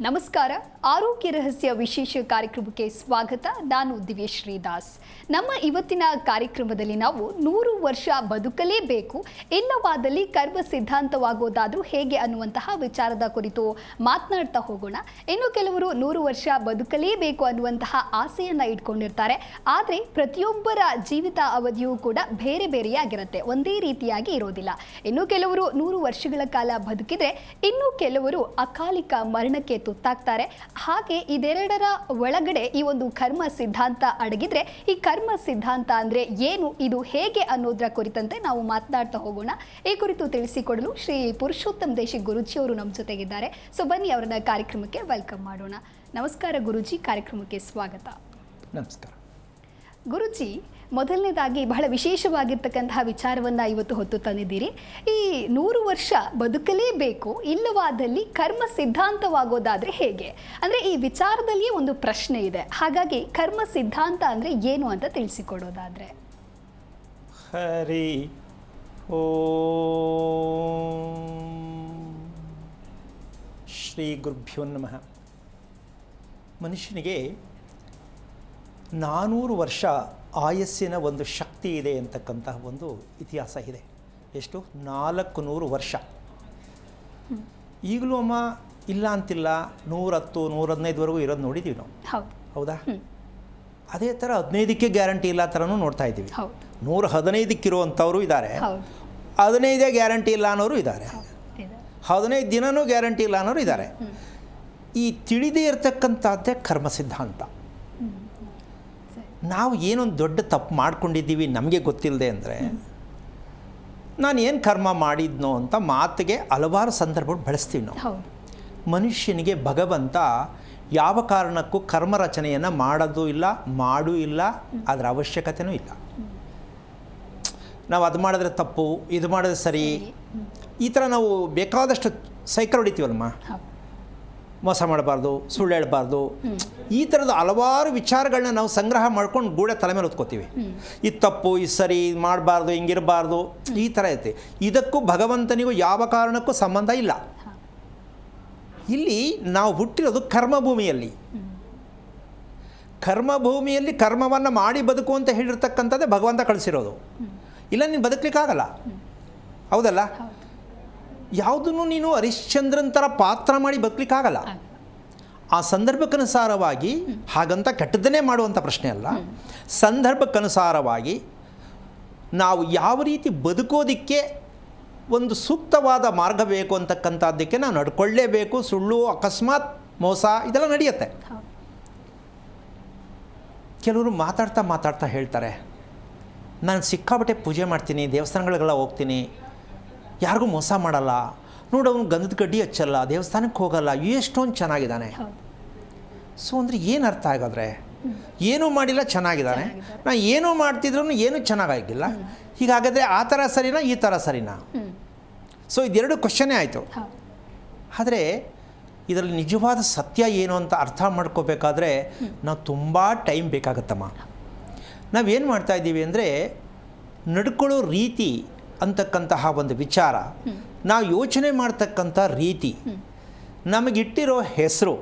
ನಮಸ್ಕಾರ. ಆರೋಗ್ಯ ರಹಸ್ಯ ವಿಶೇಷ ಕಾರ್ಯಕ್ರಮಕ್ಕೆ ಸ್ವಾಗತ. ನಾನು ದಿವ್ಯಶ್ರೀ ದಾಸ್. ನಮ್ಮ ಇವತ್ತಿನ ಕಾರ್ಯಕ್ರಮದಲ್ಲಿ ನಾವು 100 ವರ್ಷ ಬದುಕಲೇಬೇಕು, ಇಲ್ಲವಾದಲ್ಲಿ ಕರ್ಮ ಸಿದ್ಧಾಂತವಾಗೋದಾದ್ರೂ ಹೇಗೆ ಅನ್ನುವಂತಹ ವಿಚಾರದ ಕುರಿತು ಮಾತನಾಡ್ತಾ ಹೋಗೋಣ. ಇನ್ನು ಕೆಲವರು 100 ವರ್ಷ ಬದುಕಲೇಬೇಕು ಅನ್ನುವಂತಹ ಆಸೆಯನ್ನು ಇಟ್ಕೊಂಡಿರ್ತಾರೆ. ಆದರೆ ಪ್ರತಿಯೊಬ್ಬರ ಜೀವಿತ ಅವಧಿಯೂ ಕೂಡ ಬೇರೆ ಬೇರೆಯಾಗಿರುತ್ತೆ, ಒಂದೇ ರೀತಿಯಾಗಿ ಇರೋದಿಲ್ಲ. ಇನ್ನು ಕೆಲವರು 100 ವರ್ಷಗಳ ಕಾಲ ಬದುಕಿದ್ರೆ, ಇನ್ನು ಕೆಲವರು ಅಕಾಲಿಕ ಮರಣಕ್ಕೆ ತುತ್ತಾಗ್ತಾರೆ. ಹಾಗೆ ಇದೆರಡರ ಒಳಗಡೆ ಈ ಒಂದು ಕರ್ಮ ಸಿದ್ಧಾಂತ ಅಡಗಿದ್ರೆ, ಈ ಕರ್ಮ ಸಿದ್ಧಾಂತ ಅಂದ್ರೆ ಏನು, ಇದು ಹೇಗೆ ಅನ್ನೋದರ ಕುರಿತಂತೆ ನಾವು ಮಾತನಾಡ್ತಾ ಹೋಗೋಣ. ಈ ಕುರಿತು ತಿಳಿಸಿಕೊಡಲು ಶ್ರೀ ಪುರುಷೋತ್ತಮ್ ದೇಶಿ ಗುರುಜಿಯವರು ನಮ್ಮ ಜೊತೆಗಿದ್ದಾರೆ. ಸೊ ಬನ್ನಿ ಅವರನ್ನ ಕಾರ್ಯಕ್ರಮಕ್ಕೆ ವೆಲ್ಕಮ್ ಮಾಡೋಣ. ನಮಸ್ಕಾರ ಗುರುಜಿ, ಕಾರ್ಯಕ್ರಮಕ್ಕೆ ಸ್ವಾಗತ. ನಮಸ್ಕಾರ ಗುರುಜಿ. ಮೊದಲನೇದಾಗಿ ಬಹಳ ವಿಶೇಷವಾಗಿರ್ತಕ್ಕಂತಹ ವಿಚಾರವನ್ನು ಇವತ್ತು ಹೊತ್ತು ತಂದಿದ್ದೀರಿ. ಈ 100 ವರ್ಷ ಬದುಕಲೇಬೇಕು, ಇಲ್ಲವಾದಲ್ಲಿ ಕರ್ಮ ಸಿದ್ಧಾಂತವಾಗೋದಾದರೆ ಹೇಗೆ? ಅಂದರೆ ಈ ವಿಚಾರದಲ್ಲಿಯೇ ಒಂದು ಪ್ರಶ್ನೆ ಇದೆ. ಹಾಗಾಗಿ ಕರ್ಮ ಸಿದ್ಧಾಂತ ಅಂದರೆ ಏನು ಅಂತ ತಿಳಿಸಿಕೊಡೋದಾದರೆ. ಹರಿ ಓಂ ಶ್ರೀ ಗುರುಭ್ಯೋ ನಮಃ. ಮನುಷ್ಯನಿಗೆ 400 ವರ್ಷ ಆಯಸ್ಸಿನ ಒಂದು ಶಕ್ತಿ ಇದೆ ಅಂತಕ್ಕಂತಹ ಒಂದು ಇತಿಹಾಸ ಇದೆ. ಎಷ್ಟು? 400 ವರ್ಷ. ಈಗಲೂ ಅಮ್ಮ ಇಲ್ಲ ಅಂತಿಲ್ಲ, 110, 115ವರೆಗೂ ಇರೋದು ನೋಡಿದ್ದೀವಿ ನಾವು. ಹೌದಾ? ಅದೇ ಥರ 15ಕ್ಕೆ ಗ್ಯಾರಂಟಿ ಇಲ್ಲ ಥರನೂ ನೋಡ್ತಾ ಇದ್ದೀವಿ. 115ಕ್ಕಿರುವಂಥವರು ಇದ್ದಾರೆ, 15 ಗ್ಯಾರಂಟಿ ಇಲ್ಲ ಅನ್ನೋರು ಇದ್ದಾರೆ, 15 ದಿನವೂ ಗ್ಯಾರಂಟಿ ಇಲ್ಲ ಅನ್ನೋರು ಇದ್ದಾರೆ. ಈ ತಿಳಿದೇ ಇರತಕ್ಕಂಥದ್ದೇ ಕರ್ಮ ಸಿದ್ಧಾಂತ. ನಾವು ಏನೊಂದು ದೊಡ್ಡ ತಪ್ಪು ಮಾಡ್ಕೊಂಡಿದ್ದೀವಿ ನಮಗೆ ಗೊತ್ತಿಲ್ಲದೆ ಅಂದರೆ, ನಾನು ಏನು ಕರ್ಮ ಮಾಡಿದ್ನೋ ಅಂತ ಮಾತಿಗೆ ಹಲವಾರು ಸಂದರ್ಭಗಳು ಬಳಸ್ತೀವಿ ನಾವು. ಮನುಷ್ಯನಿಗೆ ಭಗವಂತ ಯಾವ ಕಾರಣಕ್ಕೂ ಕರ್ಮ ರಚನೆಯನ್ನು ಮಾಡೋದು ಇಲ್ಲ, ಮಾಡೂ ಇಲ್ಲ, ಅದರ ಅವಶ್ಯಕತೆಯೂ ಇಲ್ಲ. ನಾವು ಅದು ಮಾಡಿದ್ರೆ ತಪ್ಪು, ಇದು ಮಾಡಿದ್ರೆ ಸರಿ, ಈ ಥರ ನಾವು ಬೇಕಾದಷ್ಟು ಸೈಕಲ್ ಹೊಡಿತೀವಲ್ಲಮ್ಮ. ಮೋಸ ಮಾಡಬಾರ್ದು, ಸುಳ್ಳು ಹೇಳಬಾರ್ದು, ಈ ಥರದ ಹಲವಾರು ವಿಚಾರಗಳನ್ನ ನಾವು ಸಂಗ್ರಹ ಮಾಡ್ಕೊಂಡು ಗೂಡೆ ತಲೆ ಮೇಲೆ ಹೊತ್ಕೋತೀವಿ. ಇದು ತಪ್ಪು, ಇದು ಸರಿ, ಇದು ಮಾಡಬಾರ್ದು, ಹಿಂಗಿರಬಾರ್ದು, ಈ ಥರ ಐತೆ. ಇದಕ್ಕೂ ಭಗವಂತನಿಗೂ ಯಾವ ಕಾರಣಕ್ಕೂ ಸಂಬಂಧ ಇಲ್ಲ. ಇಲ್ಲಿ ನಾವು ಹುಟ್ಟಿರೋದು ಕರ್ಮಭೂಮಿಯಲ್ಲಿ. ಕರ್ಮಭೂಮಿಯಲ್ಲಿ ಕರ್ಮವನ್ನು ಮಾಡಿ ಬದುಕು ಅಂತ ಹೇಳಿರ್ತಕ್ಕಂಥದ್ದೇ ಭಗವಂತ ಕಳಿಸಿರೋದು. ಇಲ್ಲ ನೀನು ಬದುಕಲಿಕ್ಕಾಗಲ್ಲ. ಹೌದಲ್ಲ? ಯಾವುದನ್ನು ನೀನು ಹರಿಶ್ಚಂದ್ರನ್ ಥರ ಪಾತ್ರ ಮಾಡಿ ಬದುಕಲಿಕ್ಕಾಗಲ್ಲ. ಆ ಸಂದರ್ಭಕ್ಕನುಸಾರವಾಗಿ, ಹಾಗಂತ ಕೆಟ್ಟದ್ದನ್ನೇ ಮಾಡುವಂಥ ಪ್ರಶ್ನೆ ಅಲ್ಲ, ಸಂದರ್ಭಕ್ಕನುಸಾರವಾಗಿ ನಾವು ಯಾವ ರೀತಿ ಬದುಕೋದಕ್ಕೆ ಒಂದು ಸೂಕ್ತವಾದ ಮಾರ್ಗ ಬೇಕು ಅಂತಕ್ಕಂಥದ್ದಕ್ಕೆ ನಾವು ನಡ್ಕೊಳ್ಳೇಬೇಕು. ಸುಳ್ಳು, ಅಕಸ್ಮಾತ್ ಮೋಸ ಇದೆಲ್ಲ ನಡೆಯುತ್ತೆ. ಕೆಲವರು ಮಾತಾಡ್ತಾ ಹೇಳ್ತಾರೆ, ನಾನು ಸಿಕ್ಕಾಬಟ್ಟೆ ಪೂಜೆ ಮಾಡ್ತೀನಿ, ದೇವಸ್ಥಾನಗಳಿಗೆಲ್ಲ ಹೋಗ್ತೀನಿ, ಯಾರಿಗೂ ಮೋಸ ಮಾಡಲ್ಲ, ನೋಡು ಅವನು ಗಂಧದ ಕಡ್ಡಿ ಹಚ್ಚಲ್ಲ, ದೇವಸ್ಥಾನಕ್ಕೆ ಹೋಗಲ್ಲ, ಎಷ್ಟೊಂದು ಚೆನ್ನಾಗಿದ್ದಾನೆ. ಸೊ ಅಂದರೆ ಏನು ಅರ್ಥ ಆಗಾದ್ರೆ? ಏನೂ ಮಾಡಿಲ್ಲ, ಚೆನ್ನಾಗಿದ್ದಾನೆ. ನಾ ಏನೂ ಮಾಡ್ತಿದ್ರು ಏನೂ ಚೆನ್ನಾಗಾಗಿಲ್ಲ. ಹೀಗಾದರೆ ಆ ಥರ ಸರಿನಾ, ಈ ಥರ ಸರಿನಾ? ಸೊ ಇದೆರಡು ಕ್ವಶನ್ನೇ ಆಯಿತು. ಆದರೆ ಇದರಲ್ಲಿ ನಿಜವಾದ ಸತ್ಯ ಏನು ಅಂತ ಅರ್ಥ ಮಾಡ್ಕೋಬೇಕಾದ್ರೆ ನಾವು ತುಂಬ ಟೈಮ್ ಬೇಕಾಗತ್ತಮ್ಮ. ನಾವೇನು ಮಾಡ್ತಾಯಿದ್ದೀವಿ ಅಂದರೆ, ನಡ್ಕೊಳ್ಳೋ ರೀತಿ ಅಂತಕ್ಕಂತಹ ಒಂದು ವಿಚಾರ, ನಾವು ಯೋಚನೆ ಮಾಡ್ತಕ್ಕಂಥ ರೀತಿ, ನಮಗಿಟ್ಟಿರೋ ಹೆಸರು,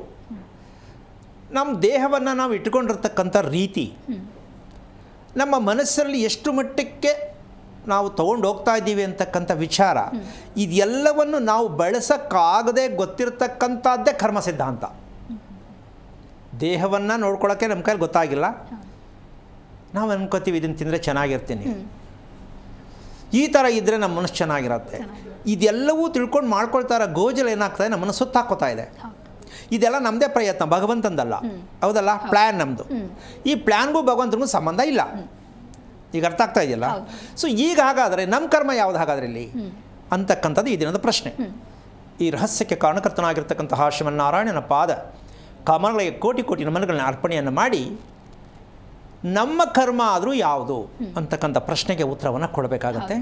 ನಮ್ಮ ದೇಹವನ್ನು ನಾವು ಇಟ್ಕೊಂಡಿರ್ತಕ್ಕಂಥ ರೀತಿ, ನಮ್ಮ ಮನಸ್ಸಲ್ಲಿ ಎಷ್ಟು ಮಟ್ಟಕ್ಕೆ ನಾವು ತೊಗೊಂಡು ಹೋಗ್ತಾ ಇದ್ದೀವಿ ಅಂತಕ್ಕಂಥ ವಿಚಾರ, ಇದೆಲ್ಲವನ್ನು ನಾವು ಬಳಸೋಕ್ಕಾಗದೆ ಗೊತ್ತಿರತಕ್ಕಂಥದ್ದೇ ಕರ್ಮ ಸಿದ್ಧಾಂತ. ದೇಹವನ್ನು ನೋಡ್ಕೊಳ್ಳೋಕ್ಕೆ ನಮ್ಮ ಕೈಲಿ ಗೊತ್ತಾಗಿಲ್ಲ, ನಾವು ಅನ್ಕೋತೀವಿ ಇದನ್ನು ತಿಂದರೆ ಚೆನ್ನಾಗಿರ್ತೀನಿ, ಈ ಥರ ಇದ್ದರೆ ನಮ್ಮ ಮನಸ್ಸು ಚೆನ್ನಾಗಿರುತ್ತೆ. ಇದೆಲ್ಲವೂ ತಿಳ್ಕೊಂಡು ಮಾಡ್ಕೊಳ್ತಾರ ಗೋಜಲು ಏನಾಗ್ತದೆ, ನಮ್ಮ ಮನಸ್ಸು ಸುತ್ತಾಕೋತಾ ಇದೆ. ಇದೆಲ್ಲ ನಮ್ಮದೇ ಪ್ರಯತ್ನ, ಭಗವಂತಂದಲ್ಲ. ಹೌದಲ್ಲ? ಪ್ಲ್ಯಾನ್ ನಮ್ಮದು. ಈ ಪ್ಲ್ಯಾನ್ಗೂ ಭಗವಂತನಿಗೂ ಸಂಬಂಧ ಇಲ್ಲ. ಈಗ ಅರ್ಥ ಆಗ್ತಾ ಇದೆಯಲ್ಲ? ಸೊ ಈಗ ಹಾಗಾದರೆ ನಮ್ಮ ಕರ್ಮ ಯಾವುದು ಹಾಗಾದ್ರೆ ಇಲ್ಲಿ ಅಂತಕ್ಕಂಥದ್ದು ಈ ದಿನದ ಪ್ರಶ್ನೆ. ಈ ರಹಸ್ಯಕ್ಕೆ ಕಾರಣಕರ್ತನಾಗಿರ್ತಕ್ಕಂತಹ ಶ್ರೀಮನ್ನಾರಾಯಣನ ಪಾದ ಕಮಲಗಳಿಗೆ ಕೋಟಿ ಕೋಟಿ ನಮನಗಳನ್ನ ಅರ್ಪಣೆಯನ್ನು ಮಾಡಿ, ನಮ್ಮ ಕರ್ಮ ಆದರೂ ಯಾವುದು ಅಂತಕ್ಕಂಥ ಪ್ರಶ್ನೆಗೆ ಉತ್ತರವನ್ನು ಕೊಡಬೇಕಾಗತ್ತೆ.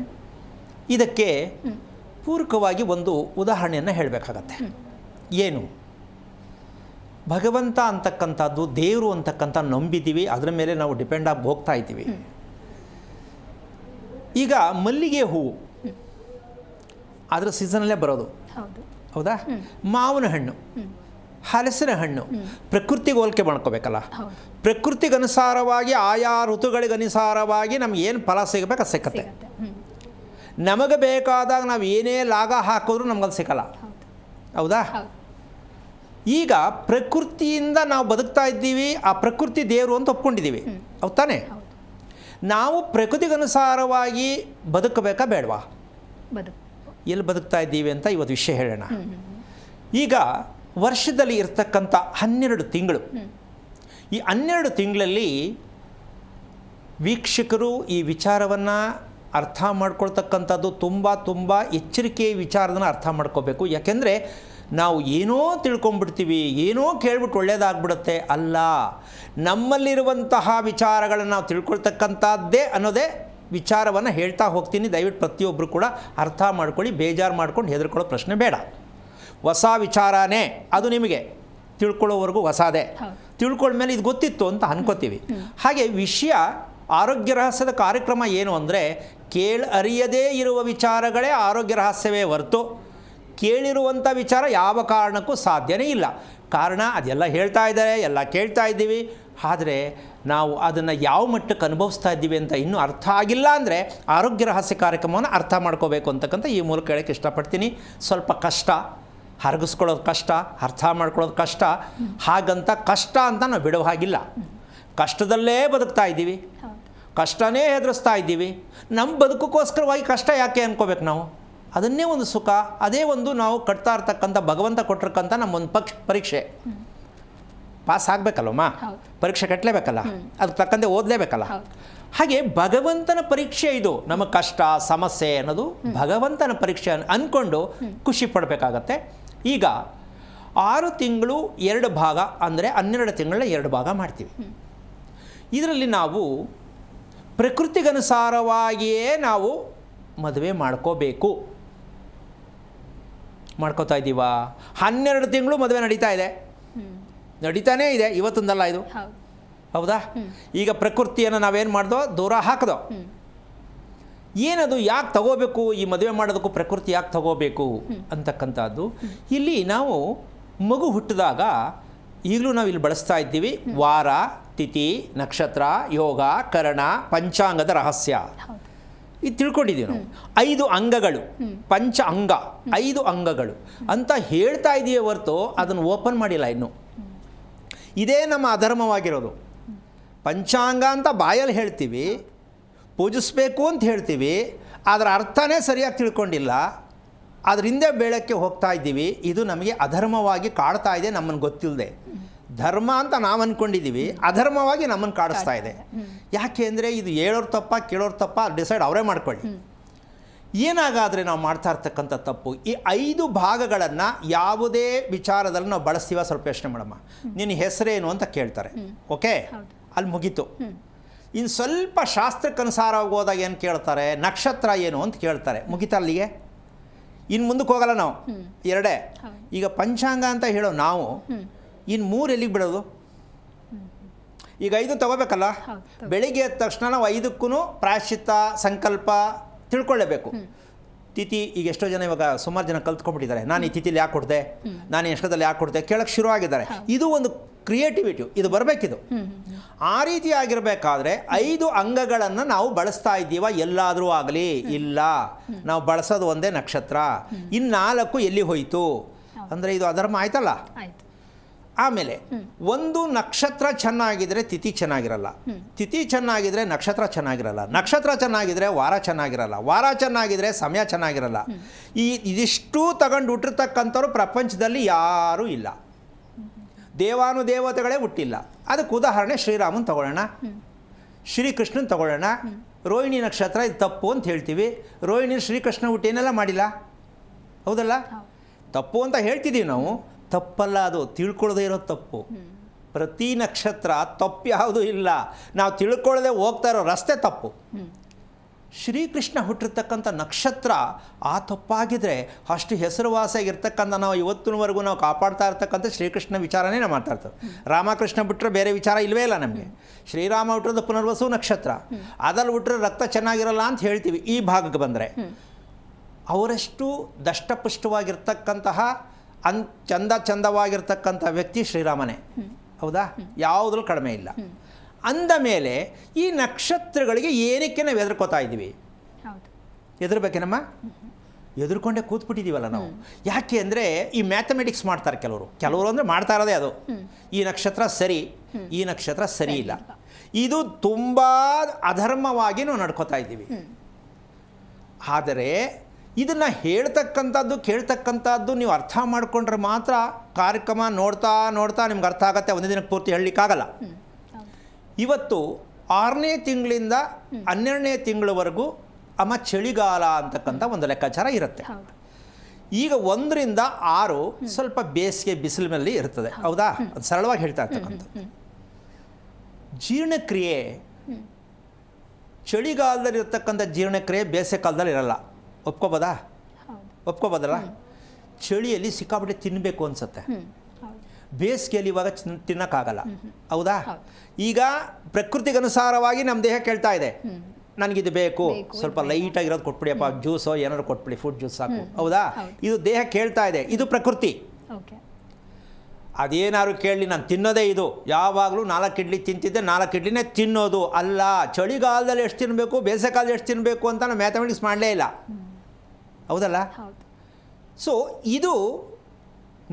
ಇದಕ್ಕೆ ಪೂರಕವಾಗಿ ಒಂದು ಉದಾಹರಣೆಯನ್ನು ಹೇಳಬೇಕಾಗತ್ತೆ. ಏನು? ಭಗವಂತ ಅಂತಕ್ಕಂಥದ್ದು, ದೇವರು ಅಂತಕ್ಕಂಥ ನಂಬಿದ್ದೀವಿ, ಅದರ ಮೇಲೆ ನಾವು ಡಿಪೆಂಡ್ ಆಗಿ ಹೋಗ್ತಾ ಇದ್ದೀವಿ. ಈಗ ಮಲ್ಲಿಗೆ ಹೂವು ಅದರ ಸೀಸನಲ್ಲೇ ಬರೋದು, ಹೌದಾ? ಮಾವಿನ ಹಣ್ಣು ಹಲಸಿನ ಹಣ್ಣು ಪ್ರಕೃತಿಗೆ ಹೋಲಿಕೆ ಮಾಡ್ಕೋಬೇಕಲ್ಲ. ಹೌದು. ಪ್ರಕೃತಿಗನುಸಾರವಾಗಿ ಆಯಾ ಋತುಗಳಿಗನುಸಾರವಾಗಿ ನಮ್ಗೆ ಏನು ಫಲ ಸಿಗಬೇಕು ಅದು ಸಿಕ್ಕತ್ತೆ. ಸಿಗತ್ತೆ. ನಮಗೆ ಬೇಕಾದಾಗ ನಾವು ಏನೇ ಲಾಗ ಹಾಕಿದ್ರೂ ನಮ್ಗದು ಸಿಕ್ಕಲ್ಲ. ಹೌದಾ? ಹೌದು. ಈಗ ಪ್ರಕೃತಿಯಿಂದ ನಾವು ಬದುಕ್ತಾ ಇದ್ದೀವಿ, ಆ ಪ್ರಕೃತಿ ದೇವರು ಅಂತ ಒಪ್ಕೊಂಡಿದ್ದೀವಿ. ಹೌದು ತಾನೇ? ನಾವು ಪ್ರಕೃತಿಗನುಸಾರವಾಗಿ ಬದುಕಬೇಕಾ ಬೇಡವಾ? ಎಲ್ಲಿ ಬದುಕ್ತಾ ಇದ್ದೀವಿ ಅಂತ ಇವತ್ತು ವಿಷಯ ಹೇಳೋಣ. ಈಗ ವರ್ಷದಲ್ಲಿ ಇರ್ತಕ್ಕಂಥ 12 ತಿಂಗಳು, ಈ 12 ತಿಂಗಳಲ್ಲಿ ವೀಕ್ಷಕರು ಈ ವಿಚಾರವನ್ನು ಅರ್ಥ ಮಾಡ್ಕೊಳ್ತಕ್ಕಂಥದ್ದು ತುಂಬ ಎಚ್ಚರಿಕೆಯ ವಿಚಾರದನ್ನು ಅರ್ಥ ಮಾಡ್ಕೋಬೇಕು. ಯಾಕೆಂದರೆ ನಾವು ಏನೋ ತಿಳ್ಕೊಂಬಿಡ್ತೀವಿ, ಏನೋ ಕೇಳ್ಬಿಟ್ಟು ಒಳ್ಳೆಯದಾಗ್ಬಿಡುತ್ತೆ. ಅಲ್ಲ, ನಮ್ಮಲ್ಲಿರುವಂತಹ ವಿಚಾರಗಳನ್ನು ನಾವು ತಿಳ್ಕೊಳ್ತಕ್ಕಂಥದ್ದೇ ಅನ್ನೋದೇ ವಿಚಾರವನ್ನು ಹೇಳ್ತಾ ಹೋಗ್ತೀನಿ. ದಯವಿಟ್ಟು ಪ್ರತಿಯೊಬ್ಬರು ಕೂಡ ಅರ್ಥ ಮಾಡ್ಕೊಳ್ಳಿ. ಬೇಜಾರು ಮಾಡ್ಕೊಂಡು ಹೆದರ್ಕೊಳ್ಳೋ ಪ್ರಶ್ನೆ ಬೇಡ. ಹೊಸ ವಿಚಾರನೇ ಅದು, ನಿಮಗೆ ತಿಳ್ಕೊಳ್ಳೋವರೆಗೂ ಹೊಸದೇ. ತಿಳ್ಕೊಂಡ್ಮೇಲೆ ಇದು ಗೊತ್ತಿತ್ತು ಅಂತ ಅನ್ಕೋತೀವಿ. ಹಾಗೆ ವಿಷಯ ಆರೋಗ್ಯ ರಹಸ್ಯದ ಕಾರ್ಯಕ್ರಮ ಏನು ಅಂದರೆ, ಅರಿಯದೇ ಇರುವ ವಿಚಾರಗಳೇ ಆರೋಗ್ಯ ರಹಸ್ಯವೇ ಹೊರತು ಕೇಳಿರುವಂಥ ವಿಚಾರ ಯಾವ ಕಾರಣಕ್ಕೂ ಸಾಧ್ಯನೇ ಇಲ್ಲ. ಕಾರಣ ಅದೆಲ್ಲ ಹೇಳ್ತಾ ಇದ್ದಾರೆ, ಎಲ್ಲ ಕೇಳ್ತಾ ಇದ್ದೀವಿ, ಆದರೆ ನಾವು ಅದನ್ನು ಯಾವ ಮಟ್ಟಕ್ಕೆ ಅನುಭವಿಸ್ತಾ ಇದ್ದೀವಿ ಅಂತ ಇನ್ನೂ ಅರ್ಥ ಆಗಿಲ್ಲ. ಅಂದರೆ ಆರೋಗ್ಯ ರಹಸ್ಯ ಕಾರ್ಯಕ್ರಮವನ್ನು ಅರ್ಥ ಮಾಡ್ಕೋಬೇಕು ಅಂತಕ್ಕಂಥ ಈ ಮೂಲಕ ಹೇಳೋಕ್ಕೆ ಇಷ್ಟಪಡ್ತೀನಿ. ಸ್ವಲ್ಪ ಕಷ್ಟ, ಹರಗಿಸ್ಕೊಳ್ಳೋದು ಕಷ್ಟ, ಅರ್ಥ ಮಾಡ್ಕೊಳ್ಳೋದು ಕಷ್ಟ. ಹಾಗಂತ ಕಷ್ಟ ಅಂತ ನಾವು ಬಿಡೋ ಹಾಗಿಲ್ಲ. ಕಷ್ಟದಲ್ಲೇ ಬದುಕ್ತಾ ಇದ್ದೀವಿ, ಕಷ್ಟನೇ ಎದುರಿಸ್ತಾ ಇದ್ದೀವಿ. ನಮ್ಮ ಬದುಕೋಸ್ಕರವಾಗಿ ಕಷ್ಟ ಯಾಕೆ ಅನ್ಕೋಬೇಕು ನಾವು? ಅದನ್ನೇ ಒಂದು ಸುಖ, ಅದೇ ಒಂದು ನಾವು ಕಟ್ತಾ ಇರ್ತಕ್ಕಂಥ ಭಗವಂತ ಕೊಟ್ಟಿರ್ತಕ್ಕಂಥ ನಮ್ಮೊಂದು ಪರೀಕ್ಷೆ. ಪಾಸ್ ಆಗಬೇಕಲ್ಲಮ್ಮ, ಪರೀಕ್ಷೆ ಕಟ್ಟಲೇಬೇಕಲ್ಲ, ಅದಕ್ಕೆ ತಕ್ಕಂತೆ ಓದಲೇಬೇಕಲ್ಲ. ಹಾಗೆ ಭಗವಂತನ ಪರೀಕ್ಷೆ ಇದು. ನಮ್ಮ ಕಷ್ಟ ಸಮಸ್ಯೆ ಅನ್ನೋದು ಭಗವಂತನ ಪರೀಕ್ಷೆ ಅಂದ್ಕೊಂಡು ಖುಷಿ ಪಡಬೇಕಾಗತ್ತೆ. ಈಗ 6 ತಿಂಗಳು 2 ಭಾಗ ಅಂದರೆ 12 ತಿಂಗಳ 2 ಭಾಗ ಮಾಡ್ತೀವಿ. ಇದರಲ್ಲಿ ನಾವು ಪ್ರಕೃತಿಗನುಸಾರವಾಗಿಯೇ ನಾವು ಮದುವೆ ಮಾಡ್ಕೋಬೇಕು. ಮಾಡ್ಕೋತಾ ಇದ್ದೀವಾ? 12 ತಿಂಗಳು ಮದುವೆ ನಡೀತಾನೇ ಇದೆ, ಇವತ್ತೊಂದಲ್ಲ ಇದು. ಹೌದಾ? ಈಗ ಪ್ರಕೃತಿಯನ್ನು ನಾವೇನು ಮಾಡ್ದೋ, ದೂರ ಹಾಕ್ದೋ. ಏನದು, ಯಾಕೆ ತಗೋಬೇಕು ಈ ಮದುವೆ ಮಾಡೋದಕ್ಕೂ ಪ್ರಕೃತಿ ಯಾಕೆ ತಗೋಬೇಕು ಅಂತಕ್ಕಂಥದ್ದು. ಇಲ್ಲಿ ನಾವು ಮಗು ಹುಟ್ಟಿದಾಗ ಈಗಲೂ ನಾವು ಇಲ್ಲಿ ಬಳಸ್ತಾ ಇದ್ದೀವಿ ವಾರ, ತಿಥಿ, ನಕ್ಷತ್ರ, ಯೋಗ, ಕರಣ, ಪಂಚಾಂಗದ ರಹಸ್ಯ. ಇದು ತಿಳ್ಕೊಂಡಿದ್ದೀವಿ ನಾವು. 5 ಅಂಗಗಳು, ಪಂಚ ಅಂಗ, 5 ಅಂಗಗಳು ಅಂತ ಹೇಳ್ತಾ ಇದ್ದೀವಿ ಹೊರತು ಅದನ್ನು ಓಪನ್ ಮಾಡಿಲ್ಲ ಇನ್ನೂ. ಇದೇ ನಮ್ಮ ಅಧರ್ಮವಾಗಿರೋದು. ಪಂಚಾಂಗ ಅಂತ ಬಾಯಲ್ಲಿ ಹೇಳ್ತೀವಿ, ಪೂಜಿಸ್ಬೇಕು ಅಂತ ಹೇಳ್ತೀವಿ, ಅದರ ಅರ್ಥನೇ ಸರಿಯಾಗಿ ತಿಳ್ಕೊಂಡಿಲ್ಲ, ಅದ್ರ ಹಿಂದೆ ಬೇಳಕ್ಕೆ ಹೋಗ್ತಾ ಇದ್ದೀವಿ. ಇದು ನಮಗೆ ಅಧರ್ಮವಾಗಿ ಕಾಡ್ತಾ ಇದೆ, ನಮ್ಮನ್ನು ಗೊತ್ತಿಲ್ಲದೆ. ಧರ್ಮ ಅಂತ ನಾವು ಅಂದ್ಕೊಂಡಿದ್ದೀವಿ, ಅಧರ್ಮವಾಗಿ ನಮ್ಮನ್ನು ಕಾಡಿಸ್ತಾ ಇದೆ. ಯಾಕೆ ಅಂದರೆ ಇದು ಹೇಳೋರು ತಪ್ಪ ಕೇಳೋರು ತಪ್ಪ ಡಿಸೈಡ್ ಅವರೇ ಮಾಡ್ಕೊಳ್ಳಿ. ಏನಾಗಾದರೆ ನಾವು ಮಾಡ್ತಾ ಇರ್ತಕ್ಕಂಥ ತಪ್ಪು, ಈ 5 ಭಾಗಗಳನ್ನು ಯಾವುದೇ ವಿಚಾರದಲ್ಲಿ ನಾವು ಬಳಸ್ತೀವ ಸ್ವಲ್ಪ ಯೋಚನೆ ಮಾಡಮ್ಮ. ನಿನ್ನ ಹೆಸರೇನು ಅಂತ ಕೇಳ್ತಾರೆ, ಓಕೆ, ಅಲ್ಲಿ ಮುಗೀತು. ಇನ್ನು ಸ್ವಲ್ಪ ಶಾಸ್ತ್ರಕ್ಕನುಸಾರವಾಗಿ ಹೋದಾಗ ಏನು ಕೇಳ್ತಾರೆ, ನಕ್ಷತ್ರ ಏನು ಅಂತ ಕೇಳ್ತಾರೆ, ಮುಗೀತಾ ಅಲ್ಲಿಗೆ. ಇನ್ನು ಮುಂದಕ್ಕೆ ಹೋಗಲ್ಲ ನಾವು, 2. ಈಗ ಪಂಚಾಂಗ ಅಂತ ಹೇಳೋ ನಾವು ಇನ್ನು 3 ಎಲ್ಲಿಗೆ ಬಿಡೋದು? ಈಗ 5 ತಗೋಬೇಕಲ್ಲ. ಬೆಳಿಗ್ಗೆ ಎದ್ದ ತಕ್ಷಣ ನಾವು 5ಕ್ಕೂ ಪ್ರಾಯಶ್ಚಿತ್ತ ಸಂಕಲ್ಪ ತಿಳ್ಕೊಳ್ಳೇಬೇಕು. ತಿಥಿ, ಈಗ ಎಷ್ಟೋ ಜನ ಇವಾಗ ಸುಮಾರು ಜನ ಕಲ್ತ್ಕೊಂಡ್ಬಿಟ್ಟಿದ್ದಾರೆ. ನಾನು ಈ ತಿಥಿಲಿ ಯಾಕೆ ಕೊಡ್ದೆ, ನಾನು ಎಷ್ಟೊತ್ತಲ್ಲಿ ಯಾಕೆ ಕೊಡ್ದೆ ಕೇಳಕ್ಕೆ ಶುರು ಆಗಿದ್ದಾರೆ. ಇದು ಒಂದು ಕ್ರಿಯೇಟಿವಿಟಿ, ಇದು ಬರಬೇಕಿದು. ಆ ರೀತಿ ಆಗಿರಬೇಕಾದ್ರೆ 5 ಅಂಗಗಳನ್ನು ನಾವು ಬಳಸ್ತಾ ಇದ್ದೀವ ಎಲ್ಲಾದರೂ ಆಗಲಿ? ಇಲ್ಲ, ನಾವು ಬಳಸೋದು ಒಂದೇ ನಕ್ಷತ್ರ. ಇನ್ನು 4 ಎಲ್ಲಿ ಹೋಯಿತು ಅಂದರೆ ಇದು ಅಧರ್ಮ ಆಯ್ತಲ್ಲ. ಆಮೇಲೆ ಒಂದು ನಕ್ಷತ್ರ ಚೆನ್ನಾಗಿದ್ರೆ ತಿಥಿ ಚೆನ್ನಾಗಿರಲ್ಲ, ತಿಥಿ ಚೆನ್ನಾಗಿದ್ರೆ ನಕ್ಷತ್ರ ಚೆನ್ನಾಗಿರಲ್ಲ, ನಕ್ಷತ್ರ ಚೆನ್ನಾಗಿದ್ರೆ ವಾರ ಚೆನ್ನಾಗಿರಲ್ಲ, ವಾರ ಚೆನ್ನಾಗಿದ್ರೆ ಸಮಯ ಚೆನ್ನಾಗಿರಲ್ಲ. ಇದಿಷ್ಟು ತಗೊಂಡು ಹುಟ್ಟಿರ್ತಕ್ಕಂಥವ್ರು ಪ್ರಪಂಚದಲ್ಲಿ ಯಾರೂ ಇಲ್ಲ. ದೇವಾನುದೇವತೆಗಳೇ ಹುಟ್ಟಿಲ್ಲ. ಅದಕ್ಕೆ ಉದಾಹರಣೆ ಶ್ರೀರಾಮನ್ ತಗೊಳ್ಳೋಣ, ಶ್ರೀಕೃಷ್ಣನ್ ತಗೊಳ್ಳೋಣ. ರೋಹಿಣಿ ನಕ್ಷತ್ರ ಇದು ತಪ್ಪು ಅಂತ ಹೇಳ್ತೀವಿ. ರೋಹಿಣಿ ಶ್ರೀಕೃಷ್ಣ ಹುಟ್ಟೇನೆಲ್ಲ ಮಾಡಿಲ್ಲ, ಹೌದಲ್ಲ? ತಪ್ಪು ಅಂತ ಹೇಳ್ತಿದ್ದೀವಿ ನಾವು, ತಪ್ಪಲ್ಲ, ಅದು ತಿಳ್ಕೊಳ್ಳದೆ ಇರೋದು ತಪ್ಪು. ಪ್ರತಿ ನಕ್ಷತ್ರ ತಪ್ಪು ಯಾವುದೂ ಇಲ್ಲ, ನಾವು ತಿಳ್ಕೊಳ್ಳದೆ ಹೋಗ್ತಾ ಇರೋ ರಸ್ತೆ ತಪ್ಪು. ಶ್ರೀಕೃಷ್ಣ ಹುಟ್ಟಿರ್ತಕ್ಕಂಥ ನಕ್ಷತ್ರ ಆ ತಪ್ಪಾಗಿದ್ದರೆ ಅಷ್ಟು ಹೆಸರುವಾಸಿಯಾಗಿರ್ತಕ್ಕಂಥ ನಾವು ಇವತ್ತಿನವರೆಗೂ ನಾವು ಕಾಪಾಡ್ತಾ ಇರ್ತಕ್ಕಂಥ ಶ್ರೀಕೃಷ್ಣ ವಿಚಾರನೇ ನಾವು ಮಾತಾಡ್ತೇವೆ. ರಾಮಕೃಷ್ಣ ಬಿಟ್ಟರೆ ಬೇರೆ ವಿಚಾರ ಇಲ್ಲವೇ ಇಲ್ಲ ನಮಗೆ. ಶ್ರೀರಾಮ ಹುಟ್ಟಿರೋದು ಪುನರ್ವಸು ನಕ್ಷತ್ರ, ಅದಲ್ಲಿ ಹುಟ್ಟರೆ ರಕ್ತ ಚೆನ್ನಾಗಿರಲ್ಲ ಅಂತ ಹೇಳ್ತೀವಿ. ಈ ಭಾಗಕ್ಕೆ ಬಂದರೆ ಅವರೆಷ್ಟು ದಷ್ಟಪುಷ್ಟವಾಗಿರ್ತಕ್ಕಂತಹ ಚಂದವಾಗಿರ್ತಕ್ಕಂಥ ವ್ಯಕ್ತಿ ಶ್ರೀರಾಮನೇ. ಹೌದಾ? ಯಾವುದ್ರೂ ಕಡಿಮೆ ಇಲ್ಲ. ಅಂದ ಮೇಲೆ ಈ ನಕ್ಷತ್ರಗಳಿಗೆ ಏನಕ್ಕೆ ನಾವು ಹೆದರ್ಕೋತಾ ಇದ್ದೀವಿ? ಹೌದು. ಹೆದರ್ಬೇಕೇನಮ್ಮ? ಹೆದರ್ಕೊಂಡೇ ಕೂತ್ಬಿಟ್ಟಿದ್ದೀವಲ್ಲ ನಾವು. ಯಾಕೆ ಅಂದರೆ ಈ ಮ್ಯಾಥಮೆಟಿಕ್ಸ್ ಮಾಡ್ತಾರೆ ಕೆಲವರು ಅಂದರೆ ಮಾಡ್ತಾ ಇರೋದೇ ಅದು. ಈ ನಕ್ಷತ್ರ ಸರಿ, ಈ ನಕ್ಷತ್ರ ಸರಿ ಇಲ್ಲ, ಇದು ತುಂಬ ಅಧರ್ಮವಾಗಿ ನಾವು ನಡ್ಕೋತಾ ಇದ್ದೀವಿ. ಆದರೆ ಇದನ್ನು ಹೇಳ್ತಕ್ಕಂಥದ್ದು ಕೇಳ್ತಕ್ಕಂಥದ್ದು ನೀವು ಅರ್ಥ ಮಾಡಿಕೊಂಡ್ರೆ ಮಾತ್ರ ಕಾರ್ಯಕ್ರಮ ನೋಡ್ತಾ ನಿಮ್ಗೆ ಅರ್ಥ ಆಗುತ್ತೆ. ಒಂದೇ ದಿನಕ್ಕೆ ಪೂರ್ತಿ ಹೇಳಲಿಕ್ಕಾಗಲ್ಲ. ಇವತ್ತು 6ನೇ ತಿಂಗಳಿಂದ 12ನೇ ತಿಂಗಳವರೆಗೂ ಚಳಿಗಾಲ ಅಂತಕ್ಕಂಥ ಒಂದು ಲೆಕ್ಕಾಚಾರ ಇರುತ್ತೆ. ಈಗ 1 ರಿಂದ 6 ಸ್ವಲ್ಪ ಬೇಸಿಗೆ ಬಿಸಿಲಿನಲ್ಲಿ ಇರ್ತದೆ. ಹೌದಾ? ಅದು ಸರಳವಾಗಿ ಹೇಳ್ತಾ ಇರ್ತಕ್ಕಂಥದ್ದು. ಜೀರ್ಣಕ್ರಿಯೆ ಚಳಿಗಾಲದಲ್ಲಿ ಇರತಕ್ಕಂಥ ಜೀರ್ಣಕ್ರಿಯೆ ಬೇಸಿಗೆ ಕಾಲದಲ್ಲಿ ಇರಲ್ಲ. ಒಪ್ಕೋಬೋದಲ್ಲ? ಚಳಿಯಲ್ಲಿ ಸಿಕ್ಕಾಪಟ್ಟೆ ತಿನ್ನಬೇಕು ಅನ್ಸುತ್ತೆ, ಬೇಸಿಗೆಯಲ್ಲಿ ಇವಾಗ ತಿನ್ನೋಕ್ಕಾಗಲ್ಲ. ಹೌದಾ? ಈಗ ಪ್ರಕೃತಿಗನುಸಾರವಾಗಿ ನಮ್ಮ ದೇಹ ಕೇಳ್ತಾ ಇದೆ, ನನಗಿದು ಬೇಕು, ಸ್ವಲ್ಪ ಲೈಟಾಗಿರೋದು ಕೊಟ್ಬಿಡಿಯಪ್ಪ, ಜ್ಯೂಸೋ ಏನಾದ್ರು ಕೊಟ್ಬಿಡಿ, ಫ್ರೂಟ್ ಜ್ಯೂಸ್ ಸಾಕು. ಹೌದಾ? ಇದು ದೇಹ ಕೇಳ್ತಾ ಇದೆ, ಇದು ಪ್ರಕೃತಿ. ಅದೇನಾದ್ರು ಕೇಳಲಿ, ನಾನು ತಿನ್ನೋದೇ ಇದು. ಯಾವಾಗಲೂ 4 ಇಡ್ಲಿ ತಿಂತಿದ್ದೆ, 4 ಇಡ್ಲಿನೇ ತಿನ್ನೋದು ಅಲ್ಲ. ಚಳಿಗಾಲದಲ್ಲಿ ಎಷ್ಟು ತಿನ್ನಬೇಕು, ಬೇಸಿಗೆಕಾಲದಲ್ಲಿ ಎಷ್ಟು ತಿನ್ನಬೇಕು ಅಂತ ನಾವು ಮ್ಯಾಥಮೆಟಿಕ್ಸ್ ಮಾಡಲೇ ಇಲ್ಲ. ಹೌದಲ್ಲ? ಸೊ ಇದು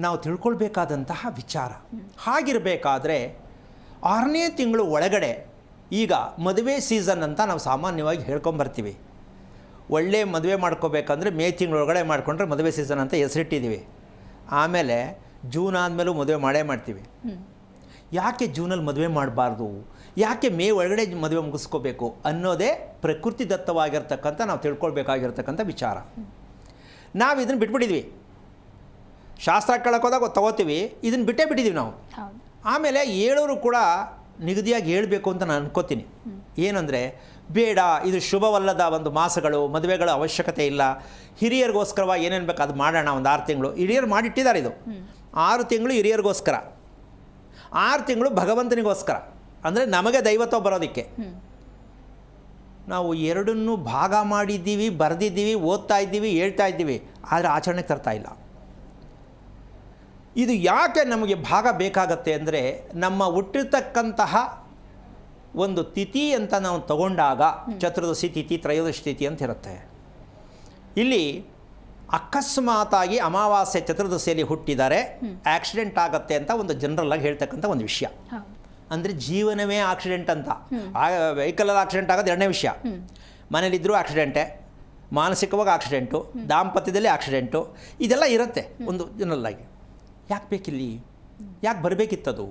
ನಾವು ತಿಳ್ಕೊಳ್ಬೇಕಾದಂತಹ ವಿಚಾರ. ಹಾಗಿರಬೇಕಾದ್ರೆ 6ನೇ ತಿಂಗಳು ಒಳಗಡೆ ಈಗ ಮದುವೆ ಸೀಸನ್ ಅಂತ ನಾವು ಸಾಮಾನ್ಯವಾಗಿ ಹೇಳ್ಕೊಂಬರ್ತೀವಿ. ಒಳ್ಳೆ ಮದುವೆ ಮಾಡ್ಕೋಬೇಕಂದ್ರೆ ಮೇ ತಿಂಗಳೊಳಗಡೆ ಮಾಡಿಕೊಂಡ್ರೆ ಮದುವೆ ಸೀಸನ್ ಅಂತ ಹೆಸರಿಟ್ಟಿದ್ದೀವಿ. ಆಮೇಲೆ ಜೂನ್ ಆದಮೇಲೂ ಮದುವೆ ಮಾಡ್ತೀವಿ. ಯಾಕೆ ಜೂನಲ್ಲಿ ಮದುವೆ ಮಾಡಬಾರ್ದು, ಯಾಕೆ ಮೇ ಒಳಗಡೆ ಮದುವೆ ಮುಗಿಸ್ಕೋಬೇಕು ಅನ್ನೋದೇ ಪ್ರಕೃತಿ ದತ್ತವಾಗಿರ್ತಕ್ಕಂಥ ನಾವು ತಿಳ್ಕೊಳ್ಬೇಕಾಗಿರ್ತಕ್ಕಂಥ ವಿಚಾರ. ನಾವು ಇದನ್ನು ಬಿಟ್ಬಿಟ್ಟಿದ್ವಿ. ಶಾಸ್ತ್ರ ಕೇಳೋಕೋದಾಗ ತಗೋತೀವಿ, ಇದನ್ನು ಬಿಟ್ಟಿದ್ದೀವಿ ನಾವು. ಆಮೇಲೆ ಹೇಳೋರು ಕೂಡ ನಿಗದಿಯಾಗಿ ಹೇಳಬೇಕು ಅಂತ ನಾನು ಅನ್ಕೋತೀನಿ. ಏನಂದರೆ, ಬೇಡ, ಇದು ಶುಭವಲ್ಲದ ಒಂದು ಮಾಸಗಳು, ಮದುವೆಗಳ ಅವಶ್ಯಕತೆ ಇಲ್ಲ, ಹಿರಿಯರಿಗೋಸ್ಕರವಾಗಿ ಏನೇನು ಬೇಕು ಅದು ಮಾಡೋಣ. ಒಂದು 6 ತಿಂಗಳು ಹಿರಿಯರು ಮಾಡಿಟ್ಟಿದ್ದಾರೆ. ಇದು 6 ತಿಂಗಳು ಹಿರಿಯರಿಗೋಸ್ಕರ, 6 ತಿಂಗಳು ಭಗವಂತನಿಗೋಸ್ಕರ, ಅಂದರೆ ನಮಗೆ ದೈವತ್ವ ಬರೋದಕ್ಕೆ. ನಾವು ಎರಡನ್ನೂ ಭಾಗ ಮಾಡಿದ್ದೀವಿ, ಬರೆದಿದ್ದೀವಿ, ಓದ್ತಾ ಇದ್ದೀವಿ, ಹೇಳ್ತಾ ಇದ್ದೀವಿ, ಆದರೆ ಆಚರಣೆಗೆ ತರ್ತಾ ಇಲ್ಲ. ಇದು ಯಾಕೆ ನಮಗೆ ಭಾಗ ಬೇಕಾಗತ್ತೆ ಅಂದರೆ, ನಮ್ಮ ಹುಟ್ಟಿರ್ತಕ್ಕಂತಹ ಒಂದು ತಿಥಿ ಅಂತ ನಾವು ತಗೊಂಡಾಗ ಚತುರ್ದಶಿ ತಿಥಿ, ತ್ರಯೋದಶಿ ತಿಥಿ ಅಂತ ಇರುತ್ತೆ. ಇಲ್ಲಿ ಅಕಸ್ಮಾತಾಗಿ ಅಮಾವಾಸ್ಯೆ ಚತುರ್ದಶಿಯಲ್ಲಿ ಹುಟ್ಟಿದರೆ ಆಕ್ಸಿಡೆಂಟ್ ಆಗುತ್ತೆ ಅಂತ ಒಂದು ಜನರಲ್ಲಾಗಿ ಹೇಳ್ತಕ್ಕಂಥ ಒಂದು ವಿಷಯ. ಅಂದರೆ ಜೀವನವೇ ಆಕ್ಸಿಡೆಂಟ್ ಅಂತ. ವೆಹಿಕಲಲ್ಲಿ ಆಕ್ಸಿಡೆಂಟ್ ಆಗೋದು 2ನೇ ವಿಷಯ. ಮನೇಲಿದ್ದರೂ ಆಕ್ಸಿಡೆಂಟೇ, ಮಾನಸಿಕವಾಗಿ ಆಕ್ಸಿಡೆಂಟು, ದಾಂಪತ್ಯದಲ್ಲಿ ಆಕ್ಸಿಡೆಂಟು, ಇದೆಲ್ಲ ಇರುತ್ತೆ ಒಂದು ಜನರಲ್ಲಾಗಿ. ಯಾಕೆ ಬೇಕಿಲ್ಲಿ? ಯಾಕೆ ಬರಬೇಕಿತ್ತದು?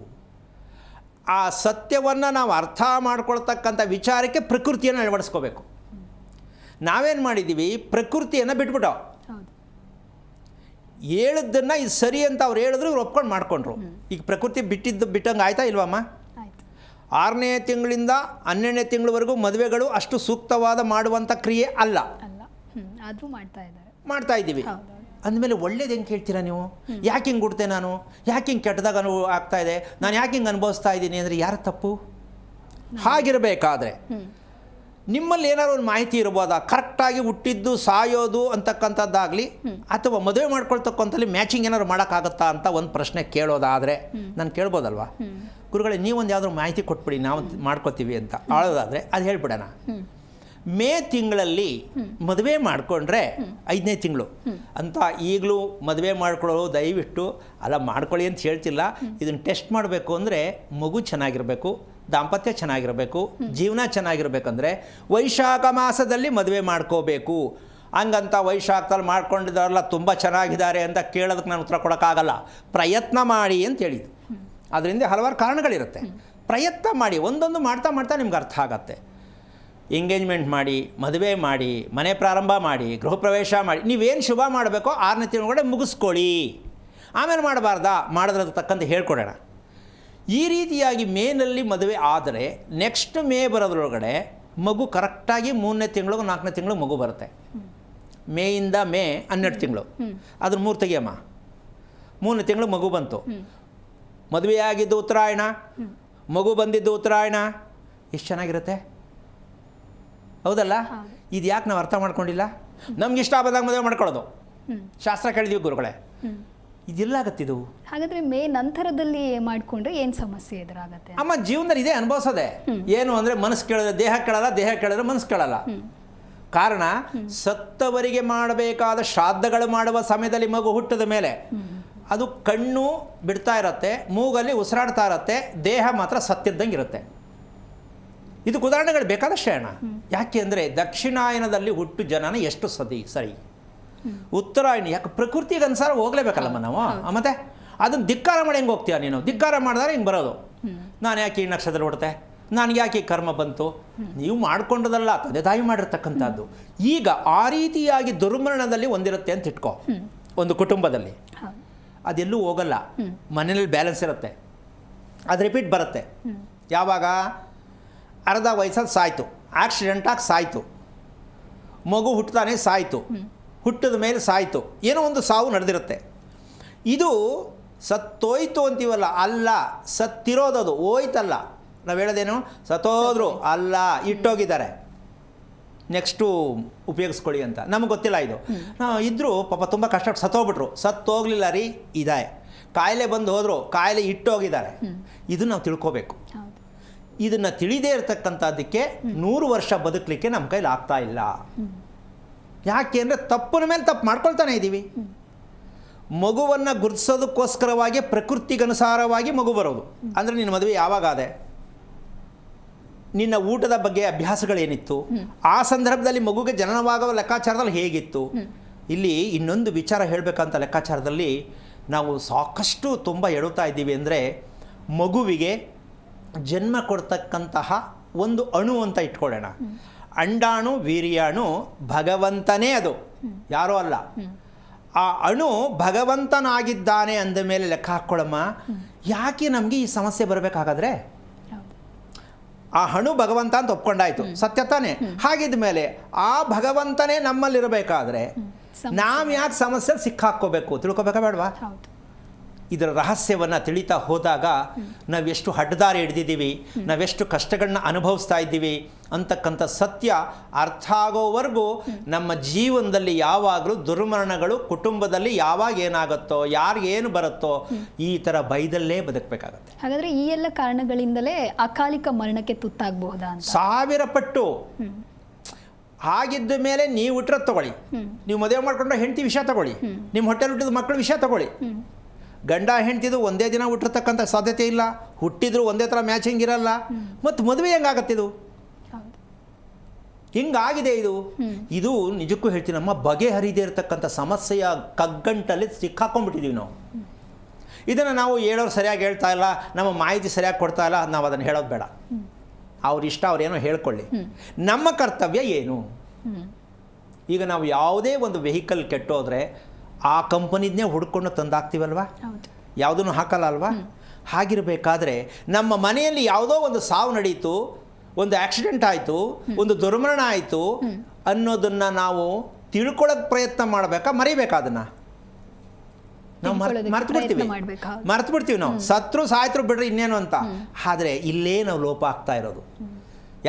ಆ ಸತ್ಯವನ್ನು ನಾವು ಅರ್ಥ ಮಾಡ್ಕೊಳ್ತಕ್ಕಂಥ ವಿಚಾರಕ್ಕೆ ಪ್ರಕೃತಿಯನ್ನು ಅಳವಡಿಸ್ಕೋಬೇಕು. ನಾವೇನು ಮಾಡಿದ್ದೀವಿ, ಪ್ರಕೃತಿಯನ್ನು ಬಿಟ್ಬಿಟ್ಟು ಹೇಳಿದ್ದನ್ನು ಇದು ಸರಿ ಅಂತ ಅವ್ರು ಹೇಳಿದ್ರು, ಇವ್ರು ಒಪ್ಕೊಂಡು ಮಾಡಿಕೊಂಡ್ರು. ಈಗ ಪ್ರಕೃತಿ ಬಿಟ್ಟಂಗೆ ಆಯ್ತಾ ಇಲ್ವಮ್ಮ? 6ನೇ ತಿಂಗಳಿಂದ 12ನೇ ತಿಂಗಳವರೆಗೂ ಮದುವೆಗಳು ಅಷ್ಟು ಸೂಕ್ತವಾದ ಮಾಡುವಂಥ ಕ್ರಿಯೆ ಅಲ್ಲ. ಅದು ಮಾಡ್ತಾ ಇದ್ದೀವಿ. ಅಂದಮೇಲೆ ಒಳ್ಳೇದು ಹೆಂಗೆ ಕೇಳ್ತೀರಾ ನೀವು? ಯಾಕೆ ಹಿಂಗೆ ಹುಡ್ತೆ ನಾನು, ಯಾಕೆ ಹಿಂಗೆ ಕೆಟ್ಟದಾಗ ಆಗ್ತಾ ಇದೆ, ನಾನು ಯಾಕೆ ಹಿಂಗೆ ಅನುಭವಿಸ್ತಾ ಇದ್ದೀನಿ ಅಂದರೆ ಯಾರು ತಪ್ಪು? ಹಾಗಿರಬೇಕಾದ್ರೆ ನಿಮ್ಮಲ್ಲಿ ಏನಾದ್ರು ಒಂದು ಮಾಹಿತಿ ಇರ್ಬೋದಾ? ಕರೆಕ್ಟಾಗಿ ಹುಟ್ಟಿದ್ದು ಸಾಯೋದು ಅಂತಕ್ಕಂಥದ್ದಾಗಲಿ, ಅಥವಾ ಮದುವೆ ಮಾಡ್ಕೊಳ್ತಕ್ಕಂಥಲ್ಲಿ ಮ್ಯಾಚಿಂಗ್ ಏನಾದ್ರು ಮಾಡೋಕ್ಕಾಗತ್ತಾ ಅಂತ ಒಂದು ಪ್ರಶ್ನೆ ಕೇಳೋದಾದರೆ ನಾನು ಕೇಳ್ಬೋದಲ್ವಾ? ಗುರುಗಳೇ, ನೀವೊಂದು ಯಾವುದಾದ್ರು ಮಾಹಿತಿ ಕೊಟ್ಬಿಡಿ, ನಾವು ಮಾಡ್ಕೋತೀವಿ ಅಂತ ಆಳೋದಾದರೆ ಅದು ಹೇಳ್ಬಿಡೋಣ. ಮೇ ತಿಂಗಳಲ್ಲಿ ಮದುವೆ ಮಾಡಿಕೊಂಡ್ರೆ 5ನೇ ತಿಂಗಳು ಅಂತ ಈಗಲೂ ಮದುವೆ ಮಾಡ್ಕೊಳ್ಳೋರು ದಯವಿಟ್ಟು ಅಲ್ಲ ಮಾಡ್ಕೊಳ್ಳಿ ಅಂತ ಹೇಳ್ತಿಲ್ಲ. ಇದನ್ನು ಟೆಸ್ಟ್ ಮಾಡಬೇಕು ಅಂದರೆ ಮಗು ಚೆನ್ನಾಗಿರಬೇಕು, ದಾಂಪತ್ಯ ಚೆನ್ನಾಗಿರಬೇಕು, ಜೀವನ ಚೆನ್ನಾಗಿರ್ಬೇಕಂದ್ರೆ ವೈಶಾಖ ಮಾಸದಲ್ಲಿ ಮದುವೆ ಮಾಡ್ಕೋಬೇಕು. ಹಂಗಂತ ವೈಶಾಖದಲ್ಲಿ ಮಾಡ್ಕೊಂಡಿದ್ದಾರಲ್ಲ ತುಂಬ ಚೆನ್ನಾಗಿದ್ದಾರೆ ಅಂತ ಕೇಳೋದಕ್ಕೆ ನಾನು ಉತ್ತರ ಕೊಡೋಕ್ಕಾಗಲ್ಲ. ಪ್ರಯತ್ನ ಮಾಡಿ ಅಂತ ಹೇಳಿದ್ದು. ಅದರಿಂದ ಹಲವಾರು ಕಾರಣಗಳಿರುತ್ತೆ. ಪ್ರಯತ್ನ ಮಾಡಿ, ಒಂದೊಂದು ಮಾಡ್ತಾ ನಿಮ್ಗೆ ಅರ್ಥ ಆಗತ್ತೆ. ಎಂಗೇಜ್ಮೆಂಟ್ ಮಾಡಿ, ಮದುವೆ ಮಾಡಿ, ಮನೆ ಪ್ರಾರಂಭ ಮಾಡಿ, ಗೃಹ ಪ್ರವೇಶ ಮಾಡಿ, ನೀವೇನು ಶುಭ ಮಾಡಬೇಕೋ 6ನೇ ತಿಂಗಳೊಳಗಡೆ ಮುಗಿಸ್ಕೊಳ್ಳಿ. ಆಮೇಲೆ ಮಾಡಬಾರ್ದಾ? ಮಾಡೋದ್ರದ್ದು ತಕ್ಕಂತೆ ಹೇಳ್ಕೊಡೋಣ. ಈ ರೀತಿಯಾಗಿ ಮೇನಲ್ಲಿ ಮದುವೆ ಆದರೆ ನೆಕ್ಸ್ಟ್ ಮೇ ಬರೋದ್ರೊಳಗಡೆ ಮಗು ಕರೆಕ್ಟಾಗಿ 3ನೇ ತಿಂಗಳು 4ನೇ ತಿಂಗಳು ಮಗು ಬರುತ್ತೆ. ಮೇಯಿಂದ ಮೇ 12 ತಿಂಗಳು, ಅದ್ರ 3 ತೆಗಿಯಮ್ಮ. 3ನೇ ತಿಂಗಳು ಮಗು ಬಂತು. ಮದುವೆಯಾಗಿದ್ದು ಉತ್ತರಾಯಣ, ಮಗು ಬಂದಿದ್ದು ಉತ್ತರಾಯಣ, ಎಷ್ಟು ಚೆನ್ನಾಗಿರುತ್ತೆ, ಹೌದಲ್ಲ? ಇದು ಯಾಕೆ ನಾವು ಅರ್ಥ ಮಾಡ್ಕೊಂಡಿಲ್ಲ? ನಮ್ಗೆ ಇಷ್ಟ ಬಂದಾಗ ಮದುವೆ ಮಾಡ್ಕೊಳ್ಳೋದು. ಶಾಸ್ತ್ರ ಕೇಳಿದೀವಿ ಗುರುಗಳೇ, ಇದೆಲ್ಲಾಗತ್ತಿದು? ಹಾಗಾದ್ರೆ ಮೇ ನಂತರದಲ್ಲಿ ಮಾಡಿಕೊಂಡ್ರೆ ಏನು ಸಮಸ್ಯೆ ಎದುರಾಗತ್ತೆ? ಅಮ್ಮ ಜೀವನದಲ್ಲಿ ಇದೇ ಅನುಭವಿಸೋದೆ. ಏನು ಅಂದರೆ ಮನಸ್ಸು ಕೇಳಿದ್ರೆ ದೇಹ ಕೇಳಲ್ಲ, ದೇಹ ಕೇಳಿದ್ರೆ ಮನಸ್ಸು ಕೇಳಲ್ಲ. ಕಾರಣ ಸತ್ತವರಿಗೆ ಮಾಡಬೇಕಾದ ಶ್ರಾದ್ದಗಳು ಮಾಡುವ ಸಮಯದಲ್ಲಿ ಮಗು ಹುಟ್ಟಿದ ಮೇಲೆ ಅದು ಕಣ್ಣು ಬಿಡ್ತಾ ಇರತ್ತೆ, ಮೂಗಲ್ಲಿ ಉಸಿರಾಡ್ತಾ ಇರತ್ತೆ, ದೇಹ ಮಾತ್ರ ಸತ್ತಿದ್ದಂಗೆ ಇರುತ್ತೆ. ಇದಕ್ಕೆ ಉದಾಹರಣೆಗಳು ಬೇಕಾದಷ್ಟೇ ಅಣ್ಣ. ಯಾಕೆ ಅಂದರೆ ದಕ್ಷಿಣಾಯನದಲ್ಲಿ ಹುಟ್ಟು ಜನನ ಎಷ್ಟು ಸರಿ, ಉತ್ತರಾಯಣ ಯಾಕೆ ಪ್ರಕೃತಿಗೆ ಅನುಸಾರ ಹೋಗ್ಲೇಬೇಕಲ್ಲಮ್ಮ ನಾವು. ಮತ್ತೆ ಅದನ್ನು ಧಿಕ್ಕಾರ ಮಾಡಿ ಹೆಂಗೆ ಹೋಗ್ತೀಯ ನೀನು? ಧಿಕ್ಕಾರ ಮಾಡಿದ್ರೆ ಹಿಂಗೆ ಬರೋದು. ನಾನು ಯಾಕೆ ಈ ನಕ್ಷತ್ರ ಹೊಡ್ತೆ, ನನಗೆ ಯಾಕೆ ಈ ಕರ್ಮ ಬಂತು? ನೀವು ಮಾಡ್ಕೊಂಡದಲ್ಲ, ತಂದೆ ತಾಯಿ ಮಾಡಿರ್ತಕ್ಕಂಥದ್ದು. ಈಗ ಆ ರೀತಿಯಾಗಿ ದುರ್ಮರಣದಲ್ಲಿ ಒಂದಿರುತ್ತೆ ಅಂತ ಇಟ್ಕೋ ಒಂದು ಕುಟುಂಬದಲ್ಲಿ. ಅದೆಲ್ಲೂ ಹೋಗಲ್ಲ, ಮನೇಲಿ ಬ್ಯಾಲೆನ್ಸ್ ಇರುತ್ತೆ. ಅದು ರಿಪೀಟ್ ಬರುತ್ತೆ. ಯಾವಾಗ ಅರ್ಧ ವಯಸ್ಸಲ್ಲಿ ಸಾಯ್ತು, ಆಕ್ಸಿಡೆಂಟಾಗಿ ಸಾಯ್ತು, ಮಗು ಹುಟ್ಟುತ್ತಾನೆ ಸಾಯ್ತು, ಹುಟ್ಟಿದ ಮೇಲೆ ಸಾಯ್ತು, ಏನೋ ಒಂದು ಸಾವು ನಡೆದಿರುತ್ತೆ. ಇದು ಸತ್ತೋಯ್ತು ಅಂತೀವಲ್ಲ, ಅಲ್ಲ, ಸತ್ತಿರೋದದು, ಹೋಯ್ತಲ್ಲ. ನಾವು ಹೇಳೋದೇನು, ಸತ್ತೋದ್ರು ಅಲ್ಲ, ಇಟ್ಟೋಗಿದ್ದಾರೆ, ನೆಕ್ಸ್ಟು ಉಪಯೋಗಿಸ್ಕೊಳ್ಳಿ ಅಂತ. ನಮಗೆ ಗೊತ್ತಿಲ್ಲ ಇದು. ಇದ್ದರೂ ಪಾಪ ತುಂಬ ಕಷ್ಟಪಟ್ಟು ಸತ್ತೋಗ್ಬಿಟ್ರು, ಸತ್ತೋಗ್ಲಿಲ್ಲ ರೀ, ಇದೆ ಕಾಯಿಲೆ ಬಂದು ಹೋದರು, ಕಾಯಿಲೆ ಇಟ್ಟೋಗಿದ್ದಾರೆ. ಇದು ನಾವು ತಿಳ್ಕೋಬೇಕು. ಇದನ್ನು ತಿಳಿದೇ ಇರತಕ್ಕಂಥದ್ದಕ್ಕೆ 100 ವರ್ಷ ಬದುಕಲಿಕ್ಕೆ ನಮ್ಮ ಕೈಲಿ ಆಗ್ತಾ ಇಲ್ಲ. ಯಾಕೆ ಅಂದರೆ ತಪ್ಪಿನ ಮೇಲೆ ತಪ್ಪು ಮಾಡ್ಕೊಳ್ತಾನೆ ಇದ್ದೀವಿ. ಮಗುವನ್ನು ಗುರುತಿಸೋದಕ್ಕೋಸ್ಕರವಾಗಿ ಪ್ರಕೃತಿಗನುಸಾರವಾಗಿ ಮಗು ಬರೋದು. ಅಂದರೆ ನಿನ್ನ ಮದುವೆ ಯಾವಾಗಾದೆ, ನಿನ್ನ ಊಟದ ಬಗ್ಗೆ ಅಭ್ಯಾಸಗಳೇನಿತ್ತು, ಆ ಸಂದರ್ಭದಲ್ಲಿ ಮಗುಗೆ ಜನನವಾಗುವ ಲೆಕ್ಕಾಚಾರದಲ್ಲಿ ಹೇಗಿತ್ತು. ಇಲ್ಲಿ ಇನ್ನೊಂದು ವಿಚಾರ ಹೇಳಬೇಕಂತ ಲೆಕ್ಕಾಚಾರದಲ್ಲಿ ನಾವು ಸಾಕಷ್ಟು ತುಂಬ ಎಡುತ್ತಾ ಇದ್ದೀವಿ. ಅಂದರೆ ಮಗುವಿಗೆ ಜನ್ಮ ಕೊಡ್ತಕ್ಕಂತಹ ಒಂದು ಅಣು ಅಂತ ಇಟ್ಕೊಳ್ಳೋಣ. ಅಂಡಾಣು ವೀರ್ಯಾಣು ಭಗವಂತನೇ, ಅದು ಯಾರೋ ಅಲ್ಲ. ಆ ಅಣು ಭಗವಂತನಾಗಿದ್ದಾನೆ ಅಂದ ಮೇಲೆ ಲೆಕ್ಕ ಹಾಕ್ಕೊಳ್ಳಮ್ಮ. ಯಾಕೆ ನಮಗೆ ಈ ಸಮಸ್ಯೆ ಬರಬೇಕಾಗಾದ್ರೆ? ಆ ಅಣು ಭಗವಂತ ಅಂತ ಒಪ್ಕೊಂಡಾಯ್ತು, ಸತ್ಯ ತಾನೆ? ಹಾಗಿದ್ದ ಮೇಲೆ ಆ ಭಗವಂತನೇ ನಮ್ಮಲ್ಲಿರಬೇಕಾದ್ರೆ ನಾವು ಯಾಕೆ ಸಮಸ್ಯೆ ಸಿಕ್ಕಾಕ್ಕೋಬೇಕು? ತಿಳ್ಕೊಬೇಕಾ ಬೇಡವಾ? ಇದರ ರಹಸ್ಯವನ್ನು ತಿಳಿತಾ ಹೋದಾಗ ನಾವೆಷ್ಟು ಅಡ್ಡದಾರಿ ಹಿಡ್ದಿದ್ದೀವಿ, ನಾವೆಷ್ಟು ಕಷ್ಟಗಳನ್ನ ಅನುಭವಿಸ್ತಾ ಇದ್ದೀವಿ ಅಂತಕ್ಕಂಥ ಸತ್ಯ ಅರ್ಥ ಆಗೋವರೆಗೂ ನಮ್ಮ ಜೀವನದಲ್ಲಿ ಯಾವಾಗಲೂ ದುರ್ಮರಣಗಳು, ಕುಟುಂಬದಲ್ಲಿ ಯಾವಾಗ ಏನಾಗುತ್ತೋ, ಯಾರಿಗೇನು ಬರುತ್ತೋ, ಈ ಥರ ಭಯದಲ್ಲೇ ಬದುಕಬೇಕಾಗತ್ತೆ. ಹಾಗಾದರೆ ಈ ಎಲ್ಲ ಕಾರಣಗಳಿಂದಲೇ ಅಕಾಲಿಕ ಮರಣಕ್ಕೆ ತುತ್ತಾಗಬಹುದಾ? 1000 ಪಟ್ಟು. ಹಾಗಿದ್ದ ಮೇಲೆ ನೀವು ಹುಟ್ಟಿರೋದು ತಗೊಳ್ಳಿ, ನೀವು ಮದುವೆ ಮಾಡ್ಕೊಂಡ್ರೆ ಹೆಂಡತಿ ವಿಷಯ ತಗೊಳ್ಳಿ, ನಿಮ್ಮ ಹೊಟ್ಟೆಲಿ ಹುಟ್ಟಿದ ಮಕ್ಕಳ ವಿಷಯ ತಗೊಳ್ಳಿ. ಗಂಡ ಹೆಂಡ್ತಿದು ಒಂದೇ ದಿನ ಹುಟ್ಟಿರ್ತಕ್ಕಂಥ ಸಾಧ್ಯತೆ ಇಲ್ಲ, ಹುಟ್ಟಿದ್ರು ಒಂದೇ ಥರ ಮ್ಯಾಚಿಂಗ್ ಇರಲ್ಲ. ಮತ್ತು ಮದುವೆ ಹೆಂಗಾಗತ್ತಿದು? ಹಿಂಗಾಗಿದೆ ಇದು. ಇದು ನಿಜಕ್ಕೂ ಹೇಳ್ತೀನಮ್ಮ, ಬಗೆಹರಿದೇ ಇರತಕ್ಕಂಥ ಸಮಸ್ಯೆಯ ಕಗ್ಗಂಟಲ್ಲಿ ಸಿಕ್ಕಾಕೊಂಡ್ಬಿಟ್ಟಿದ್ದೀವಿ ನಾವು. ಇದನ್ನು ನಾವು ಹೇಳೋರು ಸರಿಯಾಗಿ ಹೇಳ್ತಾ ಇಲ್ಲ, ನಮ್ಮ ಮಾಹಿತಿ ಸರಿಯಾಗಿ ಕೊಡ್ತಾ ಇಲ್ಲ, ನಾವು ಅದನ್ನು ಹೇಳೋದು ಬೇಡ. ಅವ್ರ ಇಷ್ಟ, ಅವ್ರೇನೋ ಹೇಳ್ಕೊಳ್ಳಿ. ನಮ್ಮ ಕರ್ತವ್ಯ ಏನು? ಈಗ ನಾವು ಯಾವುದೇ ಒಂದು ವೆಹಿಕಲ್ ಕೆಟ್ಟೋದ್ರೆ ಆ ಕಂಪನಿದನ್ನೇ ಹುಡ್ಕೊಂಡು ತಂದಾಕ್ತೀವಲ್ವಾ, ಯಾವುದನ್ನು ಹಾಕಲ್ಲ ಅಲ್ವಾ? ಹಾಗಿರಬೇಕಾದ್ರೆ ನಮ್ಮ ಮನೆಯಲ್ಲಿ ಯಾವುದೋ ಒಂದು ಸಾವು ನಡೀತು, ಒಂದು ಆಕ್ಸಿಡೆಂಟ್ ಆಯಿತು, ಒಂದು ದುರ್ಮರಣ ಆಯಿತು ಅನ್ನೋದನ್ನು ನಾವು ತಿಳ್ಕೊಳ್ಳೋಕೆ ಪ್ರಯತ್ನ ಮಾಡಬೇಕಾ, ಮರಿಬೇಕಾ? ಅದನ್ನು ನಾವು ಮರ್ತು ಬಿಡ್ತೀವಿ. ನಾವು ಸತ್ರು ಸಾಯ್ತರು ಬಿಡ್ರಿ ಇನ್ನೇನು ಅಂತ. ಆದರೆ ಇಲ್ಲೇ ನಾವು ಲೋಪ ಆಗ್ತಾ ಇರೋದು.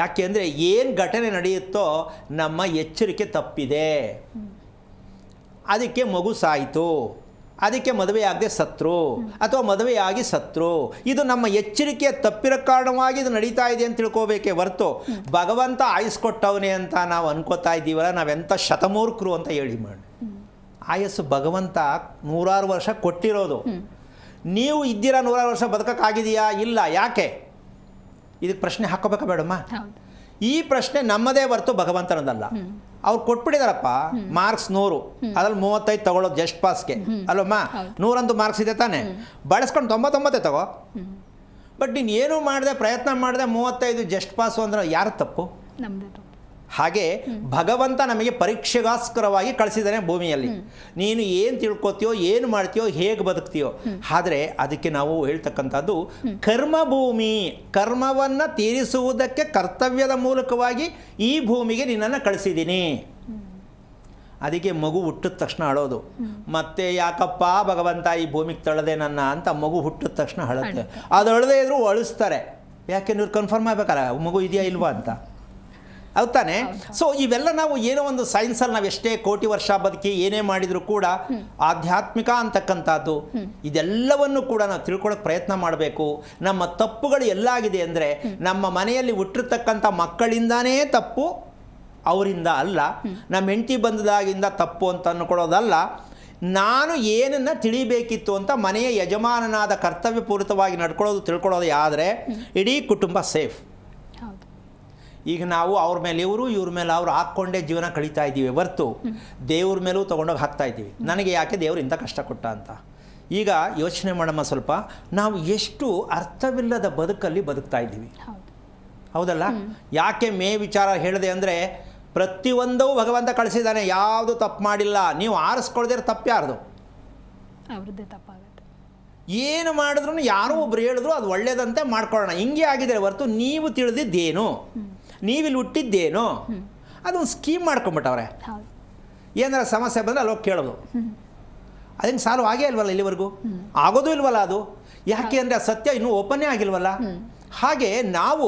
ಯಾಕೆ ಅಂದರೆ ಏನು ಘಟನೆ ನಡೆಯುತ್ತೋ ನಮ್ಮ ಎಚ್ಚರಿಕೆ ತಪ್ಪಿದೆ. ಅದಕ್ಕೆ ಮಗು ಸಾಯಿತು, ಅದಕ್ಕೆ ಮದುವೆಯಾಗದೆ ಸತ್ರು, ಅಥವಾ ಮದುವೆಯಾಗಿ ಸತ್ರು. ಇದು ನಮ್ಮ ಎಚ್ಚರಿಕೆಯ ತಪ್ಪಿರೋ ಕಾರಣವಾಗಿ ಇದು ನಡೀತಾ ಇದೆ ಅಂತ ತಿಳ್ಕೋಬೇಕೇ ಹೊರತು ಭಗವಂತ ಆಯುಸ್ಕೊಟ್ಟವನೇ ಅಂತ ನಾವು ಅನ್ಕೋತಾ ಇದ್ದೀವಲ್ಲ, ನಾವೆಂಥ ಶತಮೂರ್ಖರು ಅಂತ ಹೇಳಿ ಮಾಡಿ. ಆಯಸ್ಸು ಭಗವಂತ 100 ವರ್ಷ ಕೊಟ್ಟಿರೋದು. ನೀವು ಇದ್ದೀರಾ 100 ವರ್ಷ ಬದುಕೋಕ್ಕಾಗಿದೆಯಾ? ಇಲ್ಲ. ಯಾಕೆ? ಇದಕ್ಕೆ ಪ್ರಶ್ನೆ ಹಾಕೋಬೇಕಾ ಬೇಡಮ್ಮ? ಈ ಪ್ರಶ್ನೆ ನಮ್ಮದೇ ಹೊರತು ಭಗವಂತನದಲ್ಲ. ಅವ್ರು ಕೊಟ್ಬಿಟ್ಟಿದಾರಪ್ಪ ಮಾರ್ಕ್ಸ್ 100, ಅದ್ರಲ್ಲಿ 35 ತಗೊಳ್ಳೋದು ಜಸ್ಟ್ ಪಾಸ್ಗೆ ಅಲ್ಲಮ್ಮ. 100 ಮಾರ್ಕ್ಸ್ ಇದೆ ತಾನೆ, ಬಳಸ್ಕೊಂಡು 99 ತಗೋ. ಬಟ್ ನೀನು ಏನೂ ಮಾಡಿದೆ, ಪ್ರಯತ್ನ ಮಾಡಿದೆ, 35 ಜಸ್ಟ್ ಪಾಸು ಅಂದ್ರೆ ಯಾರ ತಪ್ಪು? ಹಾಗೆ ಭಗವಂತ ನಮಗೆ ಪರೀಕ್ಷೆಗೋಸ್ಕರವಾಗಿ ಕಳಿಸಿದ್ದಾನೆ ಭೂಮಿಯಲ್ಲಿ. ನೀನು ಏನು ತಿಳ್ಕೊತೀಯೋ, ಏನು ಮಾಡ್ತೀಯೋ, ಹೇಗೆ ಬದುಕ್ತೀಯೋ. ಆದರೆ ಅದಕ್ಕೆ ನಾವು ಹೇಳ್ತಕ್ಕಂಥದ್ದು ಕರ್ಮಭೂಮಿ. ಕರ್ಮವನ್ನು ತೀರಿಸುವುದಕ್ಕೆ ಕರ್ತವ್ಯದ ಮೂಲಕವಾಗಿ ಈ ಭೂಮಿಗೆ ನಿನ್ನನ್ನು ಕಳಿಸಿದ್ದೀನಿ. ಅದಕ್ಕೆ ಮಗು ಹುಟ್ಟಿದ ತಕ್ಷಣ ಅಳೋದು. ಮತ್ತೆ ಯಾಕಪ್ಪ ಭಗವಂತ ಈ ಭೂಮಿಗೆ ತಳ್ಳದೆ ನನ್ನ ಅಂತ ಮಗು ಹುಟ್ಟಿದ ತಕ್ಷಣ ಅಳುತ್ತೆ. ಅದು ಅಳದೇ ಇದ್ರೂ ಅಳಿಸ್ತಾರೆ. ಯಾಕೆ ನೀವು ಕನ್ಫರ್ಮ್ ಆಗಬೇಕಲ್ಲ ಮಗು ಇದೆಯಾ ಇಲ್ವಾ ಅಂತ. ಹೌದು ತಾನೆ? ಸೊ ಇವೆಲ್ಲ ನಾವು ಏನೋ ಒಂದು ಸೈನ್ಸಲ್ಲಿ ನಾವು ಎಷ್ಟೇ ಕೋಟಿ ವರ್ಷ ಬದುಕಿ ಏನೇ ಮಾಡಿದರೂ ಕೂಡ ಆಧ್ಯಾತ್ಮಿಕ ಅಂತಕ್ಕಂಥದ್ದು ಇದೆಲ್ಲವನ್ನು ಕೂಡ ನಾವು ತಿಳ್ಕೊಳ್ಳೋಕೆ ಪ್ರಯತ್ನ ಮಾಡಬೇಕು. ನಮ್ಮ ತಪ್ಪುಗಳು ಎಲ್ಲಾಗಿದೆ ಅಂದರೆ ನಮ್ಮ ಮನೆಯಲ್ಲಿ ಹುಟ್ಟಿರ್ತಕ್ಕಂಥ ಮಕ್ಕಳಿಂದಾನೇ ತಪ್ಪು, ಅವರಿಂದ ಅಲ್ಲ. ನಮ್ಮ ಹೆಂಡತಿ ಬಂದದಾಗಿಂದ ತಪ್ಪು ಅಂತ ಅಂದ್ಕೊಳ್ಳೋದಲ್ಲ. ನಾನು ಏನನ್ನು ತಿಳಿಬೇಕಿತ್ತು ಅಂತ ಮನೆಯ ಯಜಮಾನನಾದ ಕರ್ತವ್ಯಪೂರಿತವಾಗಿ ನಡ್ಕೊಳ್ಳೋದು ತಿಳ್ಕೊಳ್ಳೋದು ಆದರೆ ಇಡೀ ಕುಟುಂಬ ಸೇಫ್. ಈಗ ನಾವು ಅವ್ರ ಮೇಲೆ ಇವ್ರ ಮೇಲೆ ಅವ್ರು ಹಾಕ್ಕೊಂಡೇ ಜೀವನ ಕಳೀತಾ ಇದ್ದೀವಿ ಹೊರ್ತು ದೇವ್ರ ಮೇಲೂ ತೊಗೊಂಡೋಗಿ ಹಾಕ್ತಾ ಇದ್ದೀವಿ. ನನಗೆ ಯಾಕೆ ದೇವರು ಇಂಥ ಕಷ್ಟ ಕೊಟ್ಟ ಅಂತ. ಈಗ ಯೋಚನೆ ಮಾಡಮ್ಮ ಸ್ವಲ್ಪ, ನಾವು ಎಷ್ಟು ಅರ್ಥವಿಲ್ಲದ ಬದುಕಲ್ಲಿ ಬದುಕ್ತಾ ಇದ್ದೀವಿ, ಹೌದಲ್ಲ? ಯಾಕೆ ವಿಚಾರ ಹೇಳಿದೆ ಅಂದರೆ ಪ್ರತಿಯೊಂದೂ ಭಗವಂತ ಕಳಿಸಿದ್ದಾನೆ, ಯಾವುದು ತಪ್ಪು ಮಾಡಿಲ್ಲ. ನೀವು ಆರಿಸ್ಕೊಳ್ದಿರೋ ತಪ್ಪು ಯಾರ್ದು? ಅವ್ರದ್ದೇ ತಪ್ಪಾಗುತ್ತೆ. ಏನು ಮಾಡಿದ್ರು ಯಾರೋ ಒಬ್ರು ಹೇಳಿದ್ರು ಅದು ಒಳ್ಳೇದಂತೆ ಮಾಡ್ಕೊಳ್ಳೋಣ, ಹಿಂಗೆ ಆಗಿದ್ರೆ ಹೊರತು ನೀವು ತಿಳಿದಿದ್ದೇನು, ನೀವಿಲ್ಲಿ ಹುಟ್ಟಿದ್ದೇನು, ಅದೊಂದು ಸ್ಕೀಮ್ ಮಾಡ್ಕೊಂಬಿಟ್ಟವ್ರೆ. ಏನಾರ ಸಮಸ್ಯೆ ಬಂದರೆ ಅಲ್ಲಿ ಹೋಗಿ ಕೇಳೋದು, ಅದೇನು ಸಾಲ್ವ್ ಆಗೇ ಇಲ್ವಲ್ಲ, ಇಲ್ಲಿವರೆಗೂ ಆಗೋದು ಇಲ್ವಲ್ಲ ಅದು. ಯಾಕೆ ಅಂದರೆ ಆ ಸತ್ಯ ಇನ್ನೂ ಓಪನ್ನೇ ಆಗಿಲ್ವಲ್ಲ. ಹಾಗೆ ನಾವು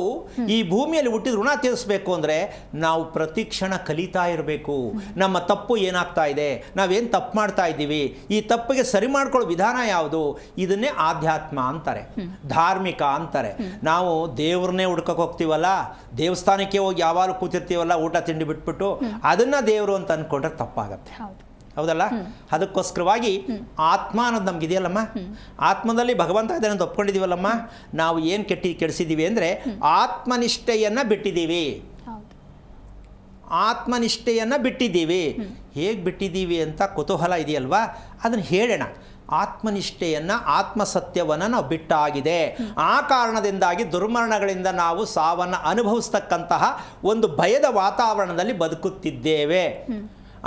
ಈ ಭೂಮಿಯಲ್ಲಿ ಹುಟ್ಟಿದ ಋಣ ತೀರಿಸಬೇಕು ಅಂದರೆ ನಾವು ಪ್ರತಿ ಕ್ಷಣ ಕಲಿತಾ ಇರಬೇಕು. ನಮ್ಮ ತಪ್ಪು ಏನಾಗ್ತಾ ಇದೆ, ನಾವೇನು ತಪ್ಪು ಮಾಡ್ತಾ ಇದ್ದೀವಿ, ಈ ತಪ್ಪಿಗೆ ಸರಿ ಮಾಡ್ಕೊಳ್ಳೋ ವಿಧಾನ ಯಾವುದು, ಇದನ್ನೇ ಆಧ್ಯಾತ್ಮ ಅಂತಾರೆ, ಧಾರ್ಮಿಕ ಅಂತಾರೆ. ನಾವು ದೇವ್ರನ್ನೇ ಹುಡ್ಕಕ್ಕೆ ಹೋಗ್ತೀವಲ್ಲ, ದೇವಸ್ಥಾನಕ್ಕೆ ಹೋಗಿ ಯಾವಾಗಲೂ ಕೂತಿರ್ತೀವಲ್ಲ ಊಟ ತಿಂಡಿ ಬಿಟ್ಬಿಟ್ಟು, ಅದನ್ನು ದೇವರು ಅಂತ ಅಂದ್ಕೊಂಡ್ರೆ ತಪ್ಪಾಗತ್ತೆ, ಹೌದಲ್ಲ? ಅದಕ್ಕೋಸ್ಕರವಾಗಿ ಆತ್ಮ ಅನ್ನೋದು ನಮಗಿದೆಯಲ್ಲಮ್ಮ, ಆತ್ಮದಲ್ಲಿ ಭಗವಂತ ಇದನ್ನು ಅಂತ ಒಪ್ಕೊಂಡಿದ್ದೀವಲ್ಲಮ್ಮ. ನಾವು ಏನು ಕೆಡಿಸಿದ್ದೀವಿ ಅಂದರೆ ಆತ್ಮನಿಷ್ಠೆಯನ್ನು ಬಿಟ್ಟಿದ್ದೀವಿ. ಆತ್ಮನಿಷ್ಠೆಯನ್ನು ಬಿಟ್ಟಿದ್ದೀವಿ. ಹೇಗೆ ಬಿಟ್ಟಿದ್ದೀವಿ ಅಂತ ಕುತೂಹಲ ಇದೆಯಲ್ವಾ, ಅದನ್ನು ಹೇಳೋಣ. ಆತ್ಮನಿಷ್ಠೆಯನ್ನು, ಆತ್ಮಸತ್ಯವನ್ನು ನಾವು ಬಿಟ್ಟಾಗಿದೆ. ಆ ಕಾರಣದಿಂದಾಗಿ ದುರ್ಮರಣಗಳಿಂದ ನಾವು ಸಾವನ್ನು ಅನುಭವಿಸ್ತಕ್ಕಂತಹ ಒಂದು ಭಯದ ವಾತಾವರಣದಲ್ಲಿ ಬದುಕುತ್ತಿದ್ದೇವೆ.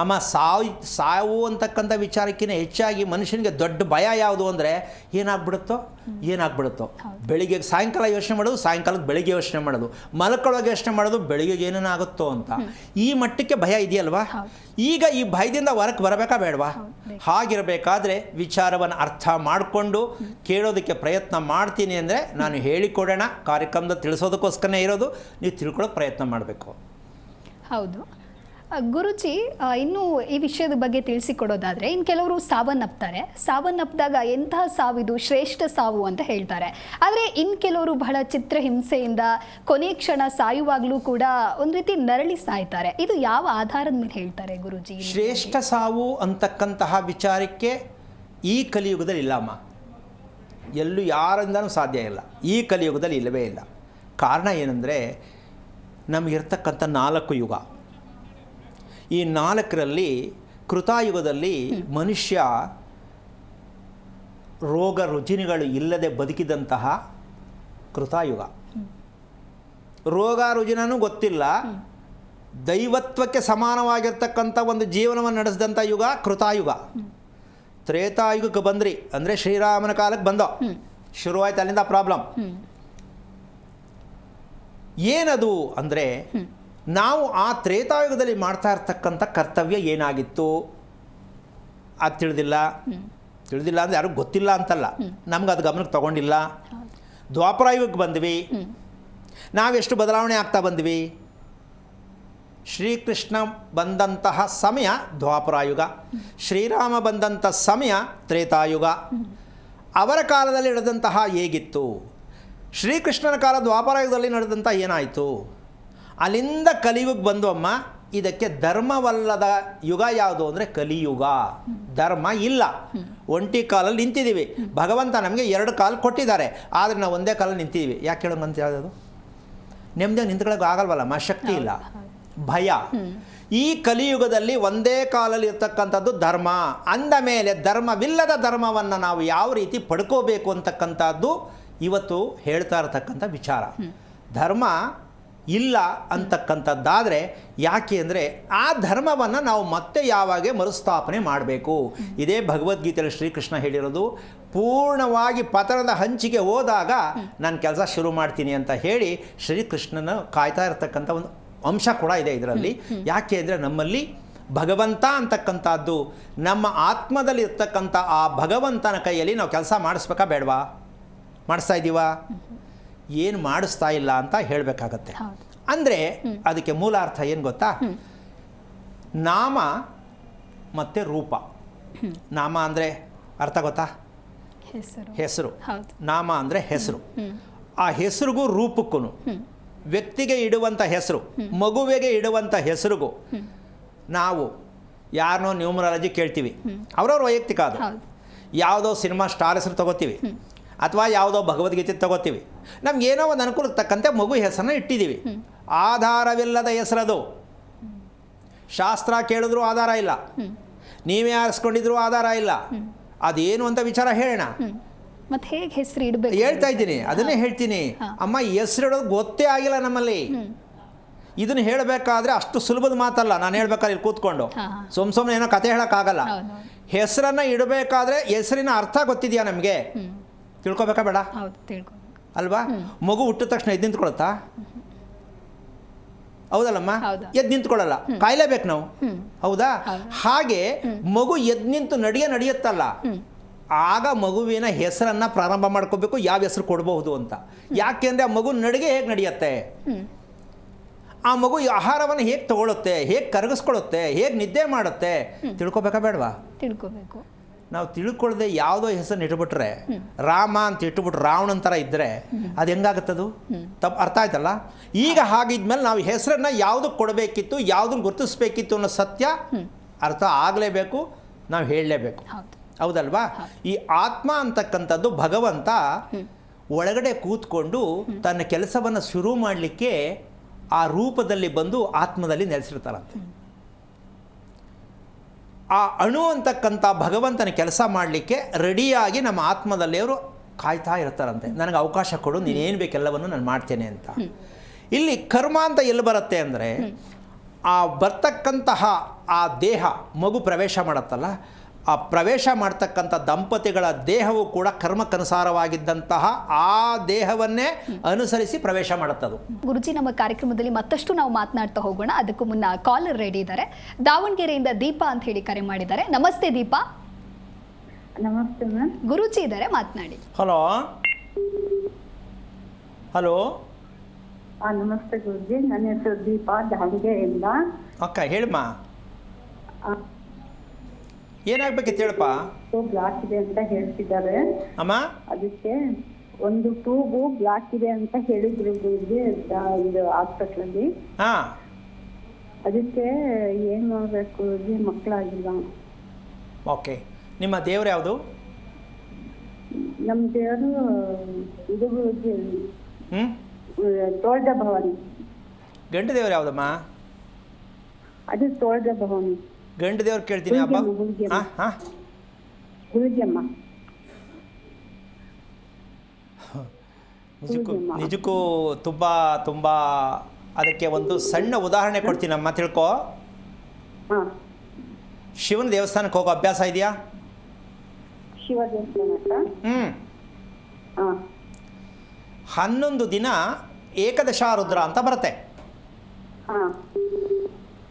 ಅಮ್ಮ, ಸಾವು ಅಂತಕ್ಕಂಥ ವಿಚಾರಕ್ಕಿಂತ ಹೆಚ್ಚಾಗಿ ಮನುಷ್ಯನಿಗೆ ದೊಡ್ಡ ಭಯ ಯಾವುದು ಅಂದರೆ ಏನಾಗ್ಬಿಡುತ್ತೋ. ಬೆಳಿಗ್ಗೆ ಸಾಯಂಕಾಲ ಯೋಚನೆ ಮಾಡೋದು, ಸಾಯಂಕಾಲಕ್ಕೆ ಬೆಳಿಗ್ಗೆ ಯೋಚನೆ ಮಾಡೋದು, ಮಲ್ಕೊಳ್ಳೋಕೆ ಯೋಚನೆ ಮಾಡೋದು, ಬೆಳಿಗ್ಗೆ ಏನೇನಾಗುತ್ತೋ ಅಂತ. ಈ ಮಟ್ಟಕ್ಕೆ ಭಯ ಇದೆಯಲ್ವಾ? ಈಗ ಈ ಭಯದಿಂದ ಹೊರಕ್ಕೆ ಬರಬೇಕಾ ಬೇಡವಾ? ಹಾಗಿರಬೇಕಾದ್ರೆ ವಿಚಾರವನ್ನು ಅರ್ಥ ಮಾಡಿಕೊಂಡು ಕೇಳೋದಕ್ಕೆ ಪ್ರಯತ್ನ ಮಾಡ್ತೀನಿ ಅಂದರೆ ನಾನು ಹೇಳಿಕೊಡೋಣ, ಕಾರ್ಯಕ್ರಮದ ತಿಳಿಸೋದಕ್ಕೋಸ್ಕರನೇ ಇರೋದು. ನೀವು ತಿಳ್ಕೊಳ್ಳೋಕೆ ಪ್ರಯತ್ನ ಮಾಡಬೇಕು. ಹೌದು ಗುರುಜಿ, ಇನ್ನು ಈ ವಿಷಯದ ಬಗ್ಗೆ ತಿಳಿಸಿಕೊಡೋದಾದರೆ, ಇನ್ನು ಕೆಲವರು ಸಾವನ್ನಪ್ಪಿದಾಗ ಎಂತಹ ಸಾವಿದು ಶ್ರೇಷ್ಠ ಸಾವು ಅಂತ ಹೇಳ್ತಾರೆ. ಆದರೆ ಇನ್ನು ಕೆಲವರು ಬಹಳ ಚಿತ್ರಹಿಂಸೆಯಿಂದ ಕೊನೆ ಕ್ಷಣ ಸಾಯುವಾಗಲೂ ಕೂಡ ಒಂದು ರೀತಿ ನರಳಿ ಸಾಯ್ತಾರೆ. ಇದು ಯಾವ ಆಧಾರದ ಮೇಲೆ ಹೇಳ್ತಾರೆ ಗುರುಜಿ? ಶ್ರೇಷ್ಠ ಸಾವು ಅಂತಕ್ಕಂತಹ ವಿಚಾರಕ್ಕೆ ಈ ಕಲಿಯುಗದಲ್ಲಿ ಇಲ್ಲಮ್ಮ, ಎಲ್ಲೂ ಯಾರಿಂದನೂ ಸಾಧ್ಯ ಇಲ್ಲ. ಈ ಕಲಿಯುಗದಲ್ಲಿ ಇಲ್ಲವೇ ಇಲ್ಲ. ಕಾರಣ ಏನಂದರೆ ನಮಗಿರ್ತಕ್ಕಂಥ 4 ಯುಗ. ಈ 4ರಲ್ಲಿ ಕೃತಾಯುಗದಲ್ಲಿ ಮನುಷ್ಯ ರೋಗ ರುಜಿನಗಳು ಇಲ್ಲದೆ ಬದುಕಿದಂತಹ ಕೃತಾಯುಗ. ರೋಗ ರುಜಿನನೂ ಗೊತ್ತಿಲ್ಲ, ದೈವತ್ವಕ್ಕೆ ಸಮಾನವಾಗಿರ್ತಕ್ಕಂಥ ಒಂದು ಜೀವನವನ್ನು ನಡೆಸಿದಂಥ ಯುಗ ಕೃತಾಯುಗ. ತ್ರೇತಾಯುಗಕ್ಕೆ ಬಂದ್ರಿ ಅಂದರೆ ಶ್ರೀರಾಮನ ಕಾಲಕ್ಕೆ ಬಂದೋ, ಶುರುವಾಯ್ತು ಅಲ್ಲಿಂದ ಪ್ರಾಬ್ಲಮ್. ಏನದು ಅಂದರೆ ನಾವು ಆ ತ್ರೇತಾಯುಗದಲ್ಲಿ ಮಾಡ್ತಾ ಇರ್ತಕ್ಕಂಥ ಕರ್ತವ್ಯ ಏನಾಗಿತ್ತು ಅದು ತಿಳಿದಿಲ್ಲ ಅಂದರೆ ಯಾರಿಗೂ ಗೊತ್ತಿಲ್ಲ ಅಂತಲ್ಲ, ನಮ್ಗೆ ಅದು ಗಮನಕ್ಕೆ ತಗೊಂಡಿಲ್ಲ. ದ್ವಾಪರಾಯುಗಕ್ಕೆ ಬಂದ್ವಿ, ನಾವೆಷ್ಟು ಬದಲಾವಣೆ ಆಗ್ತಾ ಬಂದ್ವಿ. ಶ್ರೀಕೃಷ್ಣ ಬಂದಂತಹ ಸಮಯ ದ್ವಾಪರಾಯುಗ, ಶ್ರೀರಾಮ ಬಂದಂಥ ಸಮಯ ತ್ರೇತಾಯುಗ. ಅವರ ಕಾಲದಲ್ಲಿ ನಡೆದಂತಹ ಹೇಗಿತ್ತು, ಶ್ರೀಕೃಷ್ಣನ ಕಾಲ ದ್ವಾಪರಾಯುಗದಲ್ಲಿ ನಡೆದಂಥ ಏನಾಯಿತು, ಅಲ್ಲಿಂದ ಕಲಿಯುಗಕ್ಕೆ ಬಂದು ಅಮ್ಮ. ಇದಕ್ಕೆ ಧರ್ಮವಲ್ಲದ ಯುಗ ಯಾವುದು ಅಂದರೆ ಕಲಿಯುಗ. ಧರ್ಮ ಇಲ್ಲ, ಒಂಟಿ ಕಾಲಲ್ಲಿ ನಿಂತಿದ್ದೀವಿ. ಭಗವಂತ ನಮಗೆ 2 ಕಾಲು ಕೊಟ್ಟಿದ್ದಾರೆ, ಆದರೆ ನಾವು ಒಂದೇ ಕಾಲಲ್ಲಿ ನಿಂತಿದ್ದೀವಿ. ಯಾಕೆ ಹೇಳೋಂಗಂತ ಹೇಳೋದು? ನೆಮ್ಮದಿಯಾಗಿ ನಿಂತ್ಕೊಳ್ಳೋಕೆ ಆಗಲ್ವಲ್ಲಮ್ಮ, ಶಕ್ತಿ ಇಲ್ಲ, ಭಯ. ಈ ಕಲಿಯುಗದಲ್ಲಿ ಒಂದೇ ಕಾಲಲ್ಲಿ ಇರ್ತಕ್ಕಂಥದ್ದು ಧರ್ಮ. ಅಂದ ಮೇಲೆ ಧರ್ಮವಿಲ್ಲದ ಧರ್ಮವನ್ನು ನಾವು ಯಾವ ರೀತಿ ಪಡ್ಕೋಬೇಕು ಅಂತಕ್ಕಂಥದ್ದು ಇವತ್ತು ಹೇಳ್ತಾ ಇರತಕ್ಕಂಥ ವಿಚಾರ. ಧರ್ಮ ಇಲ್ಲ ಅಂತಕ್ಕಂಥದ್ದಾದರೆ ಯಾಕೆ ಅಂದರೆ ಆ ಧರ್ಮವನ್ನು ನಾವು ಮತ್ತೆ ಯಾವಾಗ ಮರುಸ್ಥಾಪನೆ ಮಾಡಬೇಕು. ಇದೇ ಭಗವದ್ಗೀತೆಯಲ್ಲಿ ಶ್ರೀಕೃಷ್ಣ ಹೇಳಿರೋದು. ಪೂರ್ಣವಾಗಿ ಪತನದ ಹಂಚಿಗೆ ಹೋದಾಗ ನಾನು ಕೆಲಸ ಶುರು ಮಾಡ್ತೀನಿ ಅಂತ ಹೇಳಿ ಶ್ರೀಕೃಷ್ಣನ ಕಾಯ್ತಾ ಇರತಕ್ಕಂಥ ಒಂದು ಅಂಶ ಕೂಡ ಇದೆ ಇದರಲ್ಲಿ. ಯಾಕೆ ಅಂದರೆ ನಮ್ಮಲ್ಲಿ ಭಗವಂತ ಅಂತಕ್ಕಂಥದ್ದು, ನಮ್ಮ ಆತ್ಮದಲ್ಲಿ ಇರ್ತಕ್ಕಂಥ ಆ ಭಗವಂತನ ಕೈಯಲ್ಲಿ ನಾವು ಕೆಲಸ ಮಾಡಿಸ್ಬೇಕಾ ಬೇಡವಾ? ಮಾಡಿಸ್ತಾ ಇದ್ದೀವಾ? ಏನು ಮಾಡಿಸ್ತಾ ಇಲ್ಲ ಅಂತ ಹೇಳಬೇಕಾಗತ್ತೆ. ಅಂದರೆ ಅದಕ್ಕೆ ಮೂಲ ಅರ್ಥ ಏನು ಗೊತ್ತಾ? ನಾಮ ಮತ್ತು ರೂಪ. ನಾಮ ಅಂದರೆ ಅರ್ಥ ಗೊತ್ತಾ? ಹೆಸರು. ನಾಮ ಅಂದರೆ ಹೆಸರು. ಆ ಹೆಸರಿಗೂ ರೂಪಕ್ಕೂ, ವ್ಯಕ್ತಿಗೆ ಇಡುವಂಥ ಹೆಸರು, ಮಗುವಿಗೆ ಇಡುವಂಥ ಹೆಸರಿಗೂ ನಾವು ಯಾರನ್ನೋ ನ್ಯೂಮರಾಲಜಿ ಕೇಳ್ತೀವಿ, ಅವ್ರವ್ರ ವೈಯಕ್ತಿಕ ಅದು. ಯಾವುದೋ ಸಿನಿಮಾ ಸ್ಟಾರ್ ಹೆಸರು ತಗೋತೀವಿ, ಅಥವಾ ಯಾವುದೋ ಭಗವದ್ಗೀತೆ ತಗೋತೀವಿ. ನಮಗೇನೋ ಒಂದು ಅನುಕೂಲಕ್ಕೆ ತಕ್ಕಂತೆ ಮಗು ಹೆಸರನ್ನ ಇಟ್ಟಿದ್ದೀವಿ. ಆಧಾರವಿಲ್ಲದ ಹೆಸರದು. ಶಾಸ್ತ್ರ ಕೇಳಿದ್ರೂ ಆಧಾರ ಇಲ್ಲ, ನೀವೇ ಆರಿಸ್ಕೊಂಡಿದ್ರೂ ಆಧಾರ ಇಲ್ಲ. ಅದೇನು ಅಂತ ವಿಚಾರ ಹೇಳೋಣ. ಮತ್ತೆ ಹೇಗೆ ಹೆಸರು ಇಡಬೇಕು ಹೇಳ್ತಾ ಇದ್ದೀನಿ, ಅದನ್ನೇ ಹೇಳ್ತೀನಿ. ಅಮ್ಮ, ಹೆಸರಿಡೋದು ಗೊತ್ತೇ ಆಗಿಲ್ಲ ನಮ್ಮಲ್ಲಿ. ಇದನ್ನು ಹೇಳಬೇಕಾದ್ರೆ ಅಷ್ಟು ಸುಲಭದ ಮಾತಲ್ಲ. ನಾನು ಹೇಳ್ಬೇಕಾದ್ರೆ ಇಲ್ಲಿ ಕೂತ್ಕೊಂಡು ಸುಮ್ಮನೆ ಏನೋ ಕತೆ ಹೇಳೋಕ್ಕಾಗಲ್ಲ. ಹೆಸರನ್ನು ಇಡಬೇಕಾದ್ರೆ ಹೆಸರಿನ ಅರ್ಥ ಗೊತ್ತಿದೆಯಾ ನಮಗೆ? ತಿಳ್ಕೊಬೇಕಾ ಬೇಡ? ಅಲ್ವಾ? ಮಗು ಹುಟ್ಟಿದ ತಕ್ಷಣ ಎದ್ದು ನಿಂತ್ಕೊಳುತ್ತಾ? ಹೌದಲ್ಲಮ್ಮ? ಎದ್ದು ನಿಂತ್ಕೊಳ್ಳಲ್ಲ, ಕಾಯ್ಲೇಬೇಕು ನಾವು. ಹೌದಾ? ಹಾಗೆ ಮಗು ಎದ್ದು ನಿಂತು ನಡೆಯುತ್ತಲ್ಲ, ಆಗ ಮಗುವಿನ ಹೆಸರನ್ನು ಪ್ರಾರಂಭ ಮಾಡ್ಕೋಬೇಕು, ಯಾವ ಹೆಸರು ಕೊಡಬಹುದು ಅಂತ. ಯಾಕೆಂದರೆ ಆ ಮಗು ನಡಿಗೆ ಹೇಗೆ ನಡೆಯುತ್ತೆ, ಆ ಮಗು ಆಹಾರವನ್ನು ಹೇಗೆ ತಗೊಳುತ್ತೆ, ಹೇಗೆ ಕರಗಿಸ್ಕೊಳ್ಳುತ್ತೆ, ಹೇಗೆ ನಿದ್ದೆ ಮಾಡುತ್ತೆ, ತಿಳ್ಕೊಬೇಕಾ ಬೇಡವಾ? ತಿಳ್ಕೊಬೇಕು. ನಾವು ತಿಳ್ಕೊಳ್ಳದೆ ಯಾವುದೋ ಹೆಸರನ್ನ ಇಟ್ಬಿಟ್ರೆ, ರಾಮ ಅಂತ ಇಟ್ಬಿಟ್ರೆ ರಾವಣನ ಥರ ಇದ್ದರೆ ಅದು ಹೆಂಗಾಗುತ್ತದು? ತಪ್ಪು ಅರ್ಥ ಆಯ್ತಲ್ಲ? ಈಗ ಹಾಗಿದ್ಮೇಲೆ ನಾವು ಹೆಸರನ್ನು ಯಾವುದಕ್ಕೆ ಕೊಡಬೇಕಿತ್ತು, ಯಾವುದನ್ನು ಗುರುತಿಸ್ಬೇಕಿತ್ತು ಅನ್ನೋ ಸತ್ಯ ಅರ್ಥ ಆಗಲೇಬೇಕು, ನಾವು ಹೇಳಲೇಬೇಕು. ಹೌದಲ್ವಾ? ಈ ಆತ್ಮ ಅಂತಕ್ಕಂಥದ್ದು ಭಗವಂತ ಒಳಗಡೆ ಕೂತ್ಕೊಂಡು ತನ್ನ ಕೆಲಸವನ್ನು ಶುರು ಮಾಡಲಿಕ್ಕೆ ಆ ರೂಪದಲ್ಲಿ ಬಂದು ಆತ್ಮದಲ್ಲಿ ನೆಲೆಸಿರ್ತಾರಂತೆ. ಆ ಅಣು ಅಂತಕ್ಕಂಥ ಭಗವಂತನ ಕೆಲಸ ಮಾಡಲಿಕ್ಕೆ ರೆಡಿಯಾಗಿ ನಮ್ಮ ಆತ್ಮದಲ್ಲಿ ಅವರು ಕಾಯ್ತಾ ಇರ್ತಾರಂತೆ. ನನಗೆ ಅವಕಾಶ ಕೊಡು, ನೀನೇನು ಬೇಕೆಲ್ಲವನ್ನು ನಾನು ಮಾಡ್ತೇನೆ ಅಂತ. ಇಲ್ಲಿ ಕರ್ಮ ಅಂತ ಎಲ್ಲಿ ಬರುತ್ತೆ ಅಂದರೆ, ಆ ಬರ್ತಕ್ಕಂತಹ ಆ ದೇಹ ಮಗು ಪ್ರವೇಶ ಮಾಡುತ್ತಲ್ಲ, ಆ ಪ್ರವೇಶ ಮಾಡ್ತಕ್ಕಂಥ ದಂಪತಿಗಳ ದೇಹವು ಕೂಡ ಕರ್ಮಕ್ಕನುಸಾರವಾಗಿದ್ದಂತಹ ಆ ದೇಹವನ್ನೇ ಅನುಸರಿಸಿ ಪ್ರವೇಶ ಮಾಡುತ್ತದು. ಗುರುಜಿ, ನಮ್ಮ ಕಾರ್ಯಕ್ರಮದಲ್ಲಿ ಮತ್ತಷ್ಟು ನಾವು ಮಾತನಾಡ್ತಾ ಹೋಗೋಣ. ಅದಕ್ಕೂ ಮುನ್ನ ಕಾಲರ್ ರೆಡಿ ಇದ್ದಾರೆ. ದಾವಣಗೆರೆಯಿಂದ ದೀಪಾ ಅಂತ ಹೇಳಿ ಕರೆ ಮಾಡಿದ್ದಾರೆ. ನಮಸ್ತೆ ದೀಪಾ. ನಮಸ್ತೆ ಮ್ಯಾಮ್. ಗುರುಜಿ ಇದ್ದಾರೆ, ಮಾತನಾಡಿ. Hello hello. ನಮಸ್ತೆ ಗುರುಜಿ, ನನ್ನ ಹೆಸರು ದೀಪಾ, ದಾವಣಗೆರೆಯಿಂದ. ಅಕ್ಕ ಹೇಳಮ್ಮ, ಏನಾಗಬೇಕಿತ್ತು ಹೇಳಪ್ಪ. ಬ್ಲಾಕ್ ಇದೆ ಅಂತ ಹೇಳ್ತಿದ್ದಾರೆ ಅಮ್ಮ. ಅದಕ್ಕೆ ಒಂದು ಟ್ಯೂಬು ಬ್ಲಾಕ್ ಇದೆ ಅಂತ ಹೇಳಿದ್ರು ಗುರುಜಿ, ಇದು ಹಾಸ್ಪಿಟ್ಲಲ್ಲಿ. ಅದಕ್ಕೆ ಏನ್ ಮಾಡ್ಬೇಕು ಗುರುಜಿ? ಮಕ್ಕಳಾಗಿಲ್ಲ. ಓಕೆ, ನಿಮ್ಮ ದೇವ್ರು ಯಾವುದು? ನಮ್ಮ ದೇವರು ಇದು ಗುರುಜಿ, ತೋಳ್ದ ಭವಾನಿ. ಗಂಡು ದೇವ್ರು ಯಾವುದಮ್ಮ? ಅದು ತೋಳ್ದ ಭವಾನಿ. ಗಂಡು ದೇವ್ರು ಕೇಳ್ತೀನಿ ಹಬ್ಬ. ಗುರುಜಿಯಮ್ಮ. ನಿಜಕ್ಕೂ ತುಂಬ ತುಂಬ ಅದಕ್ಕೆ ಒಂದು ಸಣ್ಣ ಉದಾಹರಣೆ ಕೊಡ್ತೀನಮ್ಮ, ತಿಳ್ಕೊ. ಶಿವನ ದೇವಸ್ಥಾನಕ್ಕೆ ಹೋಗೋ ಅಭ್ಯಾಸ ಇದೆಯಾ? ಶಿವ ದೇವಸ್ಥಾನ 11 ದಿನ ಏಕದಶಾರುದ್ರ ಅಂತ ಬರುತ್ತೆ.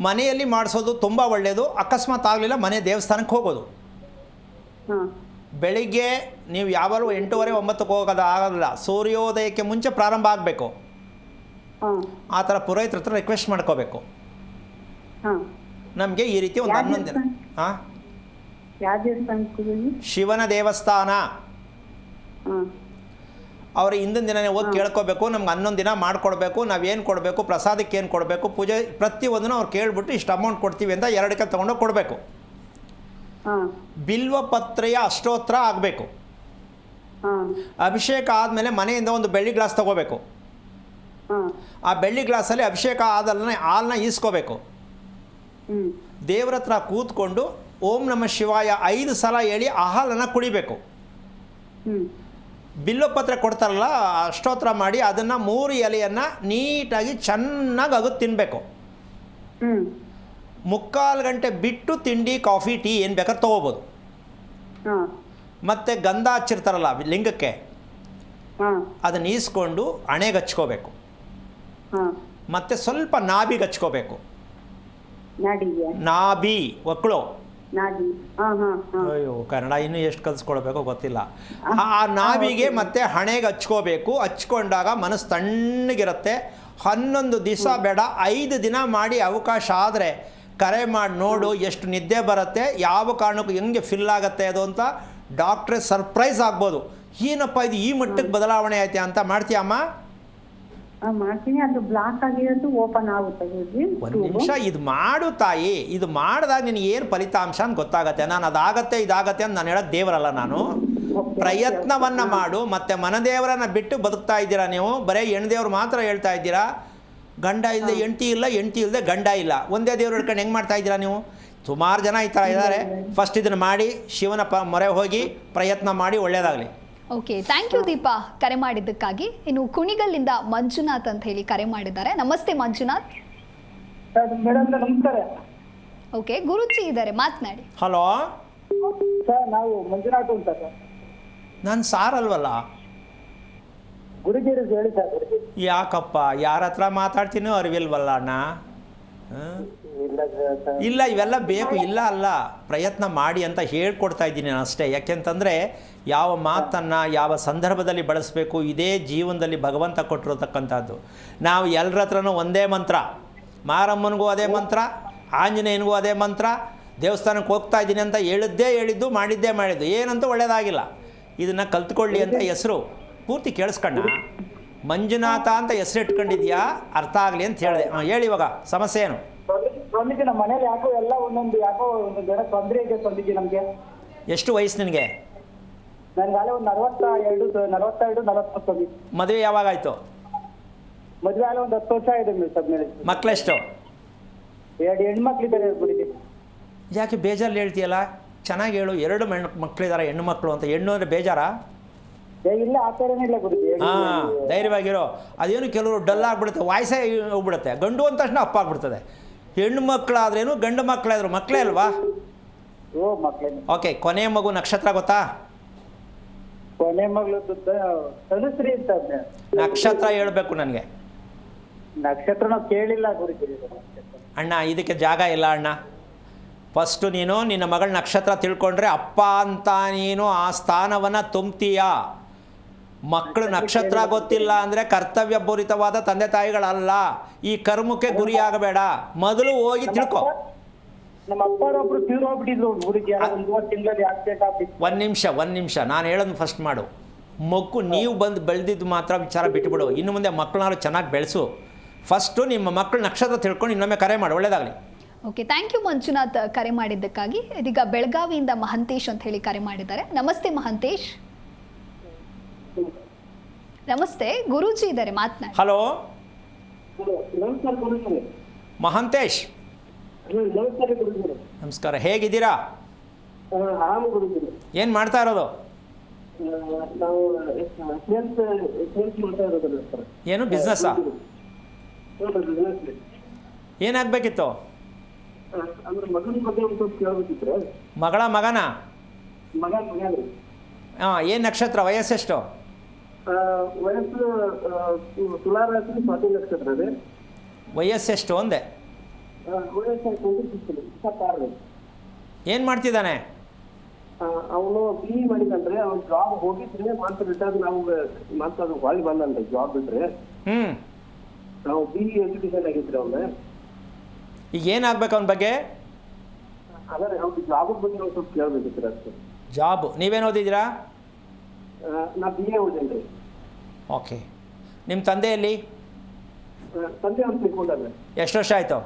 ಮನೆಯಲ್ಲಿ ಮಾಡಿಸೋದು ತುಂಬ ಒಳ್ಳೆಯದು. ಅಕಸ್ಮಾತ್ ಆಗಲಿಲ್ಲ, ಮನೆ ದೇವಸ್ಥಾನಕ್ಕೆ ಹೋಗೋದು. ಬೆಳಿಗ್ಗೆ ನೀವು ಯಾವಾಗಲೂ 8:30 9ಕ್ಕೆ ಹೋಗೋದು ಆಗಲ್ಲ, ಸೂರ್ಯೋದಯಕ್ಕೆ ಮುಂಚೆ ಪ್ರಾರಂಭ ಆಗಬೇಕು. ಆ ಥರ ಪುರೋಹಿತರ ಹತ್ರ ರಿಕ್ವೆಸ್ಟ್ ಮಾಡ್ಕೋಬೇಕು, ನಮಗೆ ಈ ರೀತಿ ಒಂದು 11 ದಿನ. ಶಿವನ ದೇವಸ್ಥಾನ. ಅವ್ರ ಹಿಂದಿನ ದಿನನೇ ಹೋಗಿ ಕೇಳ್ಕೋಬೇಕು, ನಮ್ಗೆ 11 ದಿನ ಮಾಡಿಕೊಡ್ಬೇಕು, ನಾವೇನು ಕೊಡಬೇಕು, ಪ್ರಸಾದಕ್ಕೆ ಏನು ಕೊಡಬೇಕು, ಪೂಜೆ ಪ್ರತಿಯೊಂದನ್ನು ಅವ್ರು ಕೇಳಿಬಿಟ್ಟು ಇಷ್ಟು ಅಮೌಂಟ್ ಕೊಡ್ತೀವಿ ಅಂತ 2 ತೊಗೊಂಡೋಗಿ ಕೊಡಬೇಕು. ಬಿಲ್ವ ಪತ್ರೆಯ ಅಷ್ಟೋತ್ತರ ಆಗಬೇಕು. ಅಭಿಷೇಕ ಆದಮೇಲೆ ಮನೆಯಿಂದ ಒಂದು ಬೆಳ್ಳಿ ಗ್ಲಾಸ್ ತೊಗೋಬೇಕು. ಆ ಬೆಳ್ಳಿ ಗ್ಲಾಸಲ್ಲಿ ಅಭಿಷೇಕ ಆದಲ್ಲೇ ಹಾಲನ್ನ ಈಸ್ಕೋಬೇಕು. ದೇವ್ರ ಹತ್ರ ಕೂತ್ಕೊಂಡು ಓಂ ನಮಃ ಶಿವಾಯ 5 ಸಲ ಹೇಳಿ ಆ ಹಾಲನ್ನು ಕುಡಿಬೇಕು. ಬಿಲ್ಲೋಪತ್ರೆ ಕೊಡ್ತಾರಲ್ಲ, ಅಷ್ಟೋತ್ತರ ಮಾಡಿ ಅದನ್ನು 3 ಎಲೆಯನ್ನು ನೀಟಾಗಿ ಚೆನ್ನಾಗಿ ಅಗದು ತಿನ್ನಬೇಕು. 3/4 ಗಂಟೆ ಬಿಟ್ಟು ತಿಂಡಿ, ಕಾಫಿ, ಟೀ ಏನು ಬೇಕಾದ್ರೆ ತೊಗೋಬೋದು. ಮತ್ತು ಗಂಧ ಹಚ್ಚಿರ್ತಾರಲ್ಲ ಲಿಂಗಕ್ಕೆ, ಅದನ್ನು ಈಸ್ಕೊಂಡು ಹಣೆಗೆ ಹಚ್ಕೋಬೇಕು. ಮತ್ತು ಸ್ವಲ್ಪ ನಾಭಿಗೆ ಹಚ್ಕೋಬೇಕು. ನಾಭಿ ಒಕ್ಕಳು. ಅಯ್ಯೋ, ಕನ್ನಡ ಇನ್ನೂ ಎಷ್ಟು ಕಲಿಸ್ಕೊಳ್ಬೇಕೋ ಗೊತ್ತಿಲ್ಲ. ಆ ನಾಭಿಗೆ ಮತ್ತು ಹಣೆಗೆ ಹಚ್ಕೋಬೇಕು. ಹಚ್ಕೊಂಡಾಗ ಮನಸ್ಸು ತಣ್ಣಗಿರುತ್ತೆ. 11 ದಿವಸ ಬೇಡ, 5 ದಿನ ಮಾಡಿ ಅವಕಾಶ ಆದರೆ ಕರೆ ಮಾಡಿ ನೋಡು ಎಷ್ಟು ನಿದ್ದೆ ಬರುತ್ತೆ, ಯಾವ ಕಾರಣಕ್ಕೂ ಹೆಂಗೆ ಫಿಲ್ ಆಗುತ್ತೆ ಅದು ಅಂತ ಡಾಕ್ಟ್ರೇ ಸರ್ಪ್ರೈಸ್ ಆಗ್ಬೋದು. ಏನಪ್ಪ ಇದು ಈ ಮಟ್ಟಕ್ಕೆ ಬದಲಾವಣೆ ಐತೆ ಅಂತ. ಮಾಡ್ತೀಯಮ್ಮ? ಮಾಡ್ತೀನಿ. ಅದು ಬ್ಲಾಕ್ ಆಗಿರೋದು ಓಪನ್ ಆಗುತ್ತೆ ಗುರುಜಿ. ಒಂದು ನಿಮಿಷ ಇದು ಮಾಡು ತಾಯಿ. ಇದು ಮಾಡಿದಾಗ ನಿನಗೆ ಏನು ಫಲಿತಾಂಶ ಅಂತ ಗೊತ್ತಾಗತ್ತೆ. ನಾನು ಅದಾಗತ್ತೆ ಇದಾಗತ್ತೆ ಅಂತ ನಾನು ಹೇಳೋದು ದೇವರಲ್ಲ. ನಾನು ಪ್ರಯತ್ನವನ್ನು ಮಾಡು. ಮತ್ತು ಮನದೇವರನ್ನು ಬಿಟ್ಟು ಬದುಕ್ತಾ ಇದ್ದೀರಾ ನೀವು. ಬರೀ ಹೆಣ್ದೇವ್ರು ಮಾತ್ರ ಹೇಳ್ತಾ ಇದ್ದೀರಾ. ಗಂಡ ಇಲ್ಲದೆ ಹೆಂಡತಿ ಇಲ್ಲ, ಹೆಂಡತಿ ಇಲ್ಲದೆ ಗಂಡ ಇಲ್ಲ. ಒಂದೇ ದೇವ್ರು ಹಿಡ್ಕೊಂಡು ಹೆಂಗೆ ಮಾಡ್ತಾ ಇದ್ದೀರಾ ನೀವು? ಸುಮಾರು ಜನ ಈ ಥರ ಇದ್ದಾರೆ. ಫಸ್ಟ್ ಇದನ್ನು ಮಾಡಿ, ಶಿವನ ಮೊರೆ ಹೋಗಿ ಪ್ರಯತ್ನ ಮಾಡಿ, ಒಳ್ಳೆಯದಾಗಲಿ. ಓಕೆ, ಥ್ಯಾಂಕ್ ಯು ದೀಪಾ ಕರೆ ಮಾಡಿದ್ದಕ್ಕಾಗಿ. ಇನ್ನು ಕುಣಿಗಲ್ಲಿಂದ ಮಂಜುನಾಥ್ ಅಂತ ಹೇಳಿ ಕರೆ ಮಾಡಿದ್ದಾರೆ. ನಮಸ್ತೆ ಮಂಜುನಾಥ್. ಮೇಡಮ್ ನಮಸ್ಕಾರ. ಓಕೆ, ಗುರುಜಿ ಇದ್ದಾರೆ, ಮಾತನಾಡಿ. ಹಲೋ ಸರ್, ನಾವು ಮಂಜುನಾಥ್ ಅಂತ ಸರ್. ನಾನು ಸಾರಲ್ವಲ್ಲ. ಗುರುಜಿ ಹೇಳಿ ಸರ್. ಗುರುಜಿ ಯಾಕಪ್ಪ, ಯಾರ ಹತ್ರ ಮಾತಾಡ್ತೀನೋ ಅರಿವಿಲ್ವಲ್ಲ ಅಣ್ಣ? ಇಲ್ಲ ಸರ್. ಇಲ್ಲ, ಇವೆಲ್ಲ ಬೇಕು. ಇಲ್ಲ ಅಲ್ಲ, ಪ್ರಯತ್ನ ಮಾಡಿ ಅಂತ ಹೇಳ್ಕೊಡ್ತಾ ಇದ್ದೀನಿ ನಾನು ಅಷ್ಟೇ. ಯಾಕೆಂತಂದರೆ ಯಾವ ಮಾತನ್ನು ಯಾವ ಸಂದರ್ಭದಲ್ಲಿ ಬಳಸಬೇಕು, ಇದೇ ಜೀವನದಲ್ಲಿ ಭಗವಂತ ಕೊಟ್ಟಿರತಕ್ಕಂಥದ್ದು. ನಾವು ಎಲ್ಲರ ಹತ್ರನೂ ಒಂದೇ ಮಂತ್ರ. ಮಾರಮ್ಮನಿಗೂ ಅದೇ ಮಂತ್ರ, ಆಂಜನೇಯನಿಗೂ ಅದೇ ಮಂತ್ರ. ದೇವಸ್ಥಾನಕ್ಕೆ ಹೋಗ್ತಾ ಇದ್ದೀನಿ ಅಂತ ಹೇಳಿದ್ದು, ಮಾಡಿದ್ದು ಏನಂತೂ ಒಳ್ಳೆಯದಾಗಿಲ್ಲ. ಇದನ್ನು ಕಲ್ತ್ಕೊಳ್ಳಿ ಅಂತ ಹೆಸರು ಪೂರ್ತಿ ಕೇಳಿಸ್ಕಣ್ಣ. ಮಂಜುನಾಥ ಅಂತ ಹೆಸರು ಇಟ್ಕೊಂಡಿದ್ಯಾ, ಅರ್ಥ ಆಗಲಿ ಅಂತ ಹೇಳಿದೆ. ಹೇಳಿ ಇವಾಗ ಸಮಸ್ಯೆ ಏನು? ಸ್ವಾಮೀಜಿ, ನಮ್ಮ ಮನೇಲಿ ಯಾಕೋ ಎಲ್ಲ ಒಂದೊಂದು ಜನ ತೊಂದರೆ ಇದೆ ಸ್ವಾಮೀಜಿ ನಮಗೆ. ಎಷ್ಟು ವಯಸ್ಸು ನಿನಗೆ? ನನ್ಗಾಲೆ ಒಂದು 42 ಸ್ವಾಮೀಜಿ. ಮದುವೆ ಯಾವಾಗಾಯಿತು? ಮದುವೆ ಆಲೆ ಒಂದು 10 ವರ್ಷ ಇದೆ ಸರ್. ಮೇಲೆ ಮಕ್ಕಳೆಷ್ಟು? 2 ಹೆಣ್ಮಕ್ಳಿದ್ದಾರೆ ಗುರುಜಿ. ಯಾಕೆ ಬೇಜಾರಲ್ಲಿ ಹೇಳ್ತೀಯಲ್ಲ? ಚೆನ್ನಾಗಿ ಹೇಳು. 2 ಮಕ್ಕಳಿದ್ದಾರೆ, ಹೆಣ್ಣು ಮಕ್ಕಳು ಅಂತ. ಹೆಣ್ಣು ಅಂದರೆ ಬೇಜಾರಾ? ಇಲ್ಲ, ಆ ಥರನೇ ಇಲ್ಲ ಗುರುಜಿ. ಹಾಂ, ಧೈರ್ಯವಾಗಿರೋ. ಅದೇನು ಕೆಲವರು ಡಲ್ ಆಗಿಬಿಡುತ್ತೆ, ವಾಯ್ಸೇ ಹೋಗ್ಬಿಡುತ್ತೆ. ಗಂಡು ಅಂದ ತಕ್ಷಣ ಅಪ್ಪ ಆಗ್ಬಿಡ್ತದೆ. ಹೆಣ್ಣು ಮಕ್ಕಳಾದ್ರೇನು ಗಂಡು ಮಕ್ಕಳಾದ್ರು ಮಕ್ಕಳೇ ಅಲ್ವಾ? ಓ, ಮಕ್ಕಳೇ. ಓಕೆ, ಕೊನೆ ಮಗು ನಕ್ಷತ್ರ ಗೊತ್ತಾ? ಕೊನೆ ಮಗಳು ತನುಶ್ರೀ ಅಂತ. ನಕ್ಷತ್ರ ಹೇಳಬೇಕು ನನಗೆ. ನಕ್ಷತ್ರ ನಾವು ಕೇಳಿಲ್ಲ ಗುರುಜಿ. ಅಣ್ಣ, ಇದಕ್ಕೆ ಜಾಗ ಇಲ್ಲ ಅಣ್ಣ. ಫಸ್ಟು ನೀನು ನಿನ್ನ ಮಗಳ ನಕ್ಷತ್ರ ತಿಳ್ಕೊಂಡ್ರೆ ಅಪ್ಪ ಅಂತ ನೀನು ಆ ಸ್ಥಾನವನ್ನು ತುಂಬ್ತೀಯ. ಮಕ್ಕಳು ನಕ್ಷತ್ರ ಗೊತ್ತಿಲ್ಲ ಅಂದರೆ ಕರ್ತವ್ಯಪೂರಿತವಾದ ತಂದೆ ತಾಯಿಗಳಲ್ಲ. ಈ ಕರ್ಮಕ್ಕೆ ಗುರಿಯಾಗಬೇಡ. ಮೊದಲು ಹೋಗಿ ತಿಳ್ಕೊ. ನಮ್ಮ ಅಪ್ಪರೊಬ್ರು ತೀರೋಗ್ಬಿಟ್ಟಿದ್ರು ಗುರುಜಿ. ಒಂದು 3 ತಿಂಗಳಲ್ಲಿ ಆಕ್ಸಿಡೆಂಟ್ ಆಗ್ಬಿಟ್ಟು. ಒಂದು ನಿಮಿಷ ನಾನು ಹೇಳೋದು ಫಸ್ಟ್ ಮಾಡು. ಮಗು ನೀವು ಬಂದು ಬೆಳೆದಿದ್ದು ಮಾತ್ರ ವಿಚಾರ ಬಿಟ್ಟುಬಿಡು. ಇನ್ನು ಮುಂದೆ ಮಕ್ಕಳನ್ನಾರು ಚೆನ್ನಾಗಿ ಬೆಳೆಸು. ಫಸ್ಟು ನಿಮ್ಮ ಮಕ್ಕಳು ನಕ್ಷತ್ರ ತಿಳ್ಕೊಂಡು ಇನ್ನೊಮ್ಮೆ ಕರೆ ಮಾಡಿ. ಒಳ್ಳೆಯದಾಗಲಿ. ಓಕೆ, ಥ್ಯಾಂಕ್ ಯು ಮಂಜುನಾಥ್ ಕರೆ ಮಾಡಿದ್ದಕ್ಕಾಗಿ. ಇದೀಗ ಬೆಳಗಾವಿಯಿಂದ ಮಹಂತೇಶ್ ಅಂತ ಹೇಳಿ ಕರೆ ಮಾಡಿದ್ದಾರೆ. ನಮಸ್ತೆ ಮಹಂತೇಶ್. ನಮಸ್ತೆ, ಗುರೂಜಿ ಇದ್ದಾರೆ, ಮಾತನಾಡಿ. ಹಲೋ ನಮಸ್ಕಾರ ಗುರುಜಿ. ಮಹಂತೇಶ್. ನಮಸ್ಕಾರ ಗುರುಜಿ. ನಮಸ್ಕಾರ, ಹೇಗಿದ್ದೀರಾ? ಆರಾಮ ಗುರುಜಿ. ಏನು ಮಾಡ್ತಾ ಇರೋದು? ನಾವು ಸೇಲ್ಸ್ ಮಾಡ್ತಾ ಇರೋದು ಸರ್. ಏನು ಬಿಸ್ನೆಸ್ಸಾ? ಬಿಸ್ನೆಸ್. ಏನಾಗಬೇಕಿತ್ತು? ಅಂದ್ರೆ ಮಗನ ಬಗ್ಗೆ ಒಂದು ಸ್ವಲ್ಪ ಕೇಳಬೇಕಿತ್ತು. ಮಗನ? ಮಗ. ಹಾಂ, ಏನು ನಕ್ಷತ್ರ? ವಯಸ್ಸೆಷ್ಟು? ವಯಸ್ಸು ತುಲಾ ರಾಶಿ, ಸ್ವಾತಿ ನಕ್ಷತ್ರ ಇದೆ. ವಯಸ್ಸೆಷ್ಟು ಅಂದೆ? ವಯಸ್ಸು 26. ಏನು ಮಾಡ್ತಿದ್ದಾನೆ? ಅವನು BE ಮಾಡಿದಂದ್ರೆ ಅವ್ನು ಜಾಬ್ ಹೋಗಿದ್ರೆ ಮಾತ್ರ ರಿಟರ್ನ್ ನಾವು ಮಾತ್ರ ಹೊಳ್ಳಿ ಬಂದಂತೆ ಜಾಬ್ ಬಿಟ್ರೆ. ನಾವು BE ಎಜುಕೇಶನ್ ಆಗಿದ್ರೆ ಅವನು. ಈಗ ಏನಾಗಬೇಕು ಅವನ ಬಗ್ಗೆ? ಅದೇ ಅವ್ನು ಜಾಬ್ ಬಗ್ಗೆ ನಾವು ಸ್ವಲ್ಪ ಕೇಳಬೇಕಿತ್ತು ಅಷ್ಟೇ. ಜಾಬ್ ನೀವೇನು ಓದಿದ್ದೀರಾ? ನಾ BA ಓದಿದ್ರಿ. ಓಕೆ. ನಿಮ್ಮ ತಂದೆಯಲ್ಲಿ? ತಂದೆ ಅವ್ನು ತಿಳ್ಕೊಂಡಾರೆ. ಎಷ್ಟು ವರ್ಷ ಆಯಿತು?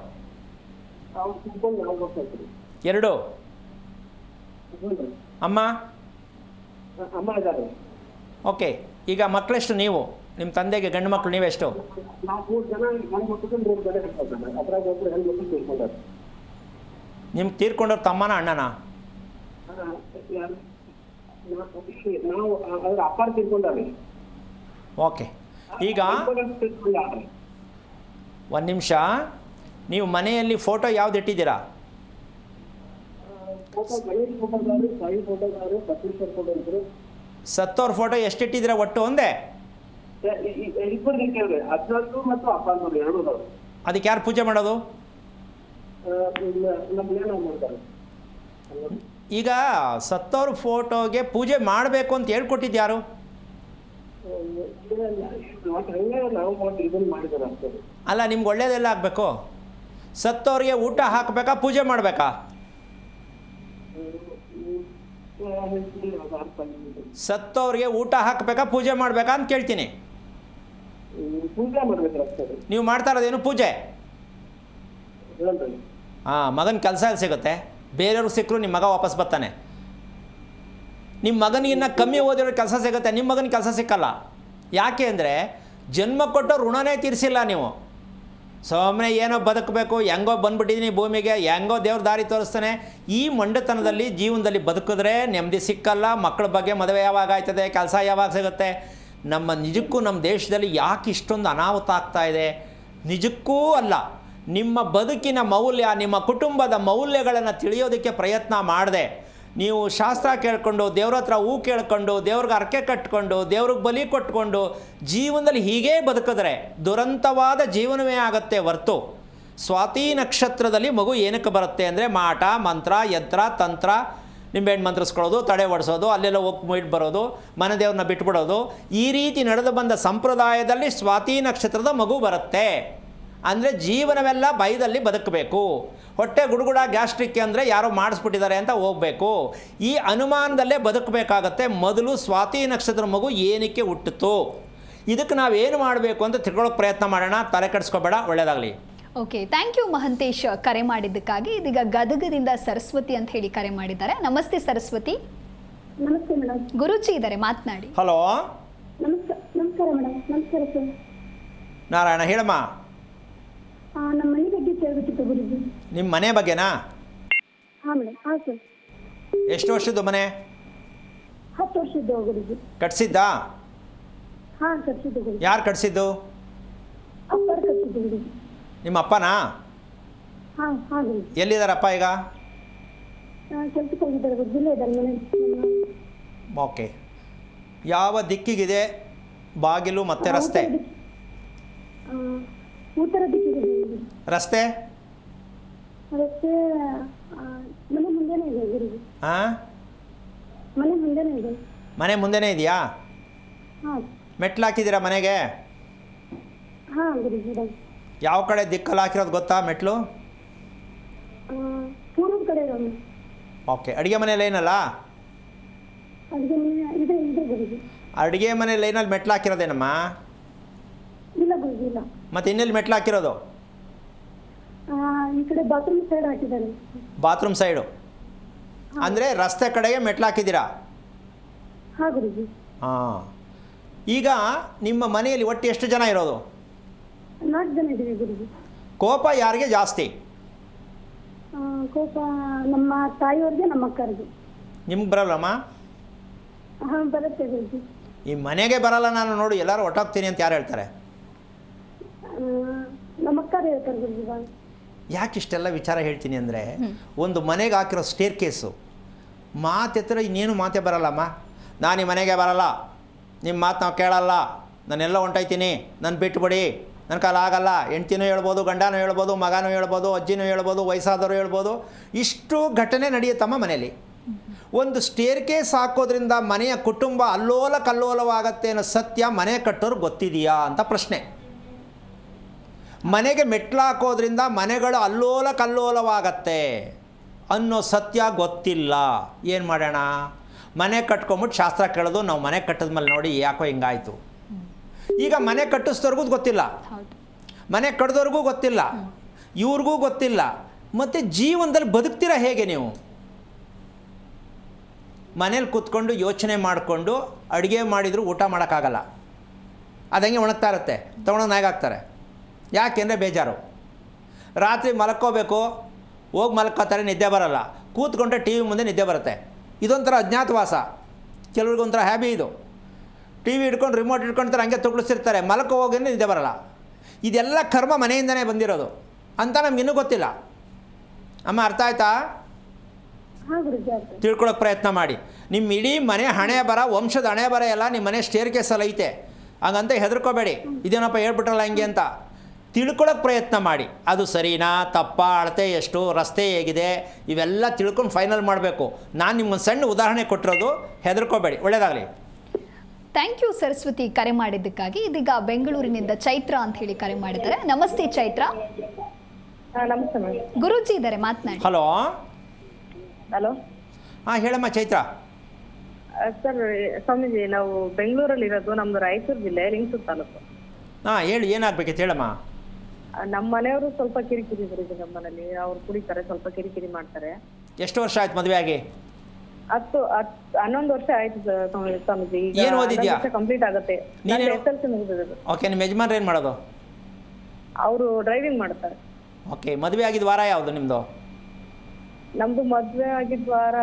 ಅವ್ನು ತಿಳ್ಕೊಂಡು 4 ವರ್ಷ ಆಯ್ತು. 2. ಅಮ್ಮ? ಅಮ್ಮ ಇದ್ದಾರೆ. ಓಕೆ. ಈಗ ಮಕ್ಕಳೆಷ್ಟು ನೀವು? ನಿಮ್ಮ ತಂದೆಗೆ ಗಂಡು ಮಕ್ಕಳು ನೀವೆಷ್ಟು? 4 ಜನ ಗಂಡು ಮಕ್ಕಳು 3 ಜನ ಹೆಣ್ಮಕ್ಳು. ಅದ್ರಾಗ ಒಬ್ಬರು ಹೆಣ್ಣು ಮಕ್ಕಳು ತಿಳ್ಕೊಂಡಾರೆ. ನಿಮ್ಗೆ ತೀರ್ಕೊಂಡವ್ರು ತಮ್ಮನ ಅಣ್ಣನ? ನಾವು ಅದ್ರ ಅಪ್ಪಾರ ತಿಳ್ಕೊಂಡಾರೆ. ಓಕೆ. ಈಗ ಒಂದು ನಿಮಿಷ, ನೀವು ಮನೆಯಲ್ಲಿ ಫೋಟೋ ಯಾವ್ದು ಇಟ್ಟಿದ್ದೀರಾ? ಸತ್ತೋರ್ ಫೋಟೋ ಎಷ್ಟು ಇಟ್ಟಿದ್ದೀರಾ ಒಟ್ಟು? ಒಂದೇ? ಅದಕ್ಕೆ ಯಾರು ಪೂಜೆ ಮಾಡೋದು? ಈಗ ಸತ್ತೋರ್ ಫೋಟೋಗೆ ಪೂಜೆ ಮಾಡಬೇಕು ಅಂತ ಹೇಳ್ಕೊಟ್ಟಿದ್ದು ಯಾರು? ಒಟ್ಟು ಹಂಗೆ ನಾವು ಮತ್ತೆ ಇದನ್ನ ಮಾಡಿದಾರೆ ಅಷ್ಟೇ. ಅಲ್ಲ, ನಿಮ್ಗೆ ಒಳ್ಳೇದೆಲ್ಲ ಆಗಬೇಕು. ಸತ್ತವ್ರಿಗೆ ಊಟ ಹಾಕಬೇಕಾ, ಪೂಜೆ ಮಾಡಬೇಕಾ? ಸತ್ತವ್ರಿಗೆ ಊಟ ಹಾಕಬೇಕಾ, ಪೂಜೆ ಮಾಡಬೇಕಾ ಅಂತ ಕೇಳ್ತೀನಿ. ಪೂಜೆ ಮಾಡ್ಬೇಕ್ರಿ ಅಷ್ಟೇ. ನೀವು ಮಾಡ್ತಾ ಇರೋದೇನು ಪೂಜೆ? ಹೇಳ್ರಿ. ಮಗನ ಕೆಲಸ ಎಲ್ಲಿ ಸಿಗುತ್ತೆ? ಬೇರೆಯವ್ರಿಗೆ ಸಿಕ್ಕರು ನಿಮ್ಮ ಮಗ ವಾಪಸ್ ಬರ್ತಾನೆ. ನಿಮ್ಮ ಮಗನಿಗಿನ್ನ ಕಮ್ಮಿ ಓದಿರೋ ಕೆಲಸ ಸಿಗುತ್ತೆ, ನಿಮ್ಮ ಮಗನ ಕೆಲಸ ಸಿಕ್ಕಲ್ಲ. ಯಾಕೆ ಅಂದರೆ ಜನ್ಮ ಕೊಟ್ಟು ಋಣನೇ ತೀರಿಸಿಲ್ಲ ನೀವು. ಸುಮ್ಮನೆ ಏನೋ ಬದುಕಬೇಕು, ಹೆಂಗೋ ಬಂದ್ಬಿಟ್ಟಿದ್ದೀನಿ ಭೂಮಿಗೆ, ಹೆಂಗೋ ದೇವ್ರ ದಾರಿ ತೋರಿಸ್ತಾನೆ. ಈ ಮಂಡತನದಲ್ಲಿ ಜೀವನದಲ್ಲಿ ಬದುಕಿದ್ರೆ ನೆಮ್ಮದಿ ಸಿಕ್ಕಲ್ಲ. ಮಕ್ಕಳ ಬಗ್ಗೆ ಮದುವೆ ಯಾವಾಗ ಆಯ್ತದೆ, ಕೆಲಸ ಯಾವಾಗ ಸಿಗುತ್ತೆ? ನಮ್ಮ ನಿಜಕ್ಕೂ ನಮ್ಮ ದೇಶದಲ್ಲಿ ಯಾಕೆ ಇಷ್ಟೊಂದು ಅನಾಹುತ ಆಗ್ತಾ ಇದೆ? ನಿಜಕ್ಕೂ ಅಲ್ಲ, ನಿಮ್ಮ ಬದುಕಿನ ಮೌಲ್ಯ, ನಿಮ್ಮ ಕುಟುಂಬದ ಮೌಲ್ಯಗಳನ್ನು ತಿಳಿಯೋದಕ್ಕೆ ಪ್ರಯತ್ನ ಮಾಡಿದೆ. ನೀವು ಶಾಸ್ತ್ರ ಕೇಳ್ಕೊಂಡು, ದೇವ್ರ ಹತ್ರ ಹೂ ಕೇಳ್ಕೊಂಡು, ದೇವ್ರಿಗೆ ಅರ್ಕೆ ಕಟ್ಕೊಂಡು, ದೇವ್ರಿಗೆ ಬಲಿ ಕೊಟ್ಕೊಂಡು ಜೀವನದಲ್ಲಿ ಹೀಗೇ ಬದುಕಿದ್ರೆ ದುರಂತವಾದ ಜೀವನವೇ ಆಗುತ್ತೆ ಹೊರ್ತು. ಸ್ವಾತಿ ನಕ್ಷತ್ರದಲ್ಲಿ ಮಗು ಏನಕ್ಕೆ ಬರುತ್ತೆ ಅಂದರೆ ಮಾಟ, ಮಂತ್ರ, ಯಂತ್ರ, ತಂತ್ರ, ನಿಂಬೆಹಣ್ಣು ಮಂತ್ರಿಸ್ಕೊಳ್ಳೋದು, ತಡೆ ಒಡಿಸೋದು, ಅಲ್ಲೆಲ್ಲ ಹೋಗಿ ಬರೋದು, ಮನೆ ದೇವ್ರನ್ನ ಬಿಟ್ಬಿಡೋದು, ಈ ರೀತಿ ನಡೆದು ಬಂದ ಸಂಪ್ರದಾಯದಲ್ಲಿ ಸ್ವಾತಿ ನಕ್ಷತ್ರದ ಮಗು ಬರುತ್ತೆ. ಅಂದರೆ ಜೀವನವೆಲ್ಲ ಭಯದಲ್ಲಿ ಬದುಕಬೇಕು. ಹೊಟ್ಟೆ ಗುಡುಗುಡ ಗ್ಯಾಸ್ಟ್ರಿಕ್ ಅಂದರೆ ಯಾರೋ ಮಾಡಿಸ್ಬಿಟ್ಟಿದ್ದಾರೆ ಅಂತ ಹೋಗಬೇಕು. ಈ ಅನುಮಾನದಲ್ಲೇ ಬದುಕಬೇಕಾಗತ್ತೆ. ಮೊದಲು ಸ್ವಾತಿ ನಕ್ಷತ್ರ ಮಗು ಏನಕ್ಕೆ ಹುಟ್ಟಿತು, ಇದಕ್ಕೆ ನಾವೇನು ಮಾಡಬೇಕು ಅಂತ ತಿಳ್ಕೊಳ್ಳೋಕೆ ಪ್ರಯತ್ನ ಮಾಡೋಣ. ತಲೆ ಕೆಡಿಸ್ಕೋಬೇಡ. ಒಳ್ಳೆಯದಾಗಲಿ. ಓಕೆ, ಥ್ಯಾಂಕ್ ಯು ಮಹಂತೇಶ್ ಕರೆ ಮಾಡಿದ್ದಕ್ಕಾಗಿ. ಇದೀಗ ಗದಗದಿಂದ ಸರಸ್ವತಿ ಅಂತ ಹೇಳಿ ಕರೆ ಮಾಡಿದ್ದಾರೆ. ನಮಸ್ತೆ ಸರಸ್ವತಿ. ನಮಸ್ತೆ ಮೇಡಮ್. ಗುರುಜಿ ಇದ್ದಾರೆ, ಮಾತನಾಡಿ. ಹಲೋ. ನಮಸ್ಕಾರ ಮೇಡಮ್. ನಮಸ್ಕಾರ ಸರ್. ನಾರಾಯಣ, ಹೇಳಮ್ಮ. ನಮ್ಮ ಮನೆ ಬಗ್ಗೆ ಕೇಳಬೇಕಿತ್ತು ಗುರುಜಿ. ನಿಮ್ಮ ಮನೆ ಬಗ್ಗೆನಾ? ಹಾಂ ಮೇಡಮ್. ಹಾಂ ಸರ್. ಎಷ್ಟು ವರ್ಷದ್ದು ಮನೆ? 10 ವರ್ಷದ್ದು ಗುರುಜಿ. ಕಟ್ಸಿದ್ದಾ? ಹಾಂ, ಕಟ್ಸಿದ್ದು ಗುರುಜಿ. ಯಾರು ಕಟ್ಸಿದ್ದು? ಅಪ್ಪರು ಕಟ್ಸಿದ್ದು ಗುರುಜಿ. ನಿಮ್ಮ ಅಪ್ಪನಾ? ಹಾಂ ಹಾಂ ಗುರುಜಿ. ಎಲ್ಲಿದ್ದಾರಪ್ಪ ಈಗ? ಕೆಲ್ಸಕ್ಕೆ ಹೋಗಿದ್ದಾರೆ ಗುರುಜಿ. ಇಲ್ಲೇ ಇದ್ದಾರೆ ಮನೆ. ಓಕೆ. ಯಾವ ದಿಕ್ಕಿಗಿದೆ ಬಾಗಿಲು ಮತ್ತು ರಸ್ತೆ? ಉತ್ತರ ದಿಕ್ಕಿಗೆ ಗುರುಜಿ. ರಸ್ತೆ? ರಸ್ತೆ ಮನೆ ಮುಂದೆನೇ ಇದೆ ಗುರುಜಿ. ಹಾಂ, ಮನೆ ಮುಂದೆನೇ ಇದೆ. ಮನೆ ಮುಂದೆನೇ ಇದೆಯಾ? ಹಾಂ ಮೆಟ್ಲು ಹಾಕಿದ್ದೀರಾ ಮನೆಗೆ? ಹಾಂ ಗುರುಜಿ. ಯಾವ ಕಡೆ ದಿಕ್ಕಲ್ಲಿ ಹಾಕಿರೋದು ಗೊತ್ತಾ ಮೆಟ್ಲು? ಪೂರ್ವ ಕಡೆ ಇರೋದು. ಓಕೆ. ಅಡುಗೆ ಮನೆ ಲೈನಲ್ಲ? ಅಡುಗೆ ಮನೆ ಇದೆ ಇದೆ ಗುರುಜಿ. ಅಡುಗೆ ಮನೆ ಲೈನಲ್ಲಿ ಮೆಟ್ಲು ಹಾಕಿರೋದೇನಮ್ಮ? ಇಲ್ಲ ಗುರುಜಿ, ಇಲ್ಲ. ಮತ್ತು ಇನ್ನೆಲ್ಲಿ ಮೆಟ್ಲು ಹಾಕಿರೋದು? ಈ ಕಡೆ ಬಾತ್ರೂಮ್ ಸೈಡ್ ಹಾಕಿದ್ದಾರೆ. ಬಾತ್ರೂಮ್ ಸೈಡು ಅಂದರೆ ರಸ್ತೆ ಕಡೆಗೆ ಮೆಟ್ಲು ಹಾಕಿದ್ದೀರಾ? ಹಾಂ ಗುರುಜಿ. ಹಾಂ. ಈಗ ನಿಮ್ಮ ಮನೆಯಲ್ಲಿ ಒಟ್ಟು ಎಷ್ಟು ಜನ ಇರೋದು? 4 ಜನ ಇದ್ದೀವಿ ಗುರುಜಿ. ಕೋಪ ಯಾರಿಗೆ ಜಾಸ್ತಿ? ಕೋಪ ನಮ್ಮ ತಾಯಿಯವ್ರಿಗೆ, ನಮ್ಮ ಅಕ್ಕರಿಗೆ. ನಿಮ್ಗೆ ಬರಲ್ಲಮ್ಮ? ಹಾಂ, ಬರುತ್ತೆ ಗುರುಜಿ. ಈ ಮನೆಗೆ ಬರಲ್ಲ ನಾನು ನೋಡು, ಎಲ್ಲರೂ ಒಟ್ಟಾಗ್ತೀನಿ ಅಂತ ಯಾರು ಹೇಳ್ತಾರೆ? ನಮ್ಮ ಅಕ್ಕರು ಹೇಳ್ತಾರೆ ಗುರುಜಿ. ಯಾಕೆ ಇಷ್ಟೆಲ್ಲ ವಿಚಾರ ಹೇಳ್ತೀನಿ ಅಂದರೆ, ಒಂದು ಮನೆಗೆ ಹಾಕಿರೋ ಸ್ಟೇರ್ ಕೇಸು ಮಾತೆತ್ತಿರ ಇನ್ನೇನು ಮಾತೇ ಬರಲ್ಲಮ್ಮ. ನಾನು ಈ ಮನೆಗೆ ಬರಲ್ಲ, ನಿಮ್ಮ ಮಾತು ನಾವು ಕೇಳಲ್ಲ, ನಾನೆಲ್ಲ ಹೊಂಟೋಯ್ತೀನಿ, ನಾನು ಬಿಟ್ಬಿಡಿ, ನನ್ನ ಕಾಲ ಆಗಲ್ಲ. ಹೆಂಡ್ತಿನೂ ಹೇಳ್ಬೋದು, ಗಂಡನೂ ಹೇಳ್ಬೋದು, ಮಗನೂ ಹೇಳ್ಬೋದು, ಅಜ್ಜಿನೂ ಹೇಳ್ಬೋದು, ವಯಸ್ಸಾದವರು ಹೇಳ್ಬೋದು. ಇಷ್ಟು ಘಟನೆ ನಡೆಯುತ್ತಮ್ಮ ಮನೆಯಲ್ಲಿ. ಒಂದು ಸ್ಟೇರ್ ಕೇಸ್ ಹಾಕೋದ್ರಿಂದ ಮನೆಯ ಕುಟುಂಬ ಅಲ್ಲೋಲ ಕಲ್ಲೋಲವಾಗತ್ತೆ ಅನ್ನೋ ಸತ್ಯ ಮನೆ ಕಟ್ಟೋರು ಗೊತ್ತಿದೆಯಾ ಅಂತ ಪ್ರಶ್ನೆ. ಮನೆಗೆ ಮೆಟ್ಲು ಹಾಕೋದ್ರಿಂದ ಮನೆಗಳು ಅಲ್ಲೋಲ ಕಲ್ಲೋಲವಾಗತ್ತೆ ಅನ್ನೋ ಸತ್ಯ ಗೊತ್ತಿಲ್ಲ. ಏನು ಮಾಡೋಣ? ಮನೆ ಕಟ್ಕೊಂಬಿಟ್ಟು ಶಾಸ್ತ್ರ ಕೇಳೋದು. ನಾವು ಮನೆ ಕಟ್ಟಿದ್ಮೇಲೆ ನೋಡಿ ಯಾಕೋ ಹಿಂಗಾಯಿತು. ಈಗ ಮನೆ ಕಟ್ಟಿಸ್ದವ್ರಿಗೂ ಗೊತ್ತಿಲ್ಲ, ಮನೆ ಕಟ್ಟಿದವ್ರಿಗೂ ಗೊತ್ತಿಲ್ಲ, ಇವ್ರಿಗೂ ಗೊತ್ತಿಲ್ಲ. ಮತ್ತು ಜೀವನದಲ್ಲಿ ಬದುಕ್ತೀರಾ ಹೇಗೆ ನೀವು? ಮನೇಲಿ ಕೂತ್ಕೊಂಡು ಯೋಚನೆ ಮಾಡಿಕೊಂಡು ಅಡುಗೆ ಮಾಡಿದರೂ ಊಟ ಮಾಡೋಕ್ಕಾಗಲ್ಲ. ಅದಂಗೆ ಒಣಗ್ತಾ ಇರುತ್ತೆ, ತೊಗೊಂಡೋಗಿ ನಾಯಿಗೆ ಹಾಕ್ತಾರೆ. ಯಾಕೆಂದರೆ ಬೇಜಾರು. ರಾತ್ರಿ ಮಲ್ಕೋಬೇಕು, ಹೋಗಿ ಮಲ್ಕೋತಾರೆ, ನಿದ್ದೆ ಬರಲ್ಲ. ಕೂತ್ಕೊಂಡ್ರೆ ಟಿ ವಿ ಮುಂದೆ ನಿದ್ದೆ ಬರುತ್ತೆ. ಇದೊಂಥರ ಅಜ್ಞಾತವಾಸ. ಕೆಲವ್ರಿಗೊಂಥರ ಹ್ಯಾಬಿ ಇದು. ಟಿ ವಿ ಹಿಡ್ಕೊಂಡು ರಿಮೋಟ್ ಹಿಡ್ಕೊಳ್ತಾರೆ, ಹಂಗೆ ತುಳಿಸಿರ್ತಾರೆ, ಮಲ್ಕೋ ಹೋಗಿ ನಿದ್ದೆ ಬರಲ್ಲ. ಇದೆಲ್ಲ ಕರ್ಮ ಮನೆಯಿಂದನೇ ಬಂದಿರೋದು ಅಂತ ನಮಗಿನ್ನೂ ಗೊತ್ತಿಲ್ಲ. ಅಮ್ಮ, ಅರ್ಥ ಆಯ್ತಾ? ತಿಳ್ಕೊಳ್ಳೋಕೆ ಪ್ರಯತ್ನ ಮಾಡಿ. ನಿಮ್ಮ ಇಡೀ ಮನೆ ಹಣೆ ಬರ, ವಂಶದ ಹಣೆ ಬರ ಎಲ್ಲ ನಿಮ್ಮ ಮನೆ ಸ್ಟೇರ್ ಕೇಸಲ್ಲಿ ಐತೆ. ಹಾಗಂತ ಹೆದರ್ಕೋಬೇಡಿ, ಇದೇನಪ್ಪ ಹೇಳ್ಬಿಟ್ರಲ್ಲ ಹಿಂಗೆ ಅಂತ. ತಿಳ್ಕೊಳ್ಳೋಕೆ ಪ್ರಯತ್ನ ಮಾಡಿ. ಅದು ಸರಿನಾ ತಪ್ಪಾ, ಅಳತೆ ಎಷ್ಟು, ರಸ್ತೆ ಹೇಗಿದೆ, ಇವೆಲ್ಲ ತಿಳ್ಕೊಂಡು ಫೈನಲ್ ಮಾಡಬೇಕು. ನಾನು ನಿಮ್ಗೊಂದು ಸಣ್ಣ ಉದಾಹರಣೆ ಕೊಟ್ಟಿರೋದು, ಹೆದರ್ಕೋಬೇಡಿ. ಒಳ್ಳೆಯದಾಗಲಿ. ಥ್ಯಾಂಕ್ ಯು ಸರಸ್ವತಿ ಕರೆ ಮಾಡಿದ್ದಕ್ಕಾಗಿ. ಇದೀಗ ಬೆಂಗಳೂರಿನಿಂದ ಚೈತ್ರ ಅಂತ ಹೇಳಿ ಕರೆ ಮಾಡಿದ್ದಾರೆ. ನಮಸ್ತೆ ಚೈತ್ರ. ನಮಸ್ತೆ ಮೇಡಮ್. ಗುರೂಜಿ ಇದ್ದಾರೆ, ಮಾತನಾಡಿ. ಹಲೋ. ಹಲೋ ಹಾಂ ಹೇಳಮ್ಮ ಚೈತ್ರ. ಸರ್, ಸ್ವಾಮೀಜಿ ನಾವು ಬೆಂಗಳೂರಲ್ಲಿ ಇರೋದು, ನಮ್ದು ರಾಯಚೂರು ಜಿಲ್ಲೆ ಲಿಂಗಸೂರು ತಾಲೂಕು. ಹಾಂ ಹೇಳು, ಏನಾಗಬೇಕಿತ್ತು ಹೇಳಮ್ಮ. ನಮ್ಮ ಮನೆಯವರು ಸ್ವಲ್ಪ ಕಿರಿಕಿರಿ ಗುರುಜಿ. ನಮ್ಮ ಮನೇಲಿ ಅವ್ರು ಕುಡಿತಾರೆ, ಸ್ವಲ್ಪ ಕಿರಿಕಿರಿ ಮಾಡ್ತಾರೆ. ಎಷ್ಟು ವರ್ಷ ಆಯ್ತು ಮದುವೆ ಆಗಿ? 11 ವರ್ಷ ಆಯ್ತು ಸ್ವಾಮೀಜಿ. ಏನ್ ಓದಿದ್ಯಾ? ಕಂಪ್ಲೀಟ್ ಆಗುತ್ತೆ. ನೀನೇನು? SLC ಮುಗಿದಿದೆ. ಓಕೆ, ನಿಮ್ಮ ಯಜಮಾನ್ರು ಏನು ಮಾಡೋದು? ಅವರು ಡ್ರೈವಿಂಗ್ ಮಾಡ್ತಾರೆ. ಓಕೆ, ಮದುವೆ ಆಗಿದ್ದು ವಾರ ಯಾವುದು ನಿಮ್ಮದು? ನಮ್ದು ಮದ್ವೆ ಆಗಿದ್ ವಾರ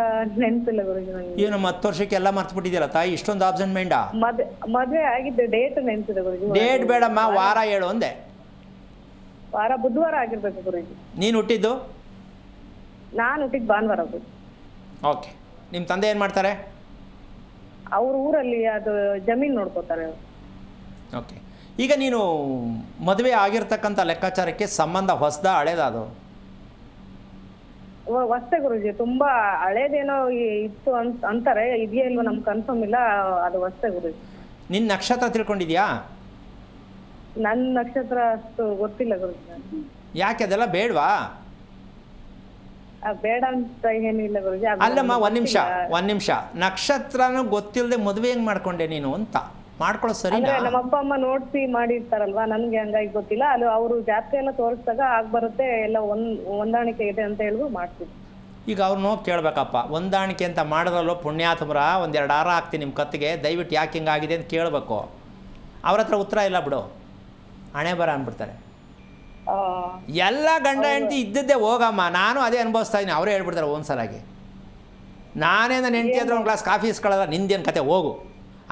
ನೆನ್ಪಿಲ್ಲ ಗುರುಜಿ ನಂಗೆ. ಏನು 10 ವರ್ಷಕ್ಕೆ ಎಲ್ಲ ಮರ್ತು ಬಿಟ್ಟಿದ್ದೀರಾ ತಾಯಿ, ಇಷ್ಟೊಂದು ಆಬ್ಸೆಂಟ್ ಮೈಂಡಾ? ಮದ್ವೆ ಆಗಿದ್ದ ಡೇಟ್ ನೆನ್ಪಿದೆ ಗುರುಜಿ. ಡೇಟ್ ಬೇಡಮ್ಮ, ವಾರ ಹೇಳು ಒಂದೇ. ವಾರ ಬುಧವಾರ ಆಗಿರ್ಬೇಕು ಗುರುಜಿ. ನೀನು ಹುಟ್ಟಿದ್ದು? ನಾನು ಹುಟ್ಟಿದ್ ಭಾನುವಾರ ಗುರುಜಿ. ಓಕೆ, ನಿಮ್ಮ ತಂದೆ ಏನು ಮಾಡ್ತಾರೆ? ಅವ್ರ ಊರಲ್ಲಿ ಅದು ಜಮೀನ್ ನೋಡ್ಕೋತಾರೆ. ಓಕೆ, ಈಗ ನೀನು ಮದುವೆ ಆಗಿರ್ತಕ್ಕಂಥ ಲೆಕ್ಕಾಚಾರಕ್ಕೆ ಸಂಬಂಧ ಹೊಸದ ಹಳೇದ? ಅದು ಹೊಸೇ ಗುರುಜಿ, ತುಂಬಾ ಹಳೇದೇನೋ ಇತ್ತು ಅಂತಾರೆ. ಇದೆಯಾ ಇಲ್ವೋ ನಮ್ಗೆ ಕನ್ಫರ್ಮ್ ಇಲ್ಲ. ಅದು ಹೊಸೇ ಗುರುಜಿ. ನಿನ್ನ ನಕ್ಷತ್ರ ತಿಳ್ಕೊಂಡಿದ್ಯಾ? ನನ್ನ ನಕ್ಷತ್ರ ಅಷ್ಟು ಗೊತ್ತಿಲ್ಲ ಗುರುಜಿ. ಯಾಕೆ, ಅದೆಲ್ಲ ಬೇಡವಾ? ಬೇಡ ಅಂತ ಏನಿಲ್ಲ ಗುರುಜಿ. ಅಲ್ಲಮ್ಮ, ಒಂದು ನಿಮಿಷ ನಕ್ಷತ್ರನೂ ಗೊತ್ತಿಲ್ಲದೆ ಮದುವೆ ಹೆಂಗೆ ಮಾಡ್ಕೊಂಡೆ ನೀನು ಅಂತ ಮಾಡ್ಕೊಳ್ಳೋ ಸರಿ? ನಮ್ಮ ಅಪ್ಪ ಅಮ್ಮ ನೋಡ್ಸಿ ಮಾಡಿರ್ತಾರಲ್ವಾ, ನನ್ಗೆ ಹಂಗಾಗಿ ಗೊತ್ತಿಲ್ಲ. ಅದು ಅವರು ಜಾತ್ರೆ ಎಲ್ಲ ತೋರಿಸಿದಾಗ ಬರುತ್ತೆ, ಎಲ್ಲ ಹೊಂದಾಣಿಕೆ ಇದೆ ಅಂತ ಹೇಳಿದ್ರು ಮಾಡ್ತೀವಿ. ಈಗ ಅವ್ರನ್ನ ಹೋಗಿ ಕೇಳಬೇಕಪ್ಪ, ಹೊಂದಾಣಿಕೆ ಅಂತ ಮಾಡಿದ್ರಲ್ಲೋ ಪುಣ್ಯಾತ್ಮರ, 1-2 ಹಾರ ಹಾಕ್ತೀನಿ ನಿಮ್ಮ ಕತ್ತಿಗೆ, ದಯವಿಟ್ಟು ಯಾಕೆ ಹಿಂಗಾಗಿದೆ ಅಂತ ಕೇಳಬೇಕು. ಅವ್ರ ಹತ್ರ ಉತ್ತರ ಇಲ್ಲ ಬಿಡು, ಹಣೆ ಬರ ಅಂದ್ಬಿಡ್ತಾರೆ. ಎಲ್ಲ ಗಂಡ ಹೆಂಡತಿ ಇದ್ದದ್ದೇ ಹೋಗಮ್ಮ, ನಾನು ಅದೇ ಅನುಭವಿಸ್ತಾ ಇದ್ದೀನಿ. ಅವರೇ ಹೇಳ್ಬಿಡ್ತಾರೆ ಒಂದ್ಸಲಾಗಿ, ನಾನೇ ನನ್ನ ಹೆಂಡತಿ ಹತ್ರ ಒಂದು ಗ್ಲಾಸ್ ಕಾಫಿ ಇಸ್ಕೊಳ್ಳಲ್ಲ, ನಿಂದೇನು ಕತೆ ಹೋಗು